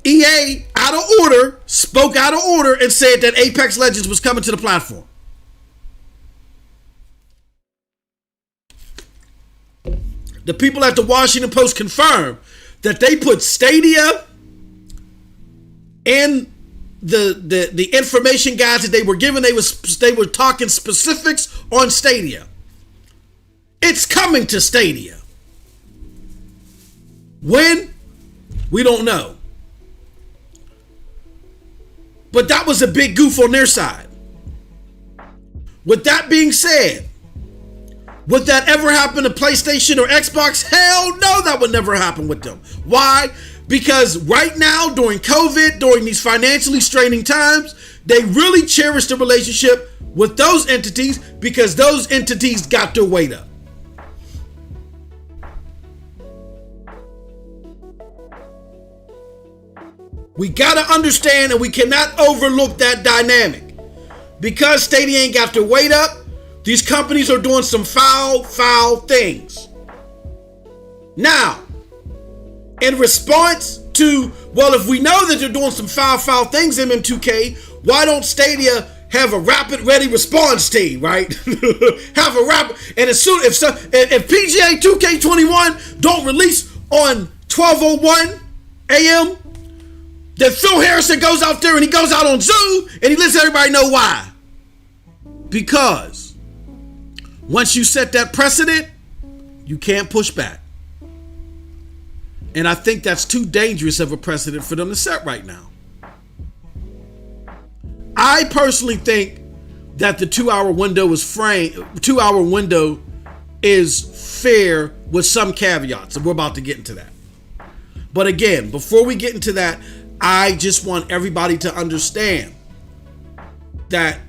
EA, spoke out of order and said that Apex Legends was coming to the platform. The people at the Washington Post confirmed that they put Stadia in the information guides that they were given. They were talking specifics on Stadia. It's coming to Stadia. When? We don't know. But that was a big goof on their side. With that being said, would that ever happen to PlayStation or Xbox? Hell no, that would never happen with them. Why? Because right now, during COVID, during these financially straining times, they really cherish the relationship with those entities because those entities got their weight up. We got to understand, and we cannot overlook that dynamic. Because Stadia ain't got their weight up, these companies are doing some foul things. Now, in response to, well, if we know that they're doing some foul things, MM2K, why don't Stadia have a rapid ready response team, right? Have a rapid, and as soon if PGA 2K21 don't release on 12:01 a.m., then Phil Harrison goes out there and he goes out on Zoom and he lets everybody know why. Because once you set that precedent, you can't push back. And I think that's too dangerous of a precedent for them to set right now. I personally think that the 2-hour window is fair with some caveats, and we're about to get into that. But again, before we get into that, I just want everybody to understand that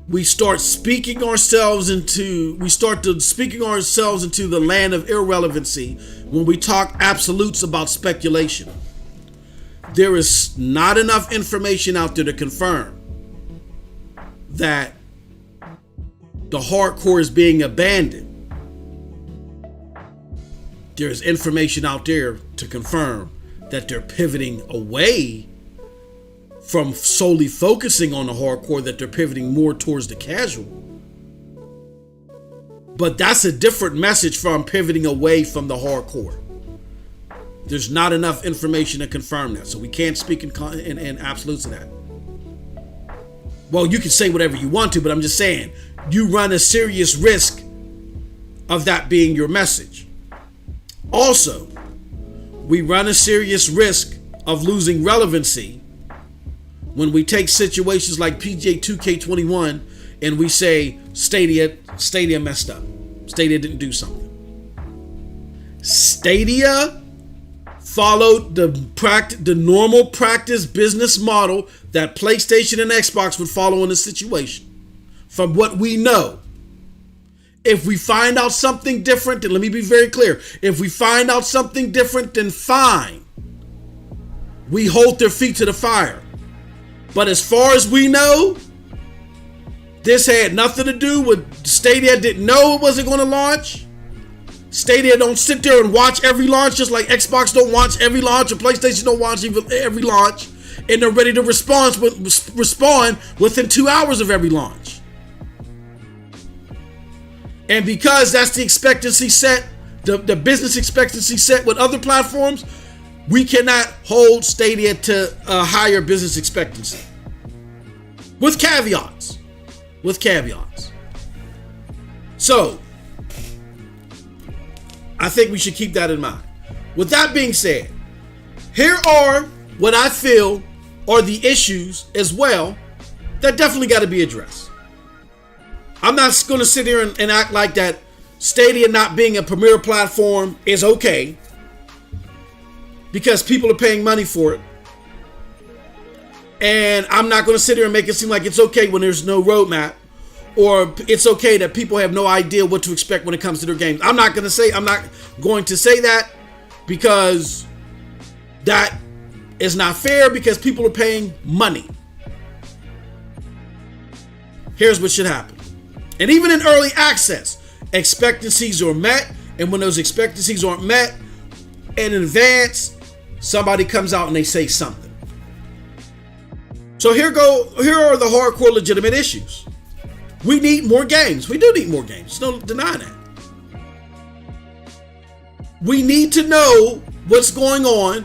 we start speaking ourselves into the land of irrelevancy when we talk absolutes about speculation. There is not enough information out there to confirm that the hardcore is being abandoned. There's information out there to confirm that they're pivoting away from solely focusing on the hardcore, that they're pivoting more towards the casual. But that's a different message from pivoting away from the hardcore. There's not enough information to confirm that, so we can't speak in absolutes of that. Well, you can say whatever you want to, but I'm just saying, you run a serious risk of that being your message. Also, we run a serious risk of losing relevancy when we take situations like PGA 2K21 and we say Stadia messed up. Stadia didn't do something. Stadia followed the normal practice business model that PlayStation and Xbox would follow in this situation. From what we know, If we find out something different, then let me be very clear. If we find out something different, then fine. We hold their feet to the fire. But as far as we know, this had nothing to do with Stadia. Didn't know it wasn't going to launch. Stadia don't sit there and watch every launch, just like Xbox don't watch every launch or PlayStation don't watch every launch, and they're ready to respond within 2 hours of every launch. And because that's the expectancy set, the business expectancy set with other platforms, we cannot hold Stadia to a higher business expectancy. With caveats. So, I think we should keep that in mind. With that being said, here are what I feel are the issues as well that definitely got to be addressed. I'm not going to sit here and act like that Stadia not being a premier platform is okay, because people are paying money for it. And I'm not going to sit here and make it seem like it's okay when there's no roadmap, or it's okay that people have no idea what to expect when it comes to their games. I'm not going to say that, because that is not fair, because people are paying money. Here's what should happen. And even in early access, expectancies are met, and when those expectancies aren't met in advance, somebody comes out and they say something. So here are the hardcore legitimate issues. We need more games. We do need more games. There's no denying that. We need to know what's going on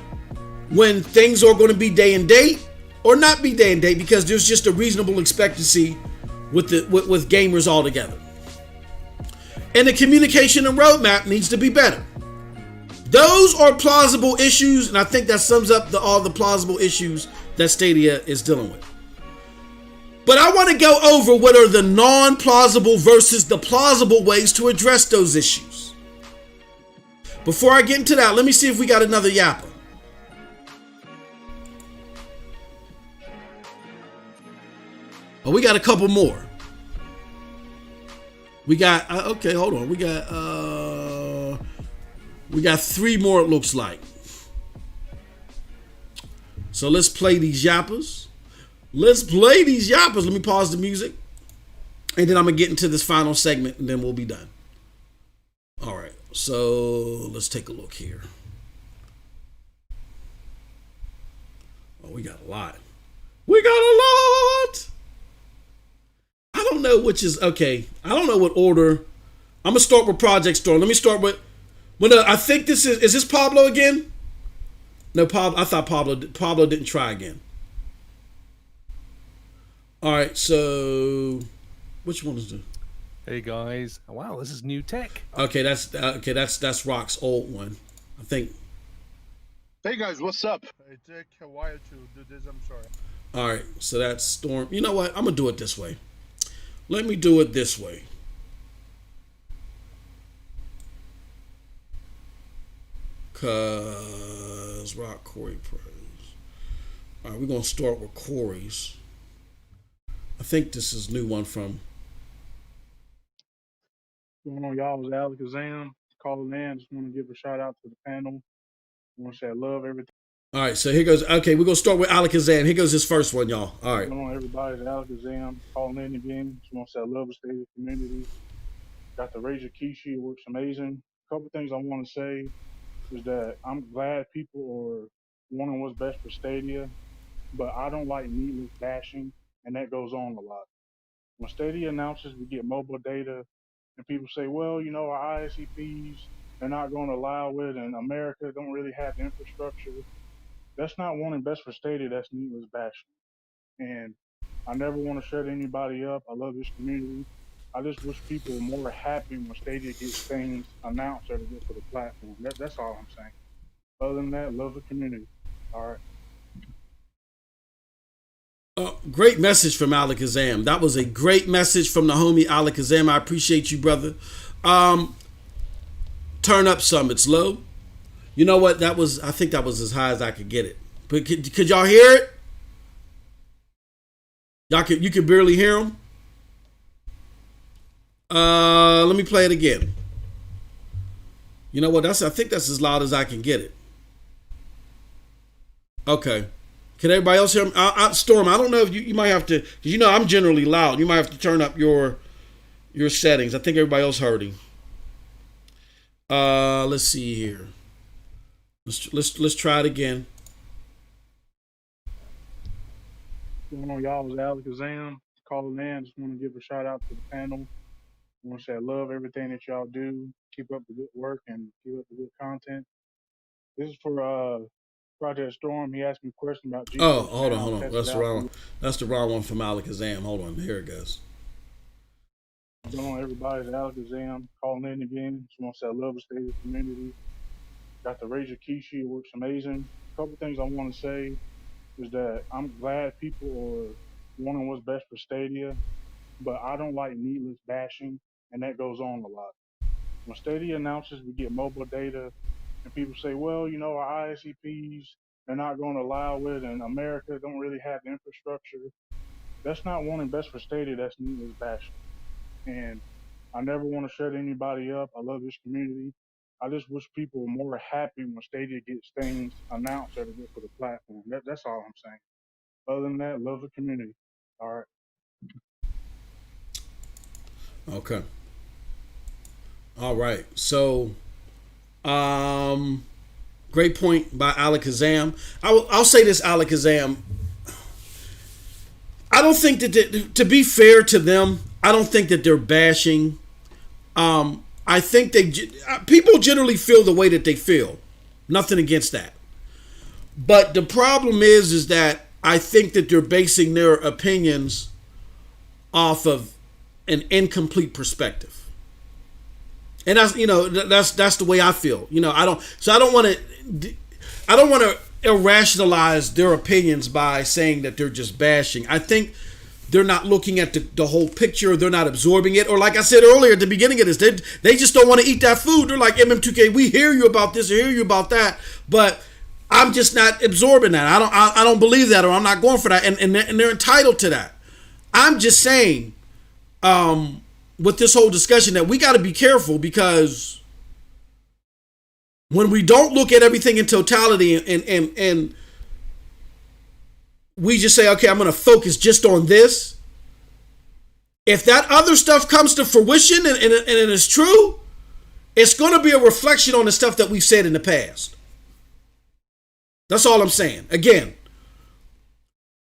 when things are going to be day and date or not be day and date, because there's just a reasonable expectancy with gamers altogether. And the communication and roadmap needs to be better. Those are plausible issues, and I think that sums up all the plausible issues that Stadia is dealing with. But I want to go over what are the non-plausible versus the plausible ways to address those issues. Before I get into that, let me see if we got another Yappa. Oh, we got a couple more. We got, okay, hold on. We got 3 more, it looks like. So let's play these Yappas. Let me pause the music. And then I'm going to get into this final segment, and then we'll be done. All right. So let's take a look here. Oh, we got a lot. I don't know which is, okay. I don't know what order. I'm going to start with Projekt Storm. Let me start with, I think this is this Pablo again? No, Pablo. I thought Pablo didn't try again. All right, so which one is the? Hey guys! Wow, this is new tech. Okay, that's Rock's old one, I think. Hey guys, what's up? It took a while to do this, I'm sorry. All right, so that's Storm. You know what? I'm gonna do it this way. Let me do it this way. Cause Rock Corey praise. All right, we're gonna start with Corey's. I think this is a new one from. What's going on, y'all? It was Alakazam calling in. Just want to give a shout out to the panel. I want to say I love everything. All right, so here goes. Okay, we're gonna start with Alakazam. Here goes his first one, y'all. All right. What's going on, everybody? It's Alakazam calling in again. Just want to say I love the Stadia community. Got the Razor Kishi. It works amazing. A couple things I want to say is that I'm glad people are wanting what's best for Stadia, but I don't like needless bashing, and that goes on a lot. When Stadia announces we get mobile data, and people say, well, you know, our ISPs, they're not going to allow it, and America don't really have the infrastructure. That's not wanting best for Stadia, that's needless bashing. And I never want to shut anybody up. I love this community. I just wish people were more happy when Stadia gets things announced that are good for the platform. That's all I'm saying. Other than that, love the community. All right. Great message from Alakazam. That was a great message from the homie Alakazam. I appreciate you, brother. Turn up some. It's low. You know what? I think that was as high as I could get it. But could y'all hear it? You could barely hear him. Let me play it again. You know what? I think that's as loud as I can get it. Okay. Can everybody else hear me? Storm, I don't know if you might have to, because you know I'm generally loud. You might have to turn up your settings. I think everybody else heard him. Let's see here. Let's try it again. What's going on, y'all? It was Alakazam calling in. Just want to give a shout out to the panel. I want to say I love everything that y'all do. Keep up the good work and keep up the good content. This is for Project Storm. He asked me a question about Geforce. Oh, hold on. That's the wrong one. That's the wrong one from Alakazam. Hold on. Here it goes. What's going on, everybody? It's Alakazam calling in again. Just want to say I love the Stadia community. Got the Razer Kishi. It works amazing. A couple things I want to say is that I'm glad people are wanting what's best for Stadia, but I don't like needless bashing, and that goes on a lot. When Stadia announces we get mobile data, and people say, well, you know, our ISPs, they're not going to allow it, and America don't really have the infrastructure. That's not wanting best for Stadia, that's needless bashing. And I never want to shut anybody up. I love this community. I just wish people were more happy when Stadia gets things announced that are good for the platform. That's all I'm saying. Other than that, love the community. All right. Okay. All right. So, great point by Alakazam. I'll say this, Alakazam. I don't think that, to be fair to them, I don't think that they're bashing. I think people generally feel the way that they feel. Nothing against that. But the problem is that I think that they're basing their opinions off of an incomplete perspective. And that's the way I feel. I don't want to irrationalize their opinions by saying that they're just bashing. I think they're not looking at the whole picture. They're not absorbing it. Or like I said earlier at the beginning of this, they just don't want to eat that food. They're like, MM2K, we hear you about this or hear you about that, but I'm just not absorbing that. I don't believe that, or I'm not going for that. And they're entitled to that. I'm just saying, with this whole discussion, that we got to be careful, because when we don't look at everything in totality and we just say, okay, I'm going to focus just on this. If that other stuff comes to fruition and it is true, it's going to be a reflection on the stuff that we've said in the past. That's all I'm saying. Again,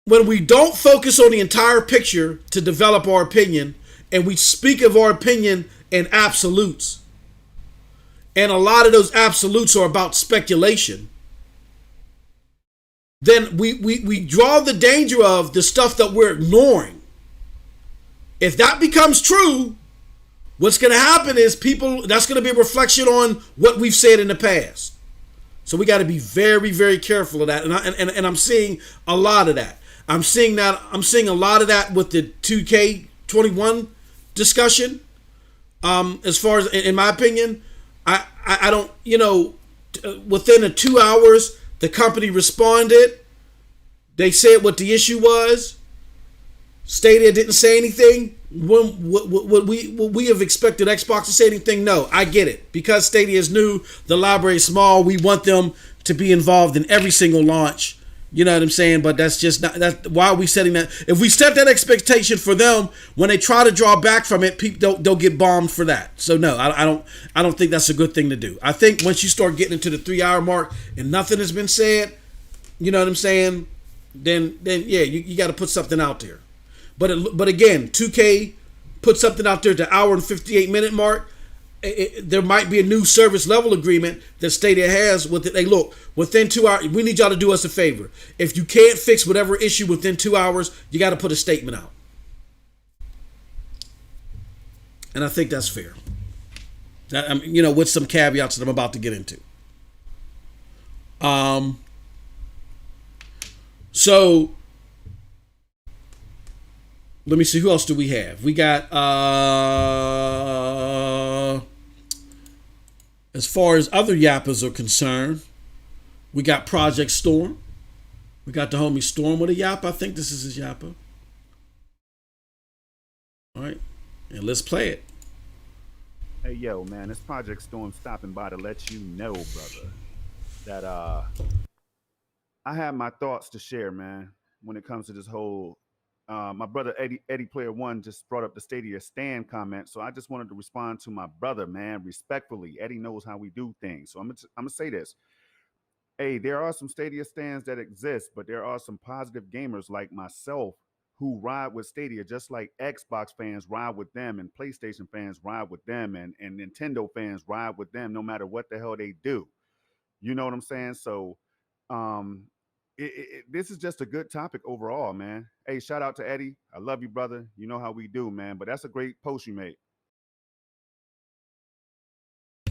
when we don't focus on the entire picture to develop our opinion, and we speak of our opinion in absolutes, and a lot of those absolutes are about speculation, then we draw the danger of the stuff that we're ignoring. If that becomes true, what's going to happen is that's going to be a reflection on what we've said in the past. So we got to be very, very careful of that. And I'm seeing a lot of that. I'm seeing a lot of that with the 2K21 discussion. As far as, in my opinion, I don't, within the 2 hours, the company responded. They said what the issue was. Stadia didn't say anything. Would we have expected Xbox to say anything? No, I get it. Because Stadia is new, the library is small, we want them to be involved in every single launch. You know what I'm saying? But that's just not, why are we setting that? If we set that expectation for them, when they try to draw back from it, people they'll get bombed for that. So no, I don't think that's a good thing to do. I think once you start getting into the 3 hour mark and nothing has been said, you know what I'm saying? Then yeah, you got to put something out there. But again, 2K put something out there at the hour and 58-minute mark. There might be a new service level agreement that Stadia has with it. Hey, look, within 2 hours, we need y'all to do us a favor. If you can't fix whatever issue within 2 hours, you got to put a statement out. And I think that's fair. With some caveats that I'm about to get into. So let me see, who else do we have? We got as far as other Yappas are concerned, we got Project Storm. We got the homie Storm with a Yappa. I think this is his Yappa. All right. And let's play it. Hey yo, man, it's Project Storm stopping by to let you know, brother, that I have my thoughts to share, man, when it comes to this whole my brother Eddie Player One just brought up the Stadia stand comment. So I just wanted to respond to my brother, man, respectfully. Eddie knows how we do things. So I'm gonna say this. Hey, there are some Stadia stands that exist, but there are some positive gamers like myself who ride with Stadia, just like Xbox fans ride with them and PlayStation fans ride with them and Nintendo fans ride with them no matter what the hell they do. You know what I'm saying? So um this is just a good topic overall, man. Hey, shout out to Eddie. I love you, brother. You know how we do, man. But that's a great post you made.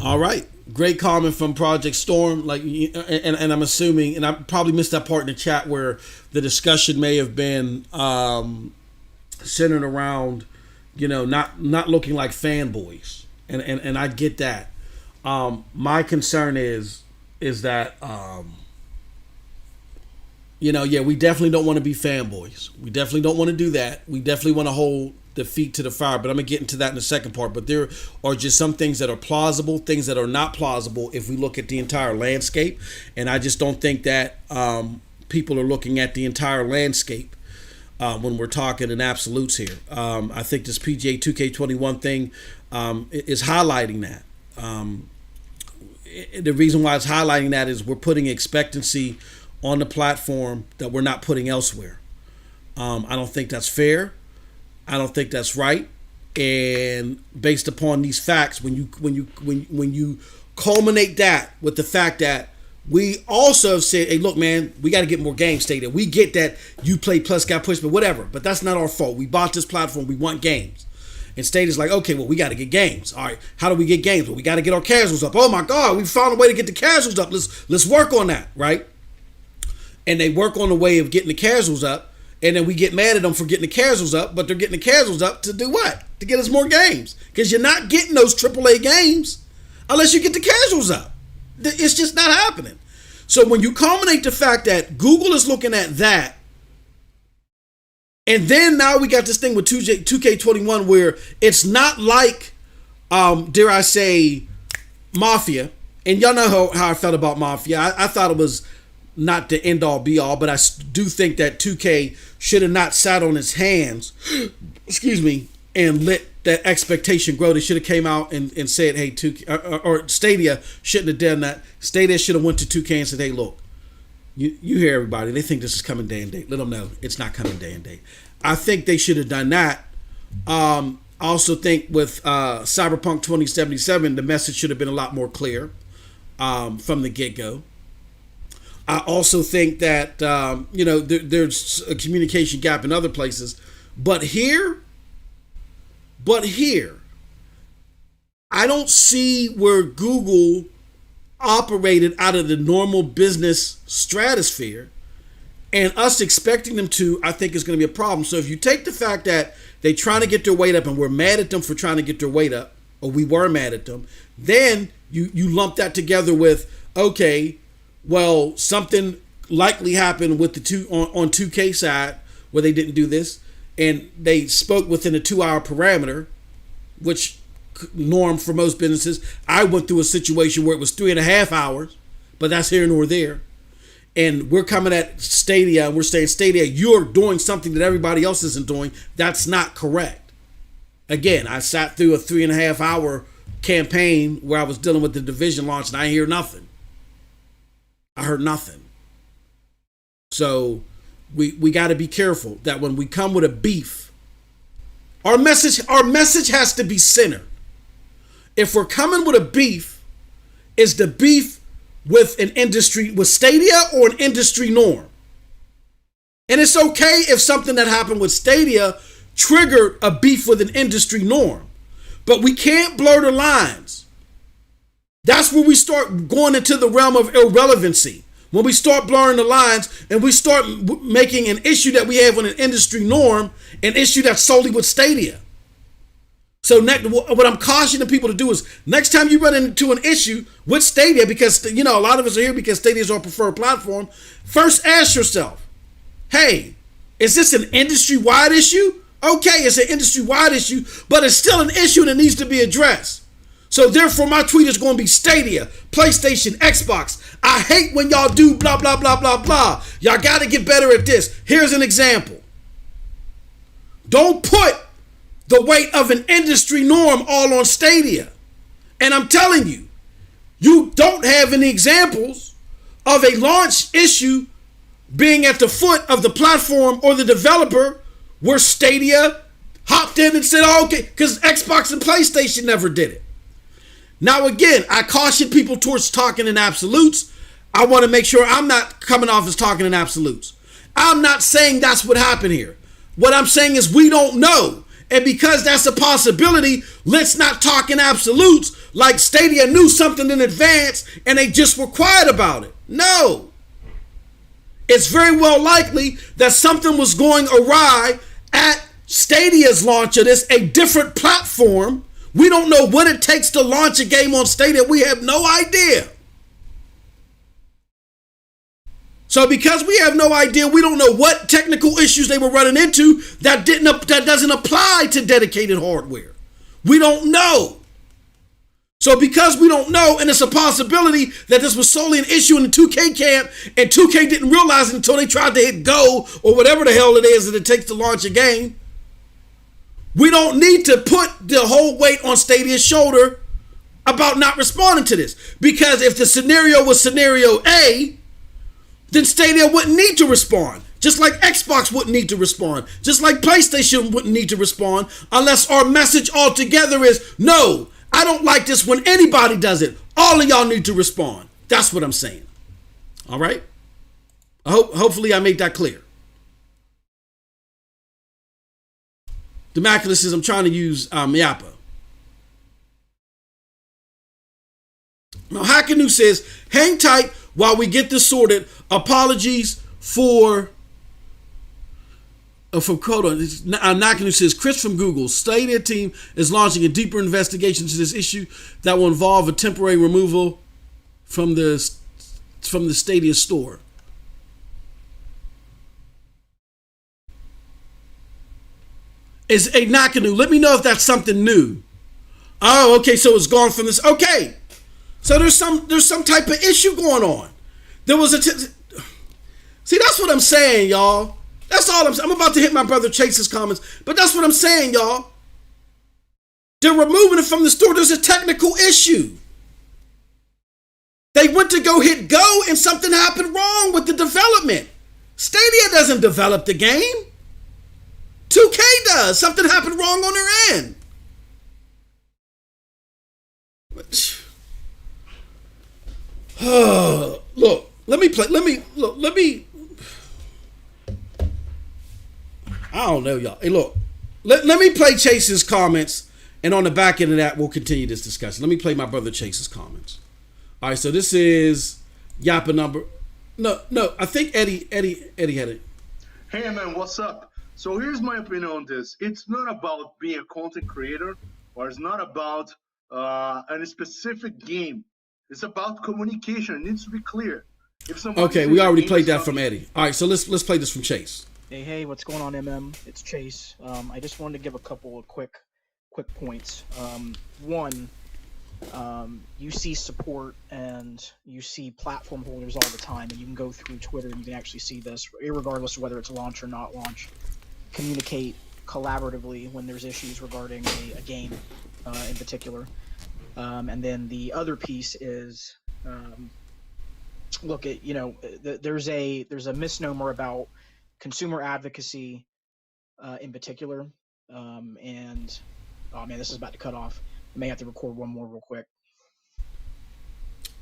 All right, great comment from Project Storm. Like, and I'm assuming, and I probably missed that part in the chat where the discussion may have been centered around, not looking like fanboys, and I get that. My concern is that yeah, we definitely don't want to be fanboys. We definitely don't want to do that. We definitely want to hold the feet to the fire, but I'm going to get into that in the second part. But there are just some things that are plausible, things that are not plausible if we look at the entire landscape. And I just don't think that people are looking at the entire landscape when we're talking in absolutes here. I think this PGA2K21 thing is highlighting that. The reason why it's highlighting that is we're putting expectancy on the platform that we're not putting elsewhere. I don't think that's fair. I don't think that's right. And based upon these facts, when you culminate that with the fact that we also have said, hey, look, man, we got to get more games Stadia. We get that you play plus got pushed, but whatever. But that's not our fault. We bought this platform. We want games. And Stadia's like, okay, well, we got to get games. All right, how do we get games? Well, we got to get our casuals up. Oh my God, we found a way to get the casuals up. Let's work on that, right? And they work on the way of getting the casuals up. And then we get mad at them for getting the casuals up, but they're getting the casuals up to do what? To get us more games. Because you're not getting those AAA games unless you get the casuals up. It's just not happening. So when you culminate the fact that Google is looking at that, and then now we got this thing with 2K21 where it's not like, dare I say, Mafia. And y'all know how I felt about Mafia. I thought it was not the end all be all, but I do think that 2K should have not sat on its hands, excuse me, and let that expectation grow. They should have came out and said, hey, 2K, or Stadia shouldn't have done that. Stadia should have went to 2K and said, hey, look, you hear everybody. They think this is coming day and date. Let them know it's not coming day and date. I think they should have done that. I also think with Cyberpunk 2077, the message should have been a lot more clear from the get-go. I also think that, there's a communication gap in other places. But here, I don't see where Google operated out of the normal business stratosphere. And us expecting them to, I think, is going to be a problem. So if you take the fact that they're trying to get their weight up and we're mad at them for trying to get their weight up, or we were mad at them, then you lump that together with, okay, well, something likely happened with the on 2K side where they didn't do this, and they spoke within a 2-hour parameter, which norm for most businesses. I went through a situation where it was 3.5 hours, but that's here nor there. And we're coming at Stadia and we're saying, Stadia, you're doing something that everybody else isn't doing. That's not correct. Again, I sat through a 3.5 hour campaign where I was dealing with the Division launch and I hear nothing. I heard nothing. So we got to be careful that when we come with a beef, our message has to be centered. If we're coming with a beef, is the beef with an industry, with Stadia, or an industry norm? And it's okay if something that happened with Stadia triggered a beef with an industry norm, but we can't blur the lines. That's where we start going into the realm of irrelevancy. When we start blurring the lines and we start making an issue that we have with an industry norm an issue that's solely with Stadia. So what I'm cautioning people to do is next time you run into an issue with Stadia, because a lot of us are here because Stadia is our preferred platform, first ask yourself, hey, is this an industry-wide issue? Okay, it's an industry-wide issue, but it's still an issue that needs to be addressed. So therefore, my tweet is going to be Stadia, PlayStation, Xbox. I hate when y'all do blah, blah, blah, blah, blah. Y'all got to get better at this. Here's an example. Don't put the weight of an industry norm all on Stadia. And I'm telling you, you don't have any examples of a launch issue being at the foot of the platform or the developer where Stadia hopped in and said, oh, okay, because Xbox and PlayStation never did it. Now, again, I caution people towards talking in absolutes. I want to make sure I'm not coming off as talking in absolutes. I'm not saying that's what happened here. What I'm saying is we don't know. And because that's a possibility, let's not talk in absolutes like Stadia knew something in advance and they just were quiet about it. No. It's very well likely that something was going awry at Stadia's launch of this, a different platform. We don't know what it takes to launch a game on Stadia. We have no idea. So because we have no idea, we don't know what technical issues they were running into that doesn't apply to dedicated hardware. We don't know. So because we don't know, and it's a possibility that this was solely an issue in the 2K camp, and 2K didn't realize it until they tried to hit go or whatever the hell it is that it takes to launch a game. We don't need to put the whole weight on Stadia's shoulder about not responding to this. Because if the scenario was scenario A, then Stadia wouldn't need to respond. Just like Xbox wouldn't need to respond. Just like PlayStation wouldn't need to respond unless our message altogether is, no, I don't like this when anybody does it. All of y'all need to respond. That's what I'm saying. All right? Hopefully I made that clear. Demaculus says I'm trying to use Yappa. Now Hackanu says, hang tight while we get this sorted. Apologies for hold on. Nakanu says, Chris from Google, Stadia team is launching a deeper investigation into this issue that will involve a temporary removal from the Stadia store. Is a Nakanu? Let me know if that's something new. Oh, okay. So it's gone from this. Okay. So there's some type of issue going on. There was see, that's what I'm saying, y'all. That's all I'm about to hit my brother Chase's comments, but that's what I'm saying, y'all. They're removing it from the store. There's a technical issue. They went to go hit go and something happened wrong with the development. Stadia doesn't develop the game. 2K does. Something happened wrong on their end. Look, let me I don't know, y'all. Hey, look, let me play Chase's comments, and on the back end of that, we'll continue this discussion. Let me play my brother Chase's comments. All right, so this is Yappa number. No, I think Eddie had it. Hey man, what's up? So here's my opinion on this. It's not about being a content creator, or it's not about a specific game. It's about communication. It needs to be clear. If okay, we already played that from Eddie. All right, so let's play this from Chase. Hey, what's going on, MM? It's Chase. I just wanted to give a couple of quick points. One, you see support and you see platform holders all the time, and you can go through Twitter and you can actually see this, regardless of whether it's launch or not launch. Communicate collaboratively when there's issues regarding a game in particular. And then the other piece is, look at, there's a misnomer about consumer advocacy in particular. And, oh man, this is about to cut off. I may have to record one more real quick.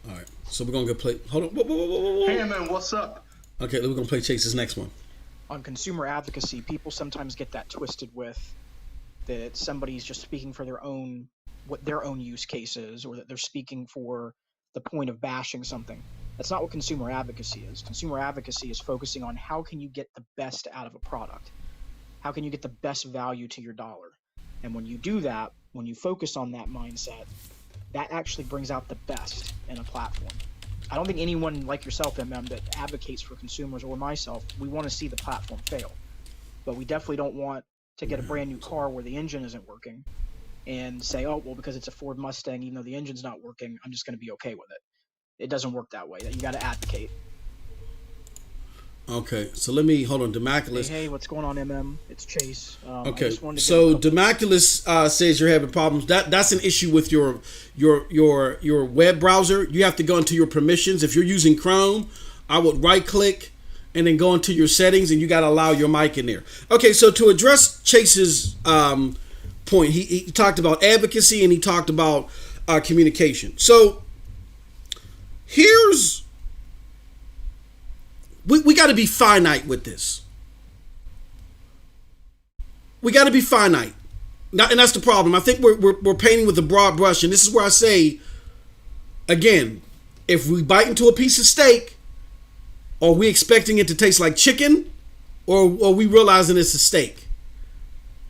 All right, so we're going to go play. Hold on. Whoa. Hey man, what's up? Okay, we're going to play Chase's next one. On consumer advocacy, people sometimes get that twisted with that somebody's just speaking for what their own use case is, or that they're speaking for the point of bashing something. That's not what consumer advocacy is. Consumer advocacy is focusing on how can you get the best out of a product? How can you get the best value to your dollar? And when you do that, when you focus on that mindset, that actually brings out the best in a platform. I don't think anyone like yourself, MM, that advocates for consumers, or myself, we want to see the platform fail. But we definitely don't want to get a brand new car where the engine isn't working, and say, oh, well, because it's a Ford Mustang, even though the engine's not working, I'm just going to be okay with it. It doesn't work that way. You got to advocate. Okay, so let me hold on. Demaculus. Hey, what's going on, MM? It's Chase. Okay, so Demaculus says you're having problems. That's an issue with your web browser. You have to go into your permissions. If you're using Chrome, I would right click and then go into your settings, and you got to allow your mic in there. Okay, so to address Chase's point, he talked about advocacy and he talked about communication. So here's. We got to be finite with this. We got to be finite. And that's the problem. I think we're painting with a broad brush. And this is where I say, again, if we bite into a piece of steak, are we expecting it to taste like chicken, or are we realizing it's a steak?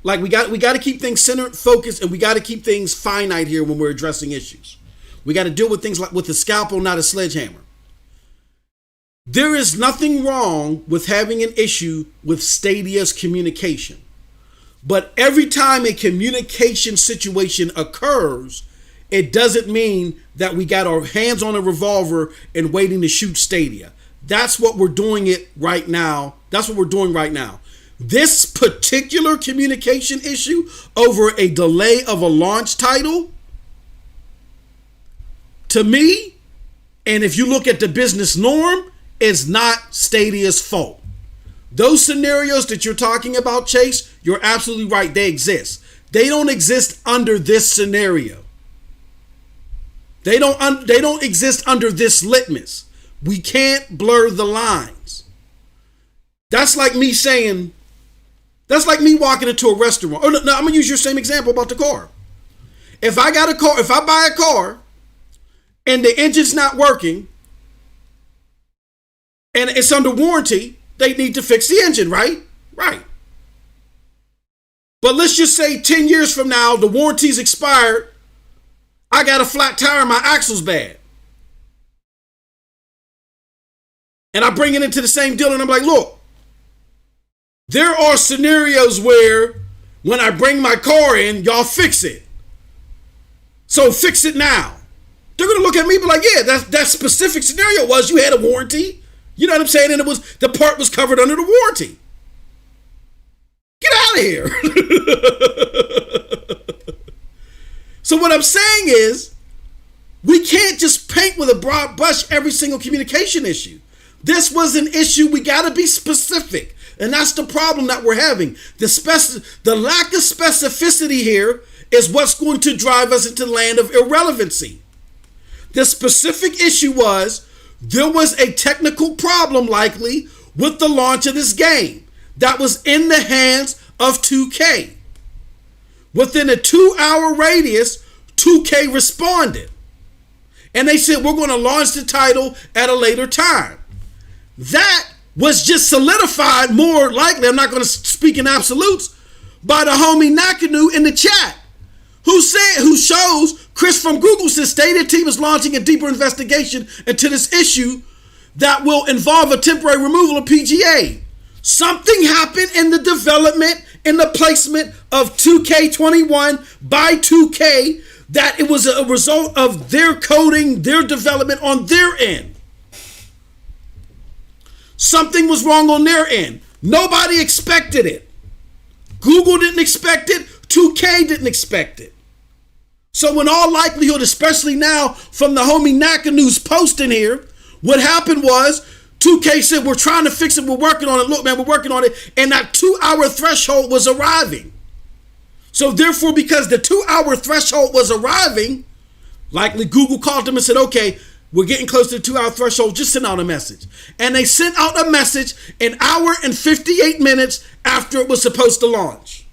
Like we got to keep things centered, focused, and we got to keep things finite here when we're addressing issues. We got to deal with things like with a scalpel, not a sledgehammer. There is nothing wrong with having an issue with Stadia's communication. But every time a communication situation occurs, it doesn't mean that we got our hands on a revolver and waiting to shoot Stadia. That's what we're doing it right now. That's what we're doing right now. This particular communication issue over a delay of a launch title, to me, and if you look at the business norm, is not Stadia's fault. Those scenarios that you're talking about, Chase, you're absolutely right. They exist. They don't exist under this scenario. They don't exist under this litmus. We can't blur the lines. That's like me walking into a restaurant. Oh, no, I'm gonna use your same example about the car. If I buy a car and the engine's not working, and it's under warranty, they need to fix the engine, right? Right. But let's just say 10 years from now, the warranty's expired. I got a flat tire, my axle's bad. And I bring it into the same dealer and I'm like, look, there are scenarios where when I bring my car in, y'all fix it. So fix it now. They're going to look at me and be like, yeah, that specific scenario was you had a warranty. You know what I'm saying? And the part was covered under the warranty. Get out of here. So what I'm saying is, we can't just paint with a broad brush every single communication issue. This was an issue. We got to be specific. And that's the problem that we're having. The lack of specificity here is what's going to drive us into the land of irrelevancy. The specific issue was, there was a technical problem likely with the launch of this game that was in the hands of 2K. Within a 2-hour radius, 2K responded. And they said, we're going to launch the title at a later time. That was just solidified more likely, I'm not going to speak in absolutes, by the homie Nakanu in the chat, who shows Chris from Google says Stadia team is launching a deeper investigation into this issue that will involve a temporary removal of PGA. Something happened in the development and the placement of 2K21 by 2K that it was a result of their coding, their development on their end. Something was wrong on their end. Nobody expected it. Google didn't expect it. 2K didn't expect it. So in all likelihood, especially now from the homie Nakanu's post in here, what happened was 2K said, we're trying to fix it. We're working on it. Look, man, we're working on it. And that 2-hour threshold was arriving. So therefore, because the 2-hour threshold was arriving, likely Google called them and said, okay, we're getting close to the 2-hour threshold. Just send out a message. And they sent out a message an hour and 58 minutes after it was supposed to launch.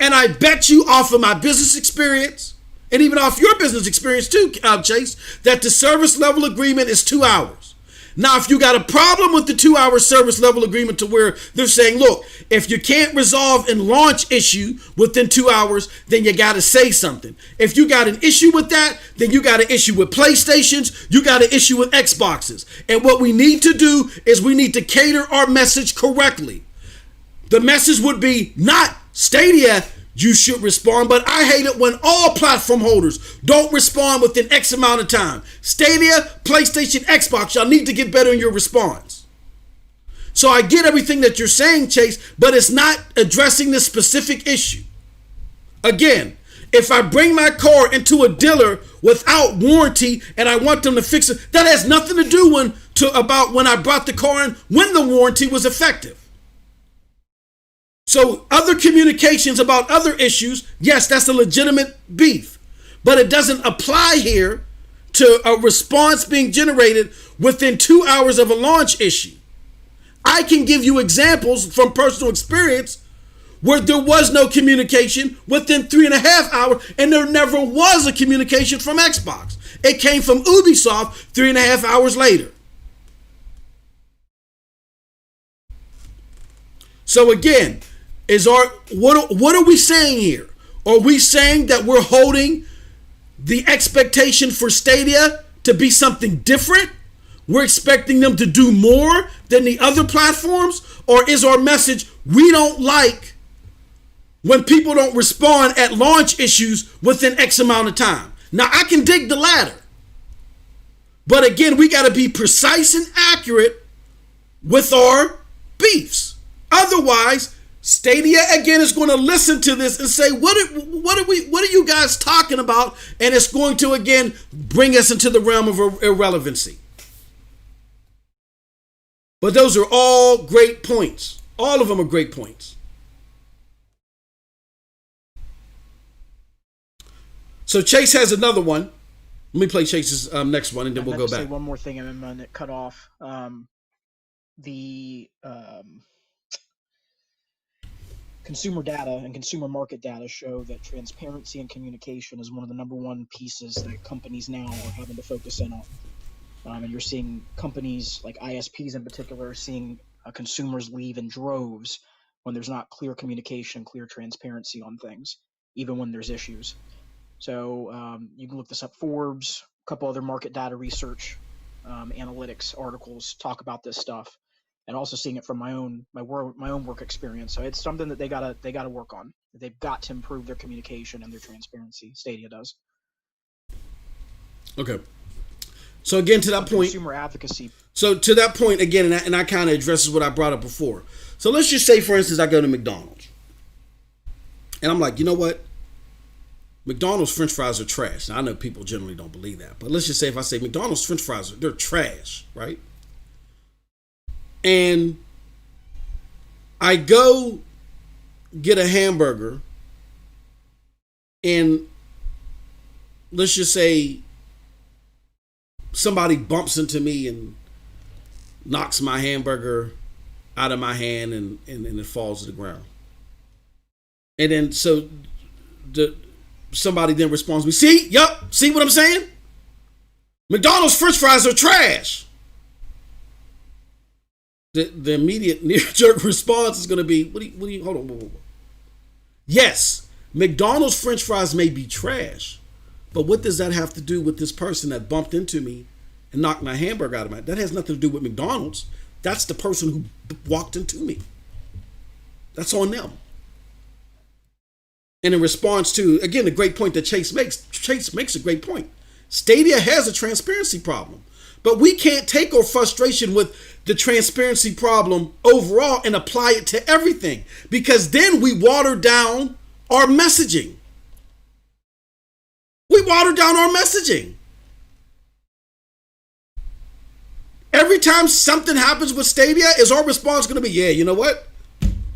And I bet you off of my business experience, and even off your business experience too, Chase, that the service level agreement is 2 hours. Now, if you got a problem with the 2-hour service level agreement to where they're saying, look, if you can't resolve a launch issue within 2 hours, then you got to say something. If you got an issue with that, then you got an issue with PlayStations, you got an issue with Xboxes. And what we need to do is we need to cater our message correctly. The message would be not, Stadia, you should respond, but I hate it when all platform holders don't respond within X amount of time. Stadia, PlayStation, Xbox, y'all need to get better in your response. So I get everything that you're saying, Chase, but it's not addressing this specific issue. Again, if I bring my car into a dealer without warranty and I want them to fix it, that has nothing to do about when I brought the car in, when the warranty was effective. So other communications about other issues, yes, that's a legitimate beef, but it doesn't apply here to a response being generated within 2 hours of a launch issue. I can give you examples from personal experience where there was no communication within 3.5 hours, and there never was a communication from Xbox. It came from Ubisoft 3.5 hours later. So again, what are we saying here? Are we saying that we're holding the expectation for Stadia to be something different? We're expecting them to do more than the other platforms? Or is our message, we don't like when people don't respond at launch issues within X amount of time? Now, I can dig the latter. But again, we got to be precise and accurate with our beefs. Otherwise, Stadia again is going to listen to this and say, what are you guys talking about? And it's going to again bring us into the realm of irrelevancy. But those are all great points. All of them are great points. So Chase has another one. Let me play Chase's next one, and then we'll go back. Say one more thing, and then I'm gonna cut off. Consumer data and consumer market data show that transparency and communication is one of the number one pieces that companies now are having to focus in on. And you're seeing companies like ISPs in particular seeing consumers leave in droves when there's not clear communication, clear transparency on things, even when there's issues. So you can look this up. Forbes, a couple other market data research, analytics articles talk about this stuff, and also seeing it from my own work experience. So it's something that they gotta work on. They've got to improve their communication and their transparency. Stadia does. Okay. So again, to that point, consumer advocacy. So to that point again, and I kind of addresses what I brought up before. So let's just say, for instance, I go to McDonald's, and I'm like, you know what? McDonald's French fries are trash. Now, I know people generally don't believe that, but let's just say if I say McDonald's French fries, they're trash, right? And I go get a hamburger, and let's just say somebody bumps into me and knocks my hamburger out of my hand, and it falls to the ground. And then so somebody then responds to me, see what I'm saying? McDonald's French fries are trash. The immediate knee-jerk response is going to be, what do you hold on. Yes, McDonald's French fries may be trash, but what does that have to do with this person that bumped into me and knocked my hamburger out of my? That has nothing to do with McDonald's. That's the person who walked into me. That's on them. And in response to, again, the great point that Chase makes a great point. Stadia has a transparency problem, but we can't take our frustration with the transparency problem overall and apply it to everything, because then we water down our messaging. Every time something happens with Stadia, is our response going to be, yeah, you know what?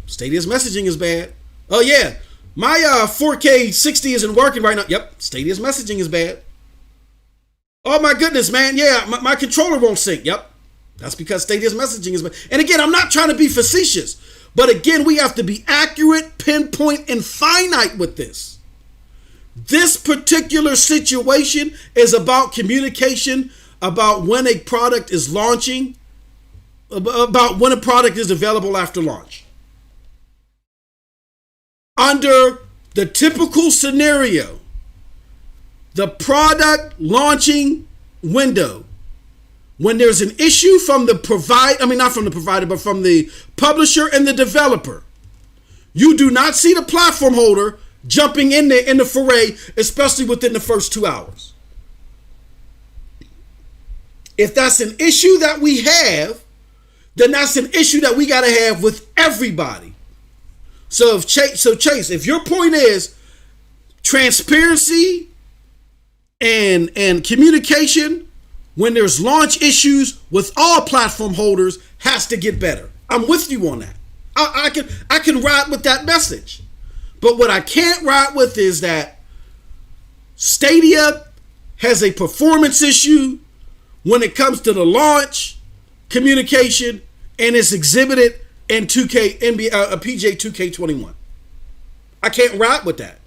Stadia's messaging is bad. Oh, yeah, my 4K 60 isn't working right now. Yep, Stadia's messaging is bad. Oh, my goodness, man. Yeah, my controller won't sync. Yep, that's because Stadia's messaging is bad. And again, I'm not trying to be facetious, but again, we have to be accurate, pinpoint, and finite with this. This particular situation is about communication, about when a product is launching, about when a product is available after launch. Under the typical scenario, the product launching window, when there's an issue from the not from the provider, but from the publisher and the developer, you do not see the platform holder jumping in there in the foray, especially within the first 2 hours. If that's an issue that we have, then that's an issue that we got to have with everybody. So Chase, if your point is transparency and communication when there's launch issues with all platform holders has to get better. I'm with you on that. I can ride with that message. But what I can't ride with is that Stadia has a performance issue when it comes to the launch communication, and it's exhibited in PGA2K21. I can't ride with that.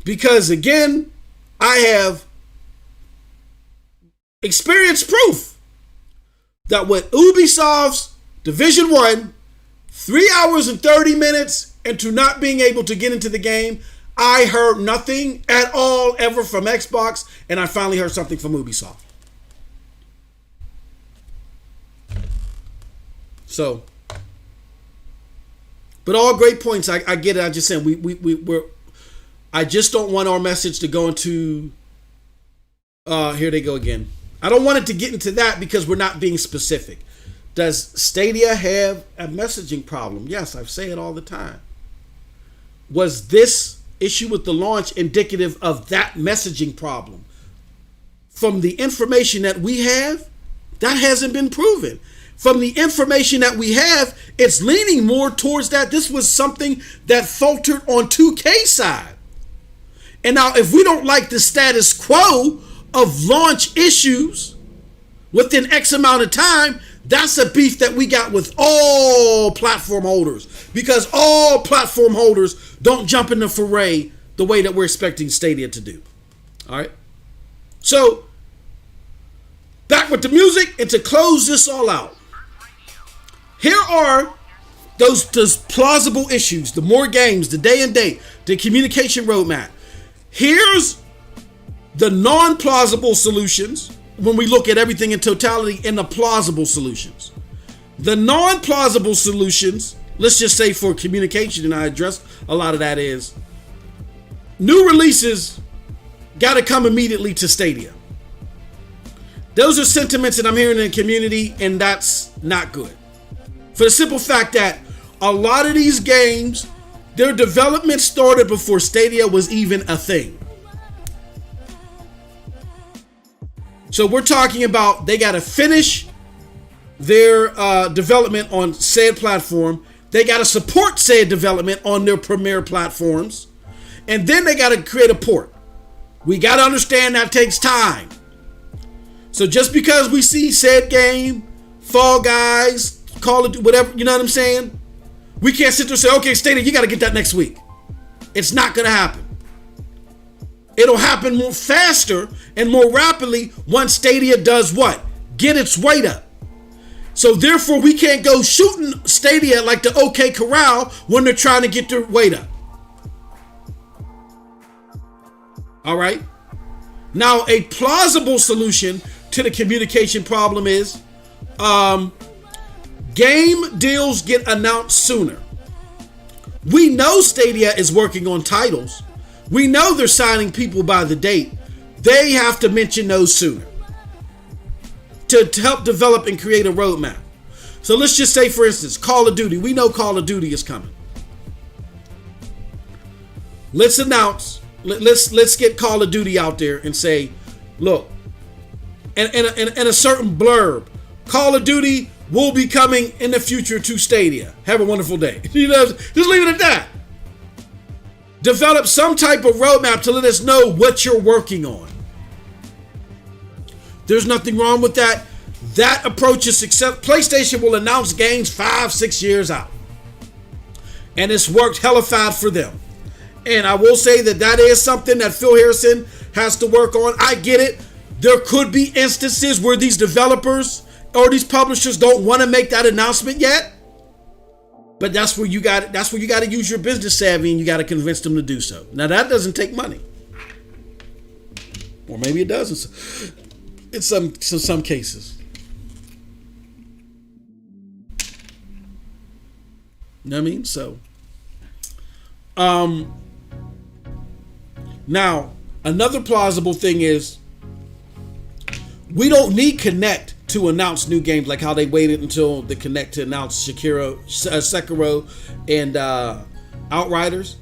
Because again, I have experienced proof that with Ubisoft's Division 1, 3 hours and 30 minutes into not being able to get into the game, I heard nothing at all ever from Xbox, and I finally heard something from Ubisoft. So, but all great points. I get it. I just saying we're. I just don't want our message to go into. Here they go again. I don't want it to get into that because we're not being specific. Does Stadia have a messaging problem? Yes, I say it all the time. Was this issue with the launch indicative of that messaging problem? From the information that we have, that hasn't been proven. From the information that we have, it's leaning more towards that. This was something that faltered on 2K side. And now if we don't like the status quo of launch issues within X amount of time, that's a beef that we got with all platform holders, because all platform holders don't jump in the foray the way that we're expecting Stadia to do. All right. So back with the music, and to close this all out, here are those plausible issues, the more games, the day and date, the communication roadmap. Here's the non-plausible solutions when we look at everything in totality, and the plausible solutions. The non-plausible solutions, let's just say for communication, and I addressed a lot of that, is new releases got to come immediately to Stadia. Those are sentiments that I'm hearing in the community, and that's not good. For the simple fact that a lot of these games, their development started before Stadia was even a thing. So we're talking about they got to finish their development on said platform. They got to support said development on their premier platforms. And then they got to create a port. We got to understand that takes time. So just because we see said game, Fall Guys, Call it whatever, you know what I'm saying? We can't sit there and say, okay, Stadia, you got to get that next week. It's not going to happen. It'll happen more faster and more rapidly once Stadia does what? Get its weight up. So therefore, we can't go shooting Stadia like the OK Corral when they're trying to get their weight up. All right. Now, a plausible solution to the communication problem is game deals get announced sooner. We know Stadia is working on titles. We know they're signing people by the date. They have to mention those sooner to help develop and create a roadmap. So let's just say, for instance, Call of Duty. We know Call of Duty is coming. Let's announce. Let's get Call of Duty out there and say, look, and a certain blurb. Call of Duty will be coming in the future to Stadia. Have a wonderful day. You know, just leave it at that. Develop some type of roadmap to let us know what you're working on. There's nothing wrong with that. That approach is successful. PlayStation will announce games 5-6 years out. And it's worked hella fast for them. And I will say that is something that Phil Harrison has to work on. I get it. There could be instances where these developers or these publishers don't want to make that announcement yet. But that's where you got to use your business savvy, and you got to convince them to do so. Now that doesn't take money. Or maybe it does in some cases. You know what I mean? So Now, another plausible thing is we don't need Connect to announce new games, like how they waited until the Connect to announce Sekiro and Outriders.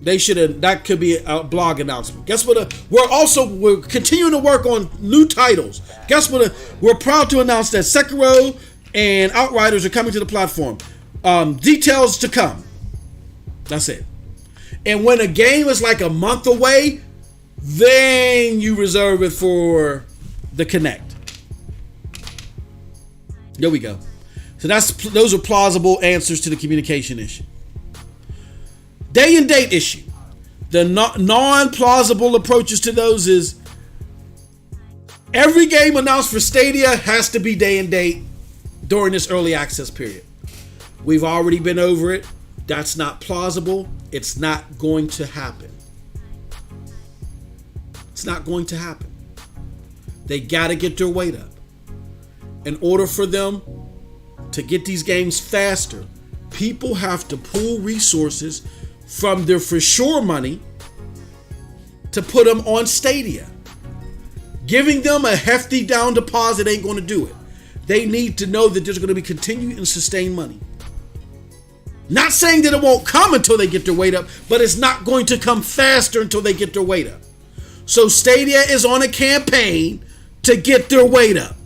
They should have. That could be a blog announcement. Guess what? We're continuing to work on new titles. Guess what? We're proud to announce that Sekiro and Outriders are coming to the platform. Details to come. That's it. And when a game is like a month away, then you reserve it for the Connect. There we go. So those are plausible answers to the communication issue. Day and date issue. The non-plausible approaches to those is every game announced for Stadia has to be day and date during this early access period. We've already been over it. That's not plausible. It's not going to happen. It's not going to happen. They got to get their weight up. In order for them to get these games faster, people have to pool resources from their for sure money to put them on Stadia. Giving them a hefty down deposit ain't going to do it. They need to know that there's going to be continued and sustained money. Not saying that it won't come until they get their weight up, but it's not going to come faster until they get their weight up. So Stadia is on a campaign to get their weight up.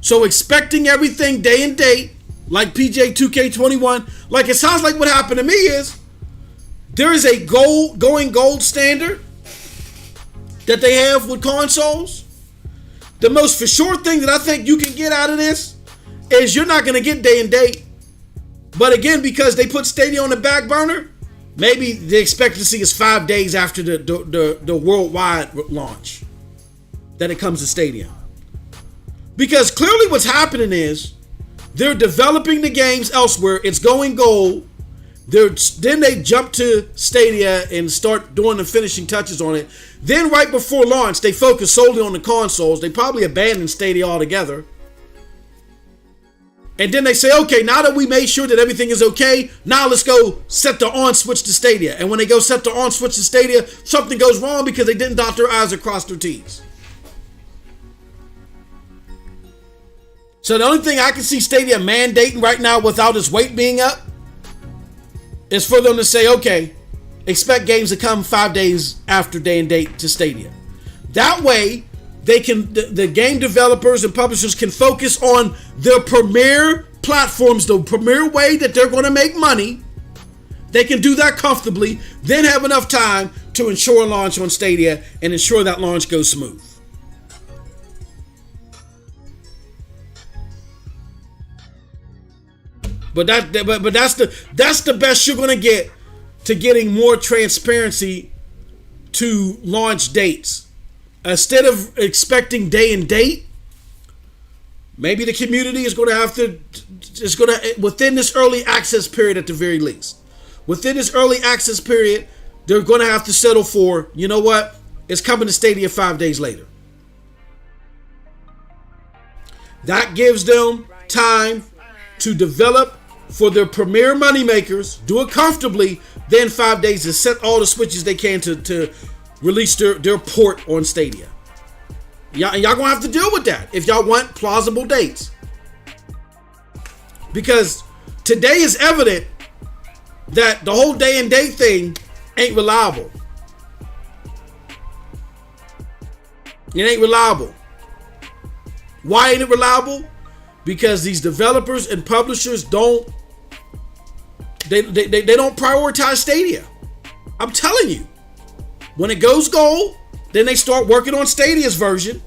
So expecting everything day and date, like PGA2K21, like it sounds like what happened to me is there is a going gold standard that they have with consoles. The most for sure thing that I think you can get out of this is you're not going to get day and date. But again, because they put Stadia on the back burner, maybe the expectancy is 5 days after the worldwide launch that it comes to Stadia. Because clearly what's happening is they're developing the games elsewhere. It's going gold. Then they jump to Stadia and start doing the finishing touches on it. Then right before launch, they focus solely on the consoles. They probably abandon Stadia altogether. And then they say, okay, now that we made sure that everything is okay, now let's go set the on switch to Stadia. And when they go set the on switch to Stadia, something goes wrong because they didn't dot their I's or cross their T's. So the only thing I can see Stadia mandating right now without its weight being up is for them to say, okay, expect games to come 5 days after day and date to Stadia. That way, they can the game developers and publishers can focus on their premier platforms, the premier way that they're going to make money. They can do that comfortably, then have enough time to ensure a launch on Stadia and ensure that launch goes smooth. But that's the best you're going to get to getting more transparency to launch dates. Instead of expecting day and date, maybe the community is going to have to, within this early access period at the very least, within this early access period, they're going to have to settle for, you know what, it's coming to Stadia 5 days later. That gives them time to develop for their premier moneymakers, do it comfortably, then 5 days to set all the switches they can to release their port on Stadia. Y'all gonna have to deal with that if y'all want plausible dates. Because today is evident that the whole day and date thing ain't reliable. It ain't reliable. Why ain't it reliable? Because these developers and publishers don't prioritize Stadia. I'm telling you. When it goes gold, then they start working on Stadia's version.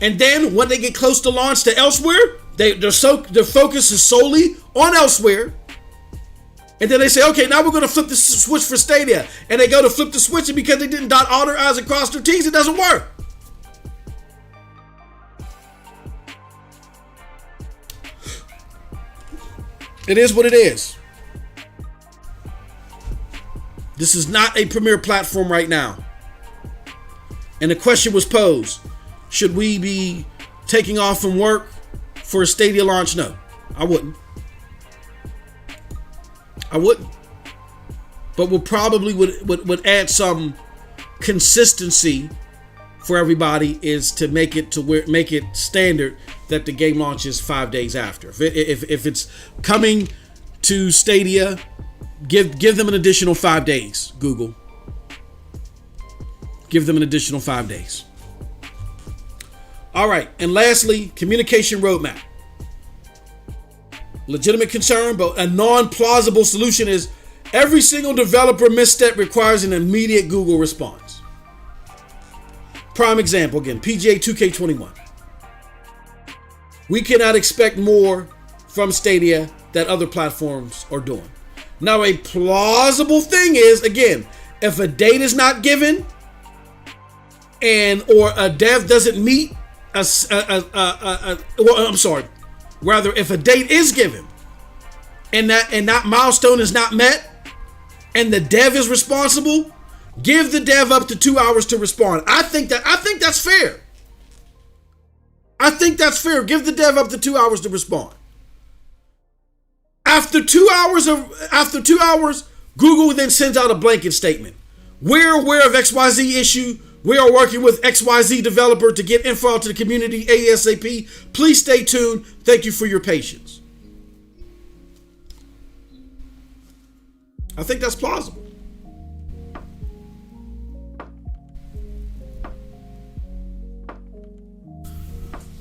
And then when they get close to launch to elsewhere, their focus is solely on elsewhere. And then they say, okay, now we're going to flip the switch for Stadia. And they go to flip the switch, and because they didn't dot all their I's and cross their T's, it doesn't work. It is what it is. This is not a premier platform right now. And the question was posed, should we be taking off from work for a Stadia launch? No, I wouldn't. I wouldn't. But would probably would add some consistency for everybody, is to make it standard that the game launches 5 days after. If it's coming to Stadia, give them an additional 5 days. Google, give them an additional 5 days. All right, and lastly, communication roadmap. Legitimate concern, but a non-plausible solution is every single developer misstep requires an immediate Google response. Prime example again, PGA2K21. We cannot expect more from Stadia that other platforms are doing. Now, a plausible thing is, again, if a date is not given or a dev doesn't meet rather, if a date is given and that milestone is not met and the dev is responsible, give the dev up to 2 hours to respond. I think that's fair. I think that's fair. Give the dev up to 2 hours to respond. After 2 hours, Google then sends out a blanket statement. We're aware of XYZ issue. We are working with XYZ developer to get info out to the community ASAP. Please stay tuned. Thank you for your patience. I think that's plausible.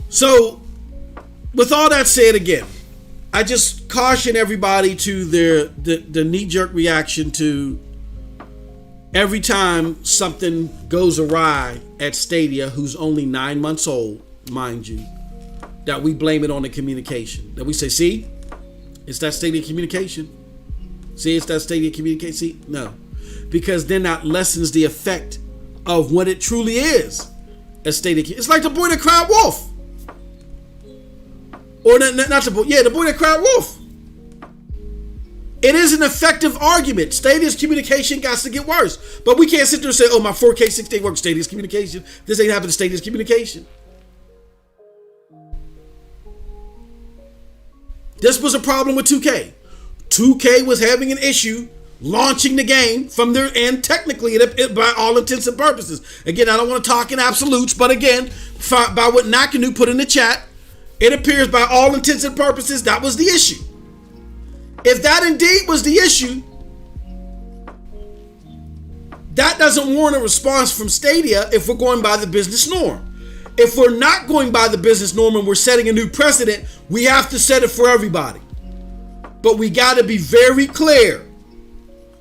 So, with all that said, again, I just caution everybody to the knee-jerk reaction to every time something goes awry at Stadia, who's only 9 months old, mind you, that we blame it on the communication. That we say, see, it's that Stadia communication. See, it's that Stadia communication. See, no. Because then that lessens the effect of what it truly is. A Stadia. It's like the boy that cried wolf. Or not the boy. Yeah, the boy that cried wolf. It is an effective argument. Stadia's communication got to get worse. But we can't sit there and say, oh, my 4K 60 works, Stadia's communication. This ain't happened to Stadia's communication. This was a problem with 2K. 2K was having an issue launching the game from their end, technically, by all intents and purposes. Again, I don't want to talk in absolutes, but again, by what Nakanu put in the chat, it appears by all intents and purposes that was the issue. If that indeed was the issue, that doesn't warrant a response from Stadia if we're going by the business norm. If we're not going by the business norm and we're setting a new precedent, we have to set it for everybody. But we got to be very clear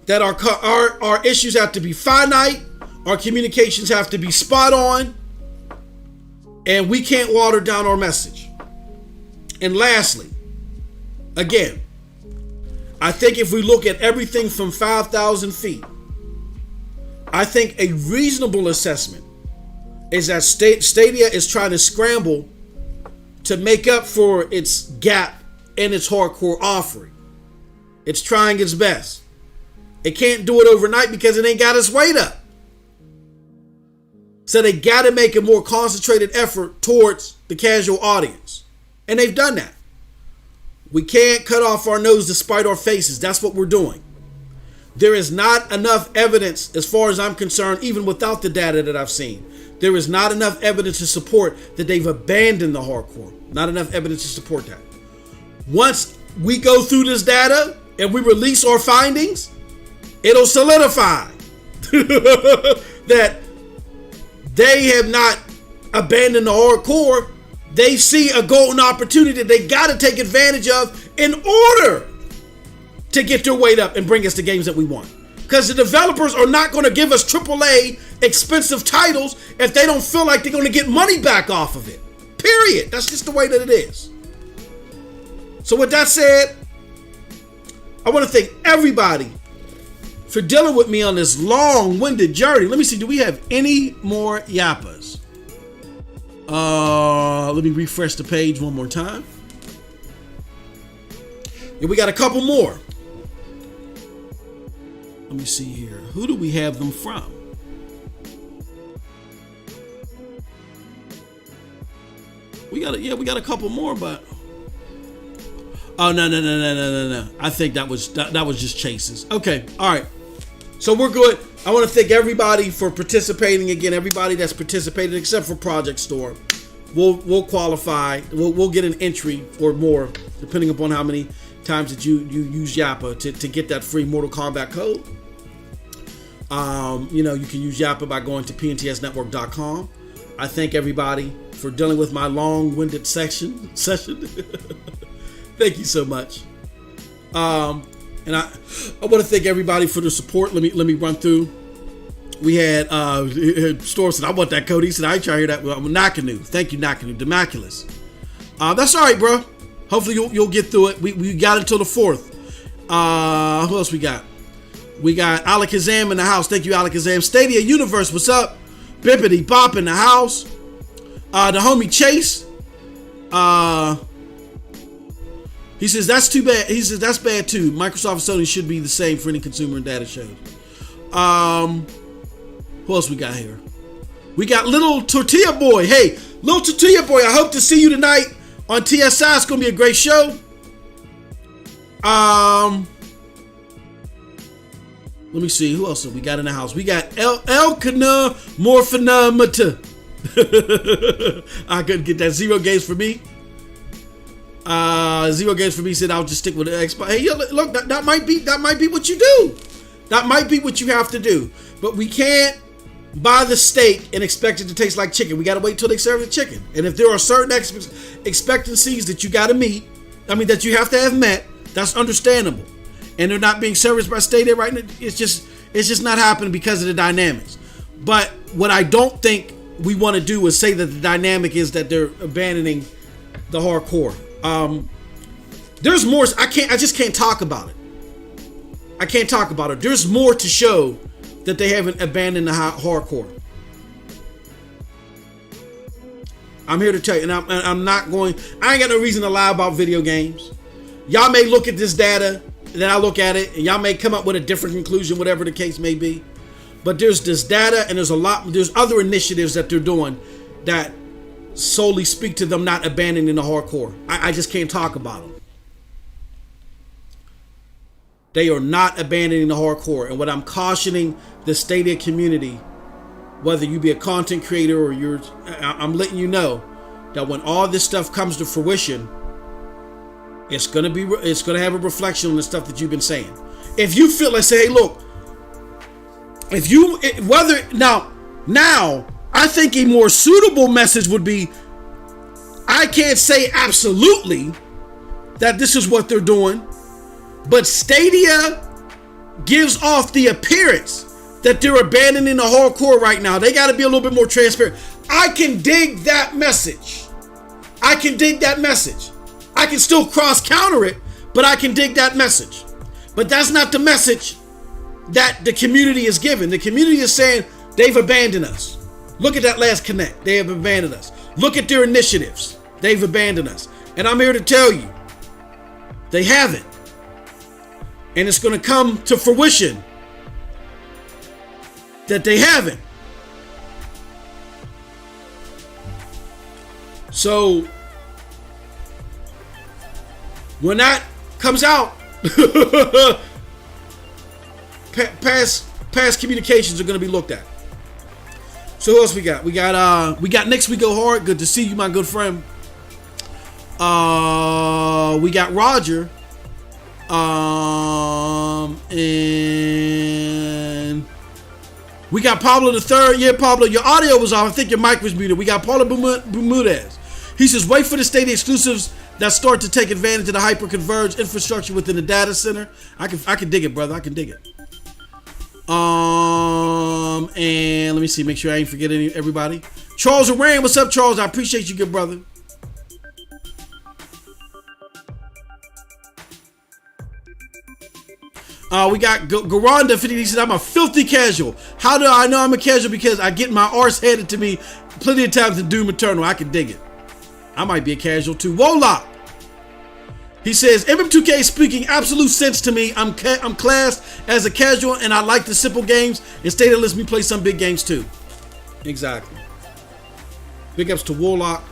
that our issues have to be finite, our communications have to be spot on, and we can't water down our message. And lastly, again, I think if we look at everything from 5,000 feet, I think a reasonable assessment is that Stadia is trying to scramble to make up for its gap in its hardcore offering. It's trying its best. It can't do it overnight because it ain't got its weight up. So they got to make a more concentrated effort towards the casual audience. And they've done that. We can't cut off our nose to spite our faces. That's what we're doing. There is not enough evidence, as far as I'm concerned, even without the data that I've seen. There is not enough evidence to support that they've abandoned the hardcore. Not enough evidence to support that. Once we go through this data and we release our findings, it'll solidify that they have not abandoned the hardcore. They see a golden opportunity that they got to take advantage of in order to get their weight up and bring us the games that we want. Because the developers are not going to give us AAA expensive titles if they don't feel like they're going to get money back off of it. Period. That's just the way that it is. So with that said, I want to thank everybody for dealing with me on this long-winded journey. Let me see, do we have any more Yappas? Let me refresh the page one more time. Yeah, we got a couple more. Let me see here. Who do we have them from? We got a couple more, but Oh no. I think that was just Chase's. Okay, all right. So we're good. I want to thank everybody for participating again. Everybody that's participated except for Projekt Storm. We'll qualify. We'll get an entry or more, depending upon how many times that you use Yappa to get that free Mortal Kombat code. You can use Yappa by going to PNTSnetwork.com. I thank everybody for dealing with my long-winded session. Thank you so much. And I want to thank everybody for the support. Let me run through. We had Storm said, I want that code. He said, I ain't trying to hear that. Well, Nakanu. Thank you, Nakanu. Demaculous. That's all right, bro. Hopefully you'll get through it. We got until the 4th. Who else we got? We got Alakazam in the house. Thank you, Alakazam. Stadia Universe, what's up? Bippity Bop in the house. The homie Chase. He says that's too bad. He says that's bad too. Microsoft and Sony should be the same for any consumer and data shows. Who else we got here? We got Little Tortilla Boy. Hey, Little Tortilla Boy, I hope to see you tonight on TSI. It's gonna be a great show. Let me see who else we got in the house. We got Elkanah Morphinamata. I couldn't get that. 0 games for me. 0 games for me said I'll just stick with the Xbox. Hey, look, that might be what you do. That might be what you have to do. But we can't buy the steak and expect it to taste like chicken. We got to wait till they serve the chicken. And if there are certain expectancies that you got to meet, that you have to have met, that's understandable. And they're not being serviced by Stadia right now. It's just not happening because of the dynamics. But what I don't think we want to do is say that the dynamic is that they're abandoning the hardcore. There's more. I just can't talk about it. I can't talk about it. There's more to show that they haven't abandoned the hardcore. I'm here to tell you, and I'm not going. I ain't got no reason to lie about video games. Y'all may look at this data, and then I look at it, and y'all may come up with a different conclusion, whatever the case may be. But there's this data, and there's other initiatives that they're doing that solely speak to them not abandoning the hardcore. I just can't talk about them. They are not abandoning the hardcore. And what I'm cautioning the Stadia community, whether you be a content creator or I'm letting you know that when all this stuff comes to fruition, it's gonna have a reflection on the stuff that you've been saying. If you feel like, say, hey, look, now I think a more suitable message would be, I can't say absolutely that this is what they're doing, but Stadia gives off the appearance that they're abandoning the hardcore right now. They got to be a little bit more transparent. I can dig that message. I can still cross counter it, but I can dig that message. But that's not the message that the community is giving. The community is saying they've abandoned us. Look at that last connect. They have abandoned us. Look at their initiatives. They've abandoned us. And I'm here to tell you, they haven't. And it's going to come to fruition that they haven't. So when that comes out, past communications are going to be looked at. So who else we got? We got Next We Go Hard. Good to see you, my good friend. We got Roger. And we got Pablo the Third. Yeah, Pablo, your audio was off. I think your mic was muted. We got Paulo Bermudez. He says, wait for the Stadia exclusives that start to take advantage of the hyper-converged infrastructure within the data center. I can dig it, brother. I can dig it. And let me see, make sure I ain't forgetting everybody. Charles Arain, what's up, Charles? I appreciate you, good brother. We got Garanda 50. He said, I'm a filthy casual. How do I know I'm a casual? Because I get my arse handed to me plenty of times in Doom Eternal. I can dig it. I might be a casual too. Wolock. He says, MM2K is speaking absolute sense to me. I'm classed as a casual and I like the simple games. And Stadia lets me play some big games too. Exactly. Big ups to Warlock,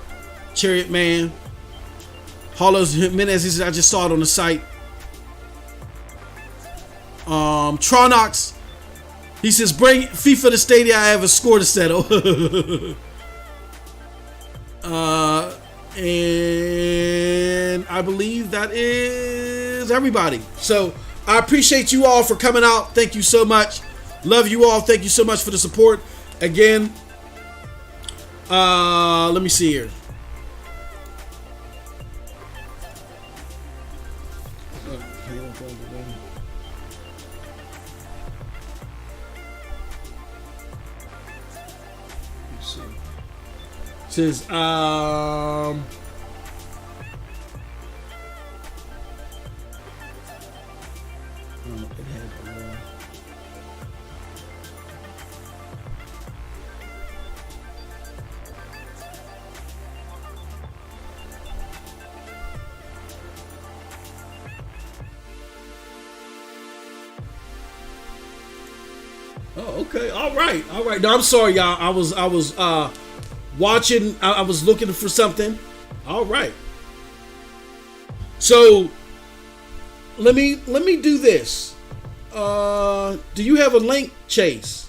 Chariot Man. Carlos Jimenez, he says, I just saw it on the site. Tronox, he says, bring FIFA to Stadia. I have a score to settle. And I believe that is everybody. So I appreciate you all for coming out. Thank you so much. Love you all. Thank you so much for the support. Again, let me see here. Says oh, okay. All right. No, I'm sorry, y'all. I was watching. I was looking for something. All right. So let me do this. Do you have a link, Chase?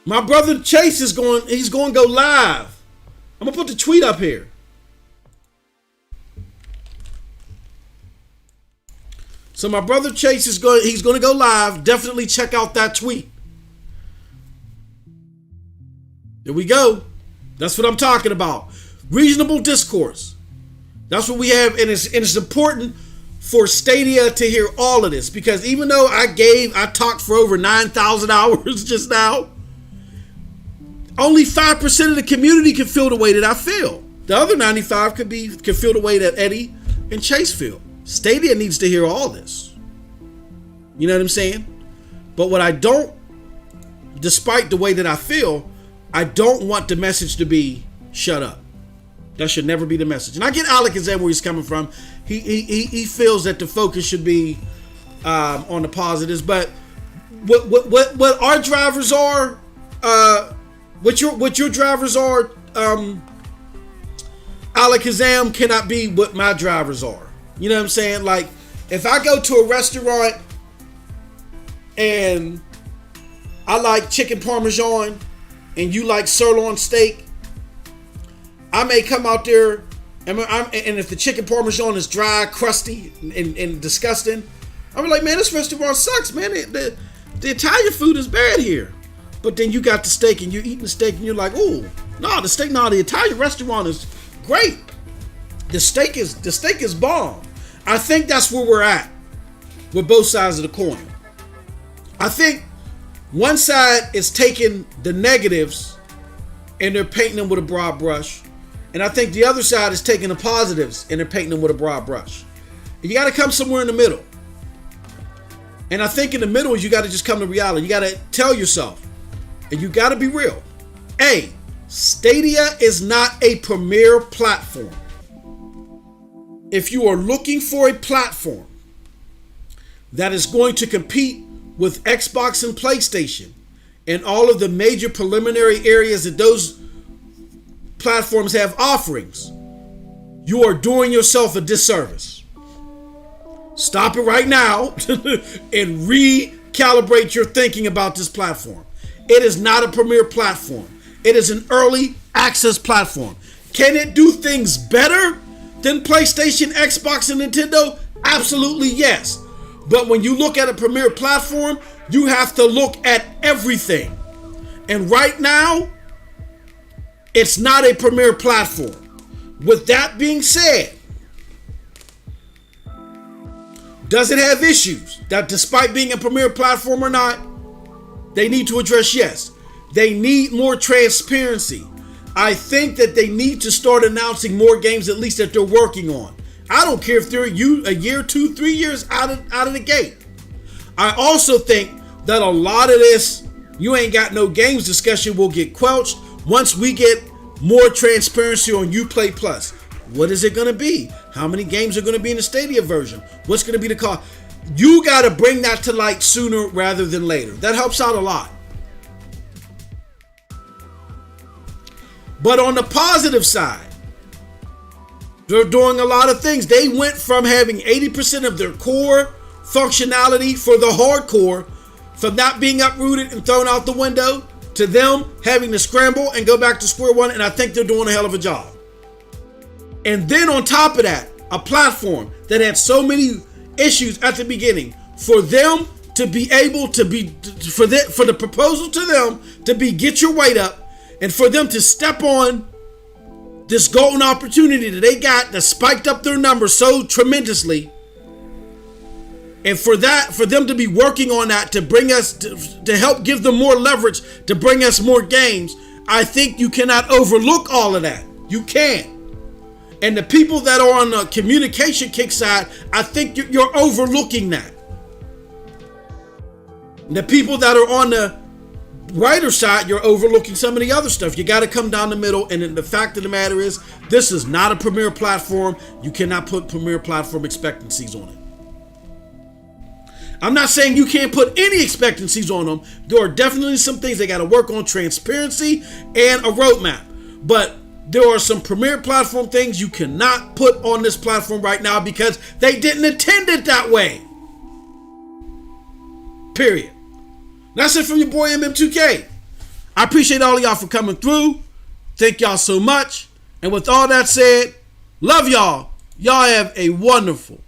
My brother Chase is going. He's going to go live. I'm gonna put the tweet up here. So my brother Chase is going. He's going to go live. Definitely check out that tweet. There we go. That's what I'm talking about. Reasonable discourse. That's what we have, and it's important for Stadia to hear all of this, because even though I talked for over 9,000 hours just now, only 5% of the community can feel the way that I feel. The other 95 can feel the way that Eddie and Chase feel. Stadia needs to hear all this. You know what I'm saying? But what I don't, despite the way that I feel, I don't want the message to be shut up. That should never be the message. And I get Alec is where he's coming from. He feels that the focus should be on the positives. But what our drivers are, what your drivers are, Alec Kazam cannot be what my drivers are. You know what I'm saying? Like, if I go to a restaurant and I like chicken parmesan and you like sirloin steak, I may come out there and if the chicken parmesan is dry, crusty, and disgusting, I'm like, man, this restaurant sucks, man. The Italian food is bad here. But then you got the steak and you're eating the steak and you're like, oh, no, the Italian restaurant is great. The steak is bomb. I think that's where we're at with both sides of the coin. I think one side is taking the negatives and they're painting them with a broad brush. And I think the other side is taking the positives and they're painting them with a broad brush. And you got to come somewhere in the middle. And I think in the middle is you got to just come to reality. You got to tell yourself, and you got to be real. A, Stadia is not a premier platform. If you are looking for a platform that is going to compete with Xbox and PlayStation and all of the major preliminary areas that those platforms have offerings, you are doing yourself a disservice. Stop it right now and recalibrate your thinking about this platform. It is not a premier platform. It is an early access platform. Can it do things better than PlayStation, Xbox, and Nintendo? Absolutely yes. But when you look at a premier platform, you have to look at everything. And right now, it's not a premier platform. With that being said, does it have issues that, despite being a premier platform or not, they need to address? Yes. They need more transparency. I think that they need to start announcing more games, at least that they're working on. I don't care if they're a year, 2, 3 years out of the gate. I also think that a lot of this "you ain't got no games" discussion will get quelched once we get more transparency on Uplay Plus. What is it going to be? How many games are going to be in the Stadia version? What's going to be the cost? You got to bring that to light sooner rather than later. That helps out a lot. But on the positive side, They're doing a lot of things. They went from having 80% of their core functionality for the hardcore, from not being uprooted and thrown out the window, to them having to scramble and go back to square one, and I think they're doing a hell of a job. And then on top of that, a platform that had so many issues at the beginning, for them to be able to be, for the proposal to them to be get your weight up, and for them to step on this golden opportunity that they got that spiked up their numbers so tremendously, and for them to be working on that to bring us to help give them more leverage to bring us more games, I think you cannot overlook all of that. You can't. And the people that are on the communication kick side, I think you're overlooking that. The people that are on the writer side, you're overlooking some of the other stuff. You got to come down the middle. And then the fact of the matter is, this is not a premier platform. You cannot put premier platform expectancies on it. I'm not saying you can't put any expectancies on them. There are definitely some things they got to work on, transparency and a roadmap. But there are some premier platform things you cannot put on this platform right now because they didn't intend it that way. Period. That's it from your boy MM2K. I appreciate all of y'all for coming through. Thank y'all so much. And with all that said, love y'all. Y'all have a wonderful,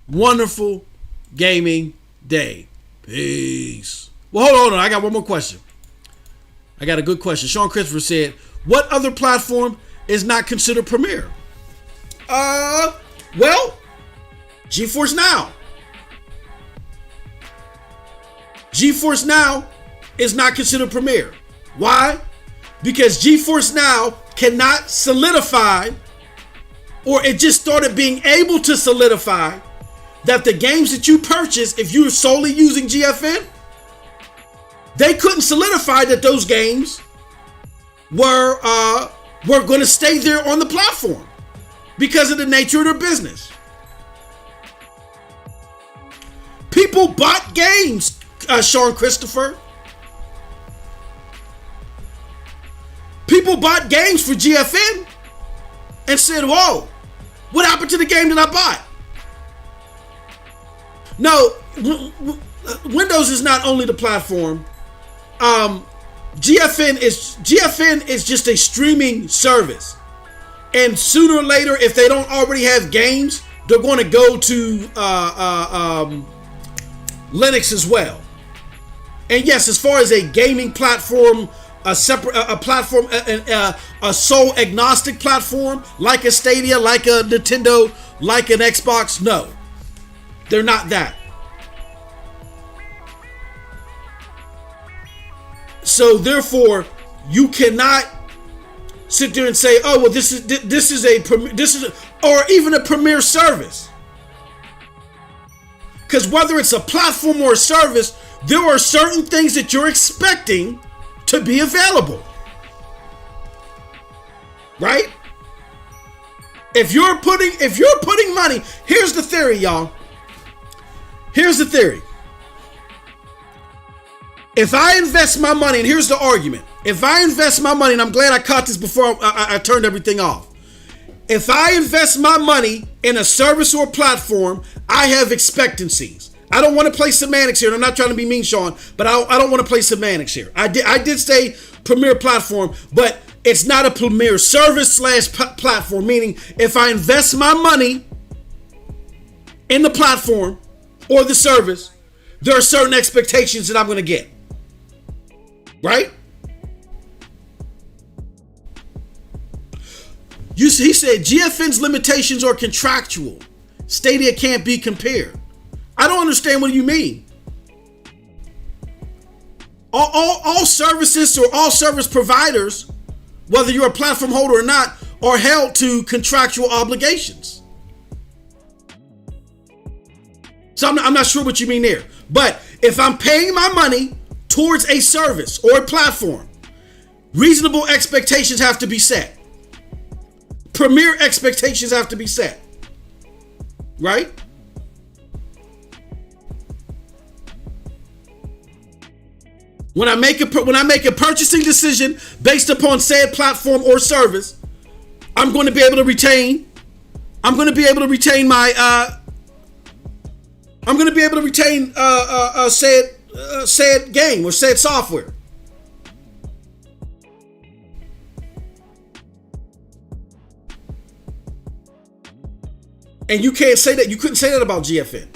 wonderful gaming day. Peace. Well, hold on. I got one more question. I got a good question. Sean Christopher said, what other platform is not considered premier? Well, Geforce Now. Geforce Now is not considered premier. Why? Because Geforce Now cannot solidify, or it just started being able to solidify, that the games that you purchase, if you're solely using GFN, they couldn't solidify that those games were going to stay there on the platform because of the nature of their business. People bought games, Sean Christopher. People bought games for GFN and said, whoa, what happened to the game that I bought? No, Windows is not only the platform. GFN is just a streaming service. And sooner or later, if they don't already have games, they're going to go to Linux as well. And yes, as far as a gaming platform, a sole agnostic platform like a Stadia, like a Nintendo, like an Xbox, no, they're not that. So therefore, you cannot sit there and say, "Oh, well, this is or even a premier service." Because whether it's a platform or a service, there are certain things that you're expecting to be available, right? If you're putting money, here's the theory, y'all. Here's the theory. If I invest my money, and here's the argument. If I invest my money, and I'm glad I caught this before I turned everything off. If I invest my money in a service or platform, I have expectancies. I don't want to play semantics here, and I'm not trying to be mean, Sean, but I don't want to play semantics here. I did say premier platform, but it's not a premier service / platform, meaning if I invest my money in the platform or the service, there are certain expectations that I'm going to get. Right? He said GFN's limitations are contractual. Stadia can't be compared. I don't understand what you mean. All services or all service providers, whether you're a platform holder or not, are held to contractual obligations. So I'm not sure what you mean there. But if I'm paying my money towards a service or a platform, reasonable expectations have to be set. Premier expectations have to be set. Right? When I make a purchasing decision based upon said platform or service, I'm going to be able to retain I'm going to be able to retain my said game or said software. And you can't say that. You couldn't say that about GFN.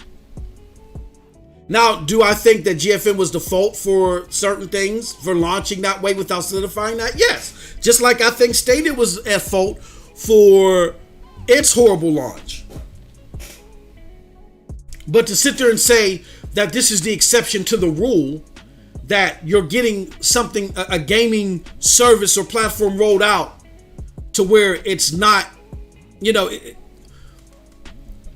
Now, do I think that GFN was the fault for certain things, for launching that way without solidifying that? Yes. Just like I think Stadia was at fault for its horrible launch. But to sit there and say that this is the exception to the rule, that you're getting something, a gaming service or platform rolled out to where it's not,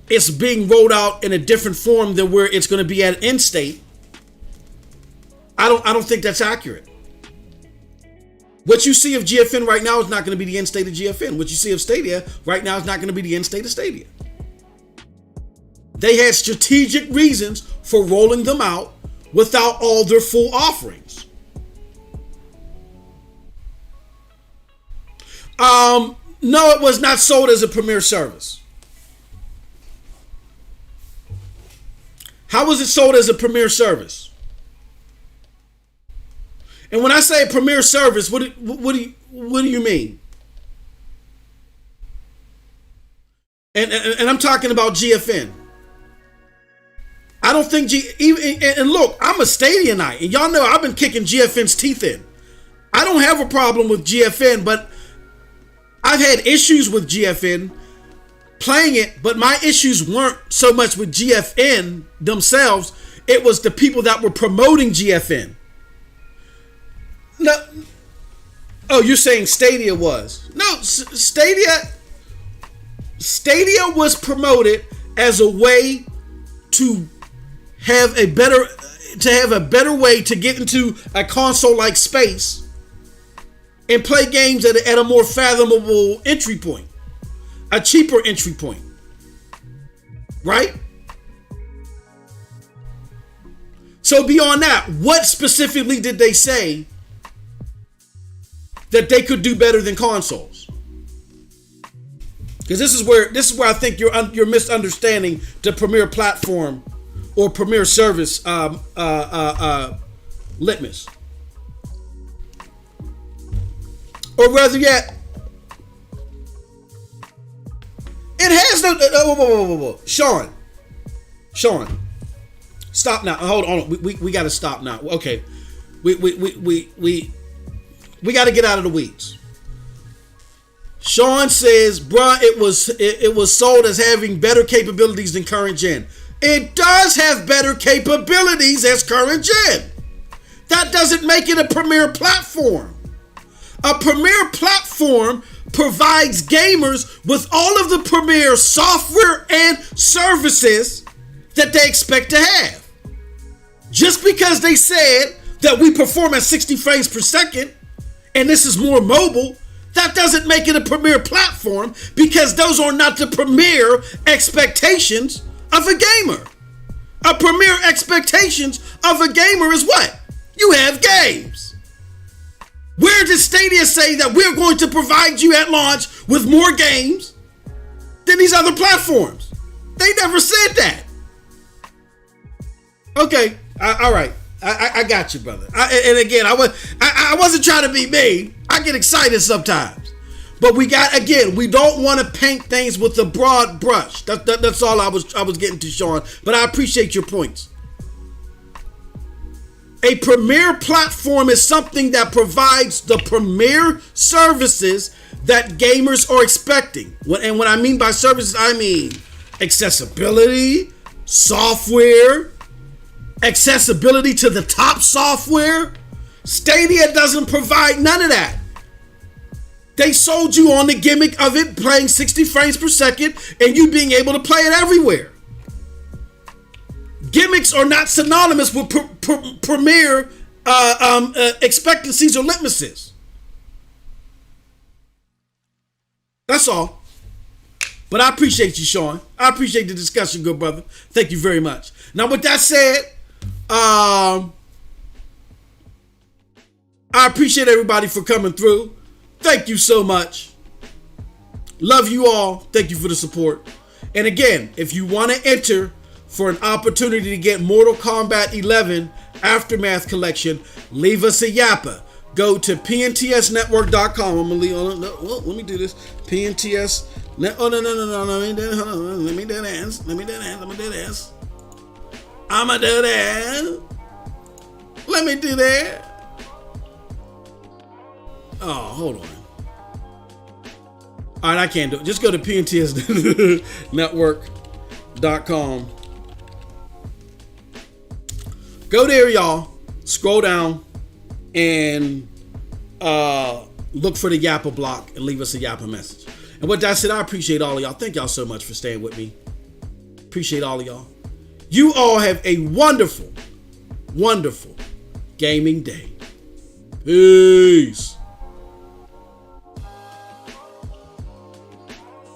it's being rolled out in a different form than where it's going to be at end state. I don't think that's accurate. What you see of GFN right now is not going to be the end state of GFN. What you see of Stadia right now is not going to be the end state of Stadia. They had strategic reasons for rolling them out without all their full offerings. No, it was not sold as a premier service. How was it sold as a premier service? And when I say a premier service, what do you mean? And I'm talking about GFN. I don't think and look, I'm a Stadianite, and y'all know I've been kicking GFN's teeth in. I don't have a problem with GFN, but I've had issues with GFN playing it, but my issues weren't so much with GFN themselves. It was the people that were promoting GFN. No. Oh, you're saying Stadia was? No, Stadia was promoted as a way to have a better way to get into a console-like space and play games at a more fathomable entry point. A cheaper entry point, right? So beyond that, what specifically did they say that they could do better than consoles? Because this is where I think you're misunderstanding the premier platform or premier service litmus, or rather yet. It has no. Whoa. Sean, stop now. Hold on. We got to stop now. Okay, we got to get out of the weeds. Sean says, "Bruh, it was sold as having better capabilities than current gen. It does have better capabilities as current gen. That doesn't make it a premier platform. A premier platform provides gamers with all of the premier software and services that they expect to have. Just because they said that we perform at 60 frames per second and this is more mobile, that doesn't make it a premier platform, because those are not the premier expectations of a gamer. A premier expectations of a gamer is what? You have games. Where did Stadia say that we're going to provide you at launch with more games than these other platforms? They never said that. Okay, all right. I got you, brother. And again, I wasn't trying to be mean. I get excited sometimes. But we don't want to paint things with a broad brush. That's all I was getting to, Sean. But I appreciate your points. A premier platform is something that provides the premier services that gamers are expecting. And what I mean by services, I mean accessibility, software, accessibility to the top software. Stadia doesn't provide none of that. They sold you on the gimmick of it playing 60 frames per second and you being able to play it everywhere. Gimmicks are not synonymous with premier expectancies or litmuses. That's all. But I appreciate you, Sean. I appreciate the discussion, good brother. Thank you very much. Now, with that said, I appreciate everybody for coming through. Thank you so much Love you all. Thank you for the support. And again, if you want to enter for an opportunity to get Mortal Kombat 11 Aftermath Collection, leave us a yappa. Go to PNTSnetwork.com. I'm gonna leave. Well, let me do this. PNTS. Oh no. Let me do this. Let me do this. I'ma do that. Let me do that. Oh, hold on. All right, I can't do it. Just go to PNTSnetwork.com. Go there, y'all. Scroll down and look for the Yappa block and leave us a Yappa message. And with that said, I appreciate all of y'all. Thank y'all so much for staying with me. Appreciate all of y'all. You all have a wonderful, wonderful gaming day. Peace.